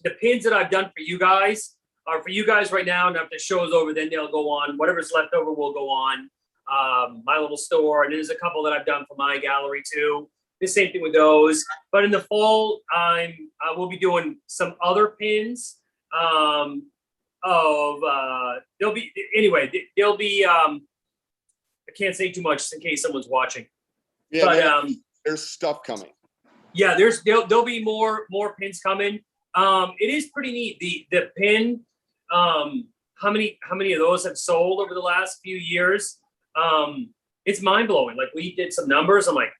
the pins that I've done for you guys are for you guys right now, and after the show is over, then they'll go on. Whatever's left over will go on my little store, and there's a couple that I've done for my gallery too. The same thing with those. But in the fall, I will be doing some other pins. There'll be I can't say too much in case someone's watching. Yeah, but there's stuff coming. Yeah, there'll be more pins coming. It is pretty neat. The pin, how many of those have sold over the last few years? It's mind blowing. Like we did some numbers. I'm like,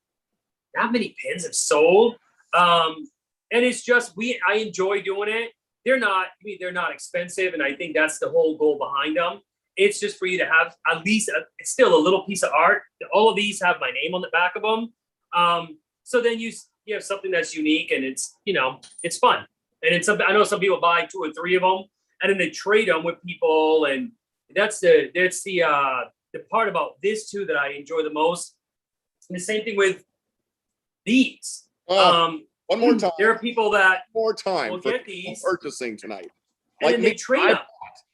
that many pins have sold. And it's just I enjoy doing it. They're not expensive, and I think that's the whole goal behind them. It's just for you to have at least it's still a little piece of art. All of these have my name on the back of them. So then you have something that's unique, and it's it's fun. And I know some people buy 2 or 3 of them, and then they trade them with people, and that's the the part about this too that I enjoy the most, and the same thing with these. One more time. There are people that more time will for get these purchasing tonight. and then they trade them.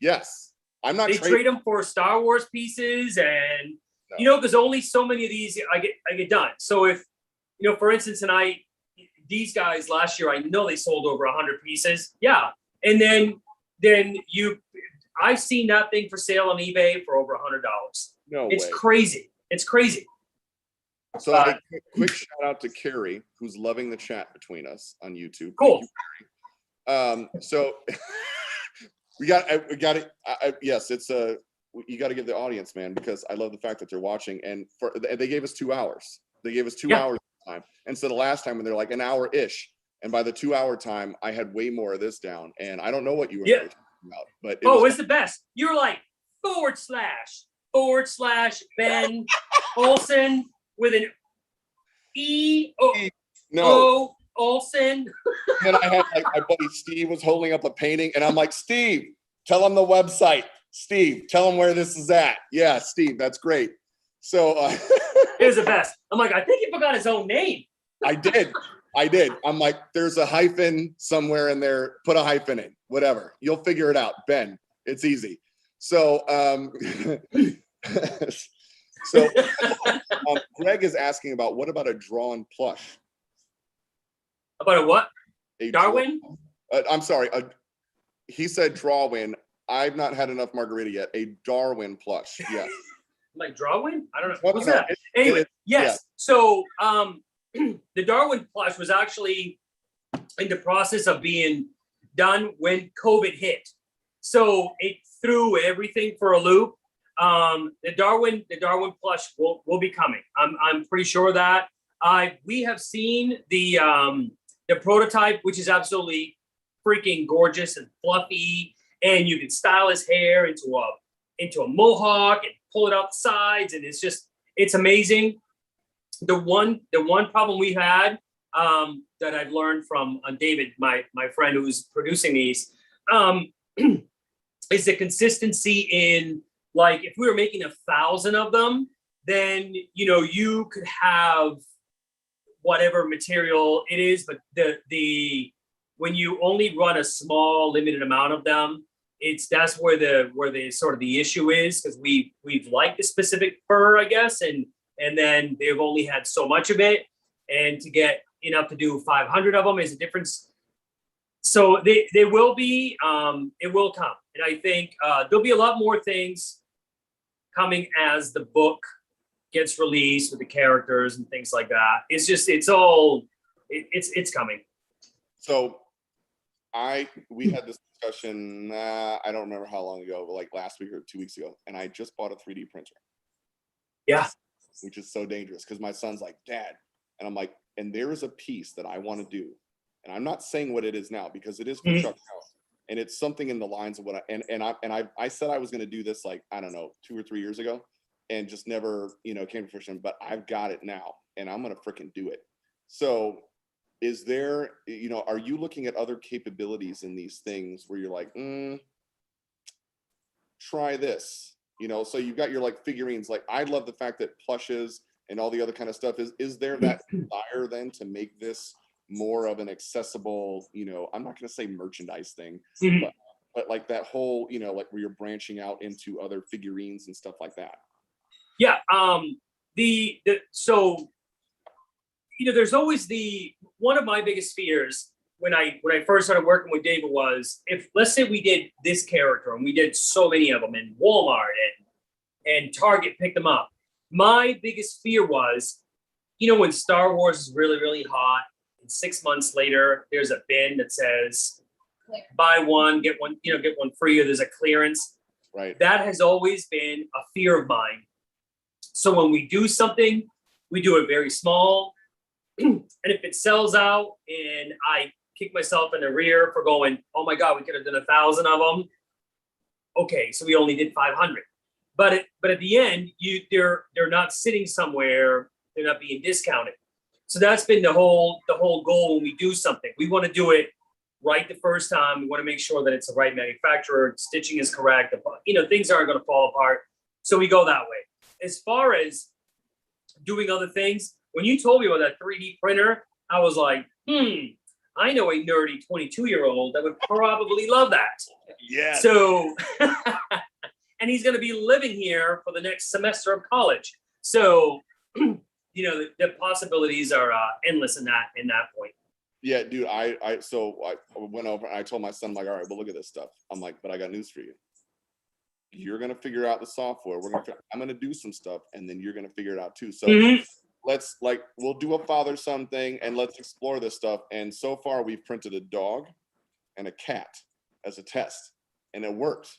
Yes, I'm not. They trade them for Star Wars pieces, and you know, because only so many of these I get done. So if you know, for instance, tonight, these guys last year, I know they sold over 100 pieces. Yeah, and then I've seen that thing for sale on eBay for over $100. No It's way. crazy. It's crazy. So a quick shout out to Carrie, who's loving the chat between us on YouTube. Cool. Thank you, so we got it. Yes, it's you got to give the audience, man, because I love the fact that they're watching, and they gave us 2 hours. They gave us 2 hours of time instead of last time when they're like an hour ish. And by the 2 hour time, I had way more of this down, and I don't know what you were talking about, but it's the best. You were like / Ben Olson with an Olson. And I had like my buddy Steve was holding up a painting, and I'm like, Steve, tell him the website. Steve, tell him where this is at. Yeah, Steve, that's great. So it was the best. I'm like, I think he forgot his own name. I did. I'm like, there's a hyphen somewhere in there. Put a hyphen in, whatever. You'll figure it out, Ben. It's easy. So, Greg is asking about what about a drawn plush? About a what? Darwin? I'm sorry. He said drawin. I've not had enough margarita yet. A Darwin plush. Yes. Like Darwin? I don't know. What's that? Anyway, yes. Yeah. So the Darwin plush was actually in the process of being done when COVID hit. So it threw everything for a loop. The Darwin plush will be coming. I'm pretty sure of that. We have seen the prototype, which is absolutely freaking gorgeous and fluffy, and you can style his hair into a mohawk and pull it out the sides, and it's amazing. The one problem we had that I've learned from David, my friend who's producing these, is the consistency in, like, if we were making 1,000 of them, then you could have whatever material it is, but the when you only run a small limited amount of them, that's where the sort of the issue is, because we've liked the specific fur, I guess, and then they've only had so much of it, and to get enough to do 500 of them is a difference. So they will be, it will come, and I think there'll be a lot more things coming as the book gets released with the characters and things like that. It's coming. So we had this discussion, I don't remember how long ago, but like last week or 2 weeks ago, and I just bought a 3D printer. Yeah. Which is so dangerous, because my son's like, Dad, and I'm like, and there is a piece that I want to do, and I'm not saying what it is now because it is for Chuck House, and it's something in the lines of what I said I was going to do this, like, I don't know, 2 or 3 years ago, and just never came to fruition, but I've got it now, and I'm going to freaking do it. So is there, are you looking at other capabilities in these things where you're like, try this, so you've got your like figurines. Like, I love the fact that plushes and all the other kind of stuff is there that desire then to make this more of an accessible, I'm not going to say merchandise thing, but like that whole, like where you're branching out into other figurines and stuff like that. Yeah. So there's always one of my biggest fears when I first started working with David was, if, let's say, we did this character and we did so many of them, and Walmart and Target picked them up. My biggest fear was, when Star Wars is really, really hot, and 6 months later, there's a bin that says, buy one, get one, get one free, or there's a clearance. Right. That has always been a fear of mine. So when we do something, we do it very small. And if it sells out and I kick myself in the rear for going, oh my God, we could have done 1,000 of them. Okay, so we only did 500. But at the end, they're not sitting somewhere, they're not being discounted. So that's been the whole goal when we do something. We want to do it right the first time. We want to make sure that it's the right manufacturer, stitching is correct. Things aren't going to fall apart. So we go that way. as far as doing other things, when you told me about that 3D printer, I was like, I know a nerdy 22-year-old that would probably love that. Yes. So, and he's going to be living here for the next semester of college. So, you know, the possibilities are endless in that point. Yeah, dude, I went over and I told my son, I'm like, all right, well, look at this stuff. I'm like, but I got news for you. You're going to figure out the software. I'm going to do some stuff, and then you're going to figure it out too. So let's, like, we'll do a father-son thing, and let's explore this stuff. And so far, we've printed a dog and a cat as a test, and it worked.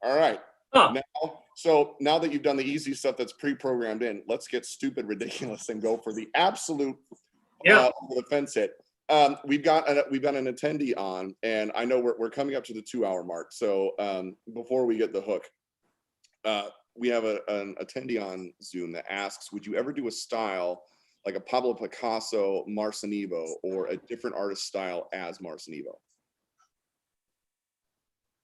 All right. Now that you've done the easy stuff that's pre-programmed in, let's get stupid, ridiculous, and go for the absolute the fence hit. We've got an attendee on, and I know we're coming up to the 2-hour mark. So before we get the hook, we have an attendee on Zoom that asks, would you ever do a style like a Pablo Picasso Marcinivo, or a different artist style as Marcinivo?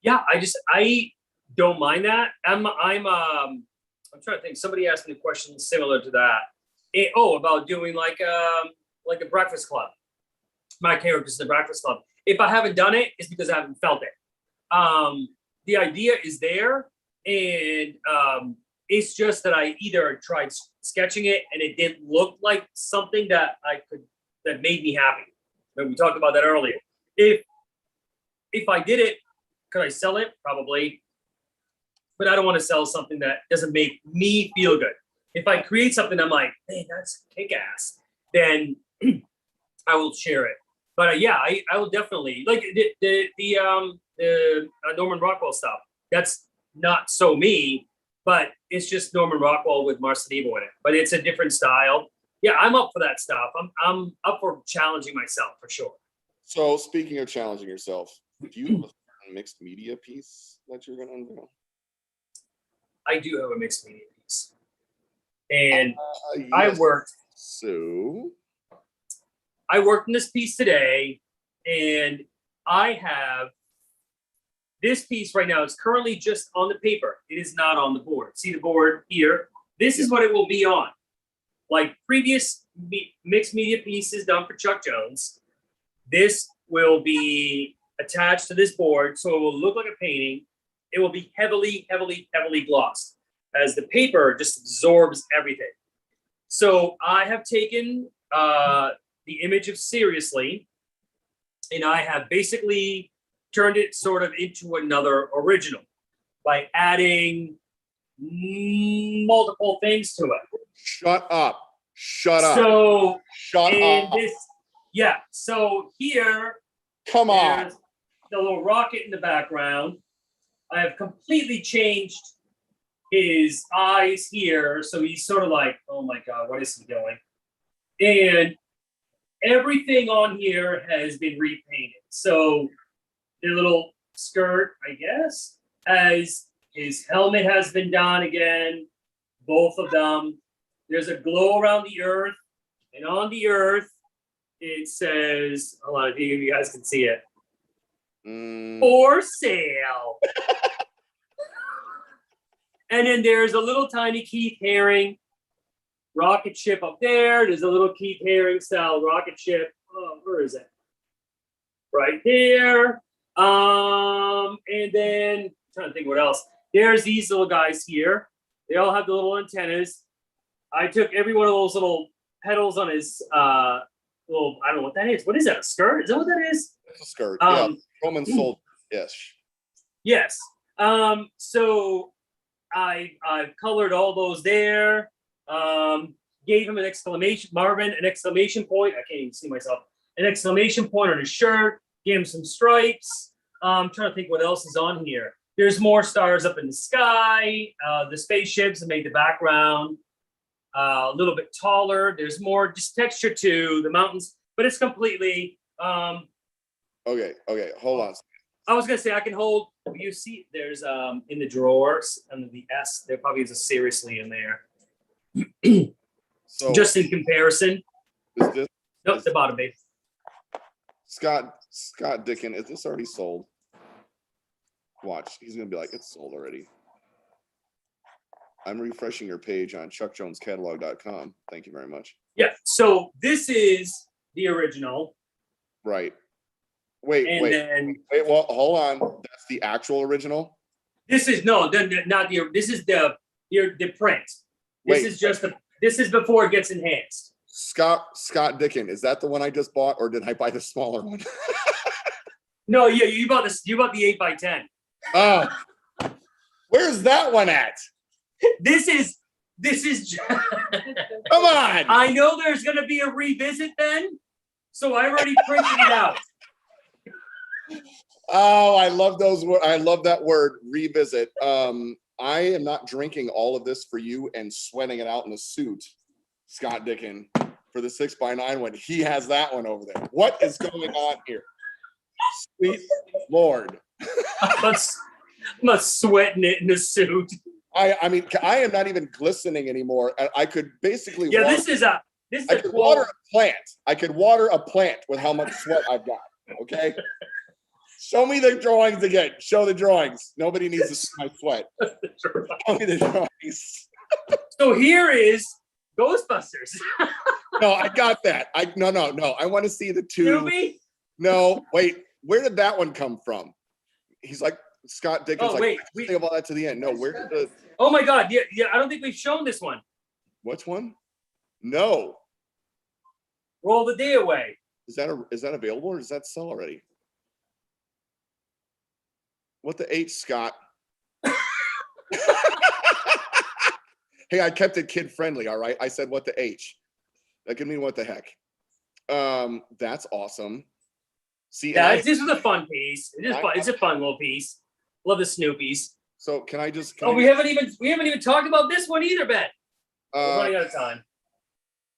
Yeah, I don't mind that. I'm trying to think. Somebody asked me a question similar to that. About doing like the Breakfast Club. My character's the Breakfast Club. If I haven't done it, it's because I haven't felt it. The idea is there, and it's just that I either tried sketching it and it didn't look like something that made me happy. And we talked about that earlier. If I did it, could I sell it? Probably. But I don't want to sell something that doesn't make me feel good. If I create something, I'm like, man, that's kick-ass, then I will share it. But I will definitely, like the Norman Rockwell stuff. That's not so me, but it's just Norman Rockwell with Marcinivo in it. But it's a different style. Yeah, I'm up for that stuff. I'm up for challenging myself for sure. So speaking of challenging yourself, do you have a mixed media piece that you're going to unveil? I do have a mixed media piece, and yes. I worked in this piece today, and I have this piece right now. It's currently just on the paper. It is not on the board. See the board here? This is what it will be on. Like previous mixed media pieces done for Chuck Jones, this will be attached to this board, so it will look like a painting. It will be heavily, heavily, heavily glossed, as the paper just absorbs everything. So I have taken the image of seriously, and I have basically turned it sort of into another original by adding multiple things to it. Shut up. Shut up. So shut up. So here, come on, there's the little rocket in the background. I have completely changed his eyes here, so he's sort of like, oh my God, what is he doing? And everything on here has been repainted. So the little skirt, I guess, as his helmet has been done again, both of them. There's a glow around the earth, and on the earth, it says, hold on, if you guys can see it, for sale. And then there's a little tiny Keith Haring rocket ship up there. There's a little Keith Haring style rocket ship. Oh, where is it? Right there. And then I'm trying to think what else. There's these little guys here. They all have the little antennas. I took every one of those little petals on his little, I don't know what that is. What is that? A skirt? Is that what that is? It's a skirt. Yeah. Roman soldier. Yes. So I've colored all those there. Gave him an exclamation point. I can't even see myself. An exclamation point on his shirt. Gave him some stripes. I'm trying to think what else is on here. There's more stars up in the sky. The spaceships that made the background a little bit taller. There's more just texture to the mountains, but it's completely. Okay. Hold on. I was gonna say I can hold. You see, there's in the drawers under the S. There probably is a seriously in there. So just in comparison. Is the bottom, babe. Scott Dickin, is this already sold? Watch, he's gonna be like, it's sold already. I'm refreshing your page on chuckjonescatalog.com. Thank you very much. Yeah. So this is the original. Right. Wait. Well, hold on. That's the actual original. This is not the. This is the print. This is just the. This is before it gets enhanced. Scott Dicken, is that the one I just bought, or did I buy the smaller one? No, yeah, you bought this. You bought the 8x10. Oh, where's that one at? This is. Come on. I know there's gonna be a revisit then, so I already printed it out. Oh, I love those. I love that word, revisit. I am not drinking all of this for you and sweating it out in a suit, Scott Dicken, for the 6x9 one. He has that one over there. What is going on here? Sweet Lord. I'm not sweating it in a suit. I mean, I am not even glistening anymore. I could basically this is a water a plant. I could water a plant with how much sweat I've got. Okay. Show me the drawings again. Show the drawings. Nobody needs to see my sweat. Show me the drawings. So here is Ghostbusters. No, I got that. No. I want to see the two. Snoopy? No, wait. Where did that one come from? He's like Scott Dickens. Oh, wait. Think about that to the end. No, where did the? Oh my God! Yeah. I don't think we've shown this one. Which one? No. Roll the D away. Is that available or does that sell already? What the H, Scott? Hey, I kept it kid friendly. All right. I said what the H. That could mean what the heck. That's awesome. See, yeah, this was a fun piece. It's a fun little piece. Love the Snoopies. So can I just? We haven't even talked about this one either, Ben. We're running out of time.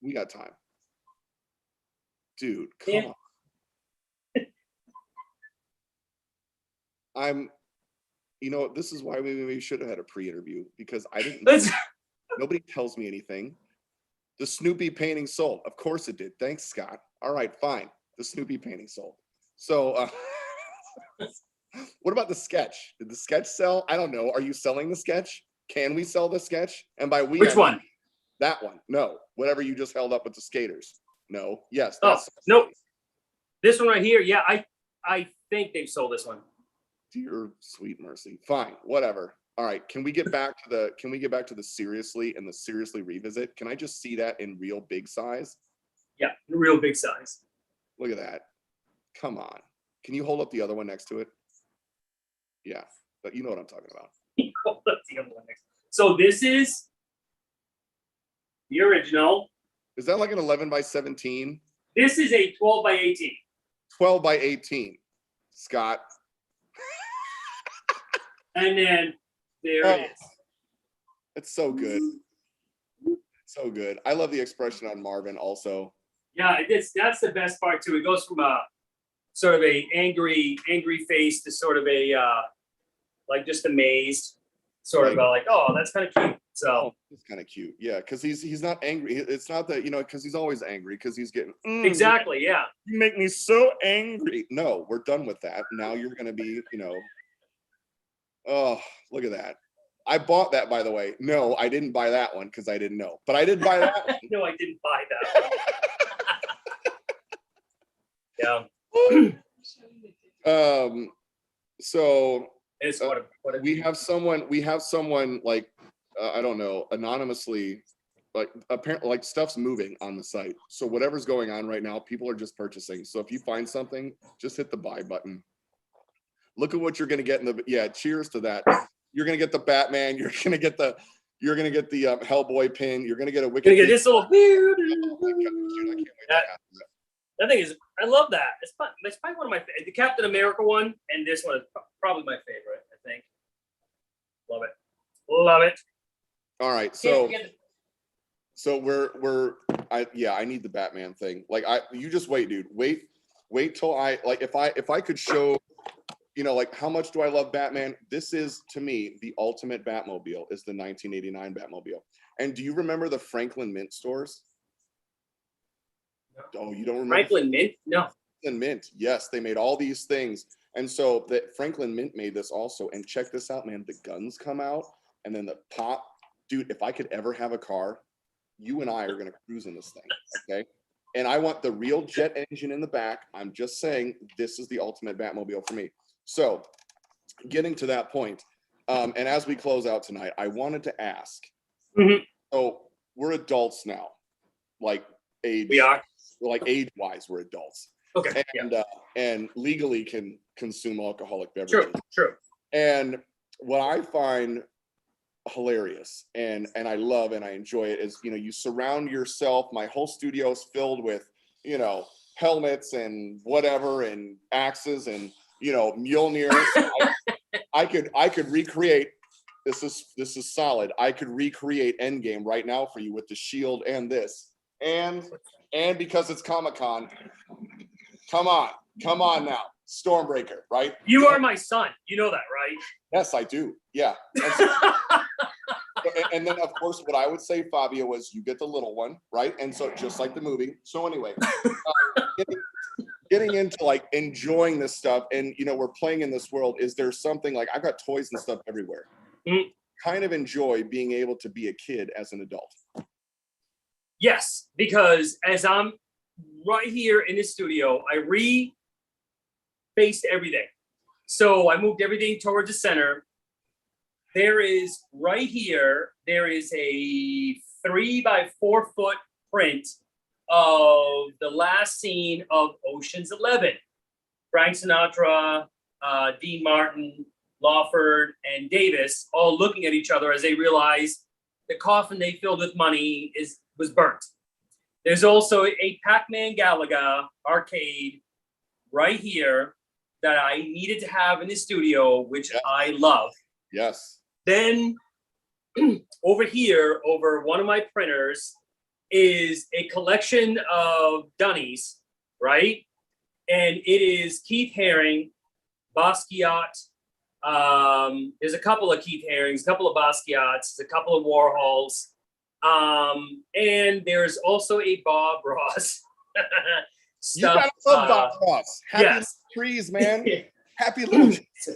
We got time, dude. Come on. This is why we should have had a pre-interview because I didn't. Nobody tells me anything. The Snoopy painting sold. Of course it did. Thanks, Scott. All right, fine. The Snoopy painting sold. So, what about the sketch? Did the sketch sell? I don't know. Are you selling the sketch? Can we sell the sketch? And by we, which one? That one. No. Whatever you just held up with the skaters. No. Yes. Oh, no. This one right here. Yeah, I think they've sold this one. Dear sweet mercy. Fine. Whatever. All right. Can we get back to the seriously and the seriously revisit? Can I just see that in real big size? Yeah, real big size. Look at that. Come on. Can you hold up the other one next to it? Yeah, but you know what I'm talking about. Hold up the other one next. So this is the original. Is that like an 11x17? This is a 12x18. 12x18. Scott. And then there it is. It's so good. So good. I love the expression on Marvin also. Yeah, that's the best part too. It goes from a sort of a angry face to sort of a like just amazed, sort of like, oh, that's kind of cute. So it's kind of cute, yeah, because he's not angry. It's not that because he's always angry because he's getting exactly, yeah. You make me so angry. No, we're done with that. Now you're gonna be, oh, look at that. I bought that, by the way. No, I didn't buy that one because I didn't know, but I did buy that one. No, I didn't buy that one. Yeah. So it's we have someone like I don't know, anonymously, like apparently like stuff's moving on the site. So whatever's going on right now, people are just purchasing. So if you find something, just hit the buy button. Look at what you're gonna get in the cheers to that. You're gonna get the Batman. You're gonna get the Hellboy pin. You're gonna get a Wicked. You're gonna get this little weird. Oh my God, dude, I can't wait to have that. That thing is, I love that. It's probably one of my the Captain America one, and this one is probably my favorite. I think. Love it. All right, so I need the Batman thing. Like you just wait, dude. Wait till if I could show. Like how much do I love Batman? This is, to me, the ultimate Batmobile is the 1989 Batmobile. And do you remember the Franklin Mint stores? No. Oh, you don't remember? Franklin Mint? No. Franklin Mint, yes. They made all these things. And so Franklin Mint made this also. And check this out, man. The guns come out and then the pop dude, if I could ever have a car, you and I are going to cruise in this thing. Okay. And I want the real jet engine in the back. I'm just saying this is the ultimate Batmobile for me. So getting to that point, and as we close out tonight, I wanted to ask, so we're adults now, like age-wise, we're adults. Okay. And legally can consume alcoholic beverages. True. And what I find hilarious and I love and I enjoy it is, you surround yourself. My whole studio is filled with, helmets and whatever and axes and, Mjolnirs. I could recreate. This is solid. I could recreate Endgame right now for you with the shield and this. And because it's Comic-Con, come on now. Stormbreaker, right? You are my son. You know that, right? Yes, I do. Yeah. And then, of course, what I would say, Fabio, was you get the little one, right? And so just like the movie. So anyway, getting into like enjoying this stuff and, we're playing in this world. Is there something like I've got toys and stuff everywhere? Kind of enjoy being able to be a kid as an adult. Yes, because as I'm right here in the studio, I refaced everything. So I moved everything towards the center. There is right here, there is a 3 by 4 foot print of the last scene of Ocean's 11. Frank Sinatra, Dean Martin, Lawford, and Davis all looking at each other as they realize the coffin they filled with money was burnt. There's also a Pac-Man Galaga arcade right here that I needed to have in the studio, which I love. Yes. Then over here, over one of my printers, is a collection of Dunnies, right? And it is Keith Haring, Basquiat. There's a couple of Keith Harings, a couple of Basquiats, a couple of Warhols. And there's also a Bob Ross. You gotta love Bob Ross. Happy little trees, man. Happy little trees.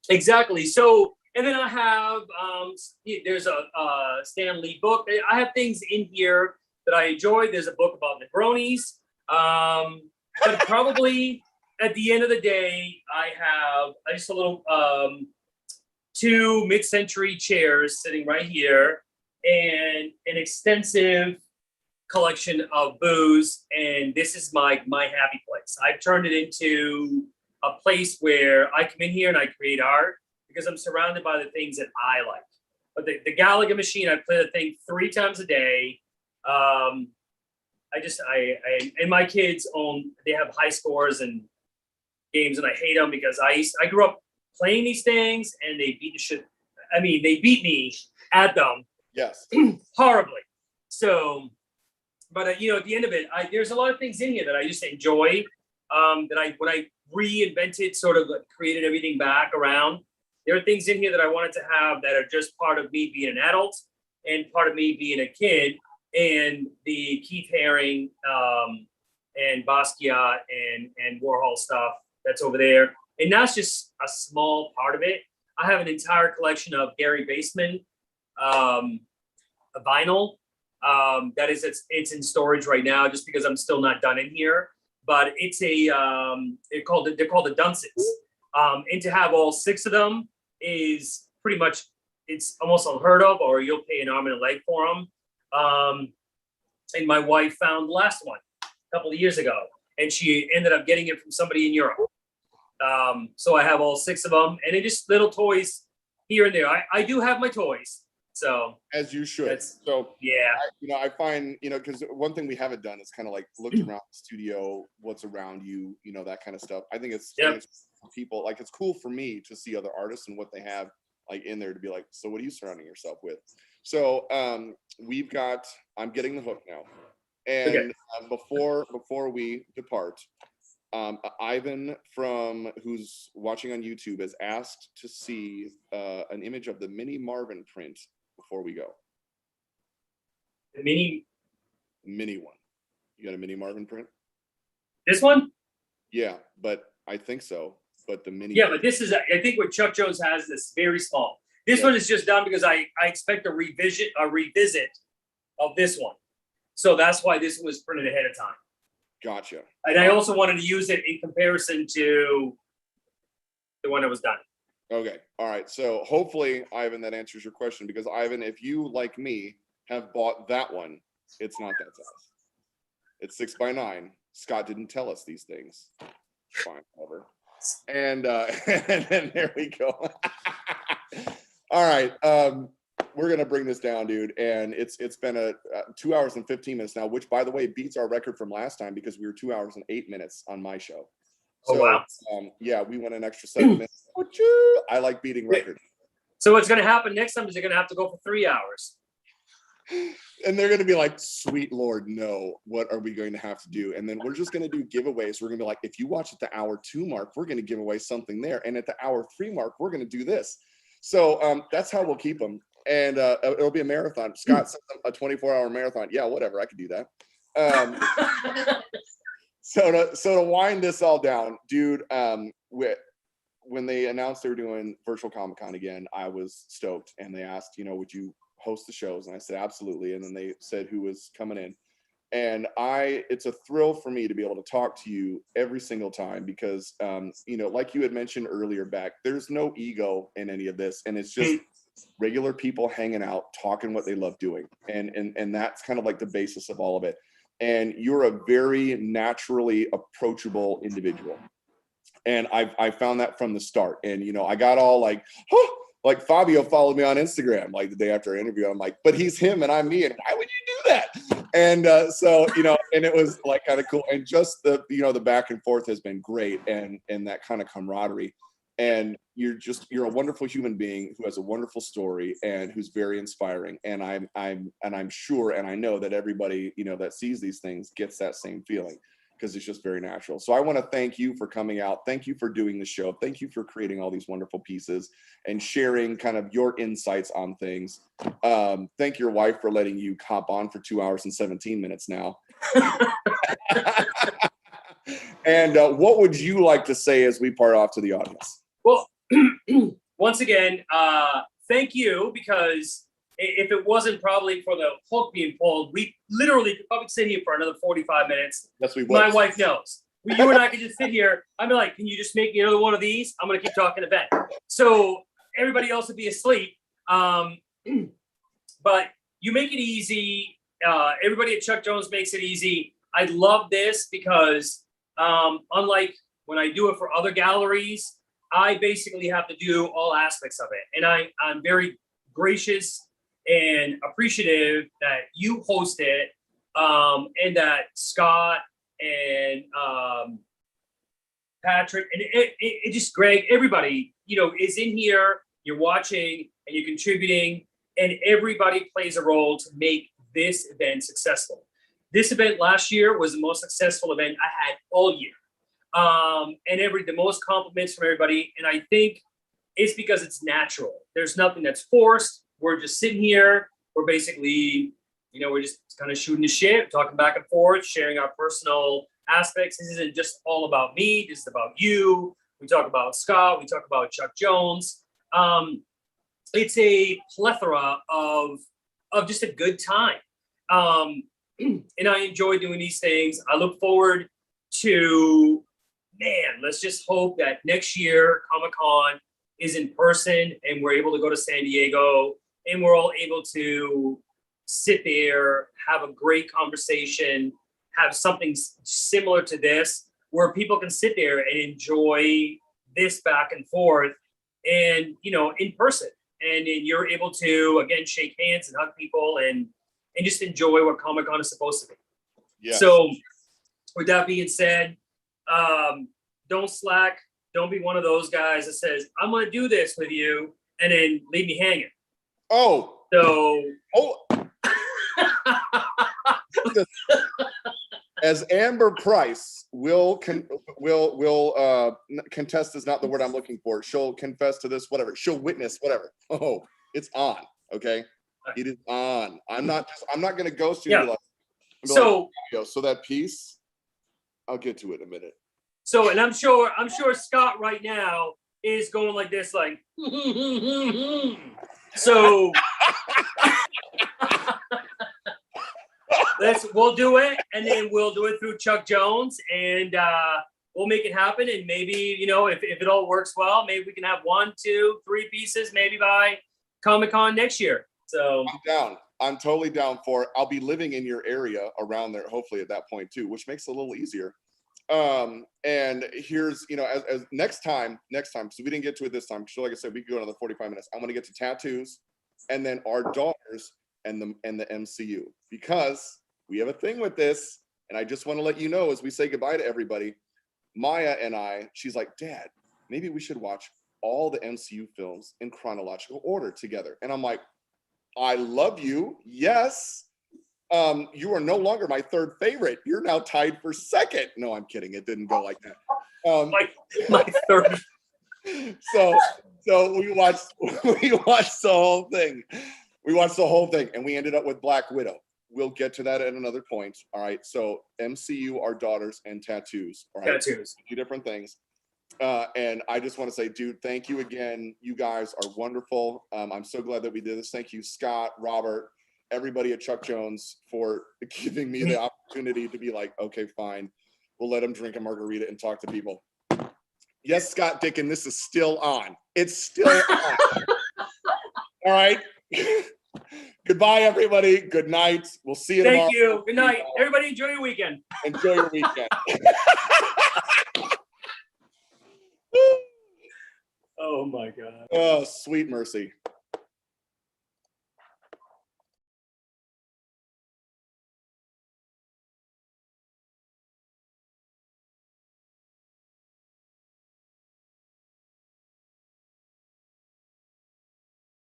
Exactly. So, and then I have, there's a Stan Lee book. I have things in here that I enjoy. There's a book about Negronis. But probably at the end of the day, I have just a little 2 mid-century chairs sitting right here and an extensive collection of booze. And this is my happy place. I've turned it into a place where I come in here and I create art because I'm surrounded by the things that I like. But the Galaga machine, I play the thing 3 times a day. And my kids they have high scores and games, and I hate them because I grew up playing these things and they beat the shit. I mean, they beat me at them. Yes. Horribly. So, but at the end of it, there's a lot of things in here that I just enjoy. When I reinvented, sort of created everything back around. There are things in here that I wanted to have that are just part of me being an adult and part of me being a kid. And the Keith Haring and Basquiat and Warhol stuff that's over there. And that's just a small part of it. I have an entire collection of Gary Baseman a vinyl. That is, it's in storage right now just because I'm still not done in here. But it's they're called the Dunces. And to have all 6 of them is pretty much, it's almost unheard of, or you'll pay an arm and a leg for them. And my wife found the last one a couple of years ago, and she ended up getting it from somebody in Europe. So I have all 6 of them, and it just little toys here and there. I do have my toys. So as you should. So yeah, I find, because one thing we haven't done is kind of like looked around the studio, what's around you, that kind of stuff. I think it's for people, like it's cool for me to see other artists and what they have like in there to be like, so what are you surrounding yourself with? So I'm getting the hook now. And before we depart, Ivan who's watching on YouTube has asked to see an image of the mini Marvin print before we go. The mini one. You got a mini Marvin print? This one? Yeah, but I think so. But the mini. Yeah, but this is, I think what Chuck Jones has is very small. This one is just done because I expect a revisit of this one. So that's why this one was printed ahead of time. Gotcha. And I also wanted to use it in comparison to the one that was done. Okay. All right. So hopefully, Ivan, that answers your question, because Ivan, if you, like me, have bought that one, it's not that size. It's 6x9. Scott didn't tell us these things. Fine, whatever. And there we go. All right. We're gonna bring this down, dude. And it's been a 2 hours and 15 minutes now, which, by the way, beats our record from last time because we were 2 hours and 8 minutes on my show. So, oh wow. Yeah, we went an extra 7 minutes. I like beating records. So what's gonna happen next time is you're gonna have to go for 3 hours. And they're going to be like, sweet Lord, no, what are we going to have to do? And then we're just going to do giveaways. We're going to be like, if you watch at the hour 2 mark, we're going to give away something there. And at the hour 3 mark, we're going to do this. So that's how we'll keep them. And it'll be a marathon. Scott said a 24-hour marathon. Yeah, whatever. I could do that. So to wind this all down, dude, when they announced they were doing virtual Comic-Con again, I was stoked. And they asked, would you host the shows? And I said, absolutely. And then they said who was coming in. And it's a thrill for me to be able to talk to you every single time because, like you had mentioned earlier back, there's no ego in any of this. And it's just regular people hanging out, talking what they love doing. And that's kind of like the basis of all of it. And you're a very naturally approachable individual. And I found that from the start. And, I got all like, oh, like Fabio followed me on Instagram like the day after our interview. I'm like, but he's him and I'm me. And why would you do that? And so, and it was like kind of cool. And just the back and forth has been great. And that kind of camaraderie. And you're a wonderful human being who has a wonderful story and who's very inspiring. And I'm sure, and I know that everybody, that sees these things gets that same feeling, because it's just very natural. So I want to thank you for coming out. Thank you for doing the show. Thank you for creating all these wonderful pieces and sharing kind of your insights on things. Thank your wife for letting you hop on for 2 hours and 17 minutes now. And what would you like to say as we part off to the audience? Well, once again, thank you, because if it wasn't probably for the hook being pulled, we literally could probably sit here for another 45 minutes. Yes, we would. My wife knows. You and I could just sit here. I'm like, can you just make me another one of these? I'm going to keep talking to Ben. So everybody else would be asleep. But you make it easy. Everybody at Chuck Jones makes it easy. I love this because unlike when I do it for other galleries, I basically have to do all aspects of it. And I'm very gracious and appreciative that you host it, and that Scott and Patrick and it just Greg, everybody, is in here. You're watching and you're contributing, and everybody plays a role to make this event successful. This event last year was the most successful event I had all year, and the most compliments from everybody. And I think it's because it's natural. There's nothing that's forced. We're just sitting here. We're basically, we're just kind of shooting the shit, talking back and forth, sharing our personal aspects. This isn't just all about me. This is about you. We talk about Scott. We talk about Chuck Jones. It's a plethora of just a good time. And I enjoy doing these things. I look forward to, let's just hope that next year Comic-Con is in person and we're able to go to San Diego and we're all able to sit there, have a great conversation, have something similar to this where people can sit there and enjoy this back and forth and, in person. And then you're able to, again, shake hands and hug people and just enjoy what Comic-Con is supposed to be. Yes. So with that being said, don't slack. Don't be one of those guys that says, I'm going to do this with you and then leave me hanging. Oh. So. Oh. As Amber Price will contest is not the word I'm looking for. She'll confess to this, whatever. She'll witness, whatever. Oh, it's on. Okay. It is on. I'm not going to ghost you. Yeah. So that piece, I'll get to it in a minute. So, and I'm sure Scott right now is going like this, like, So we'll do it, and then we'll do it through Chuck Jones, and we'll make it happen. And maybe, you know, if it all works well, maybe we can have 1, 2, 3 pieces maybe by Comic-Con next year. So I'm down. I'm totally down for it. I'll be living in your area around there, hopefully at that point too, which makes it a little easier. And here's, you know, as next time, so we didn't get to it this time, because like I said, we could go another 45 minutes. I'm going to get to tattoos and then our daughters and the MCU, because we have a thing with this. And I just want to let you know, as we say goodbye to everybody, Maya and I, she's like, Dad, maybe we should watch all the MCU films in chronological order together. And I'm like, I love you. Yes. You are no longer my third favorite. You're now tied for second. No, I'm kidding. It didn't go like that. my third. So we watched the whole thing. We watched the whole thing, and we ended up with Black Widow. We'll get to that at another point. All right. So MCU, our daughters, and tattoos. All right. Tattoos. 2 different things. And I just want to say, dude, thank you again. You guys are wonderful. I'm so glad that we did this. Thank you, Scott, Robert, everybody at Chuck Jones for giving me the opportunity to be like, okay, fine. We'll let him drink a margarita and talk to people. Yes, Scott Dickin, this is still on. It's still on. All right. Goodbye, everybody. Good night. We'll see you tomorrow. Thank you. Good night. Everybody enjoy your weekend. Enjoy your weekend. Oh my God. Oh, sweet mercy.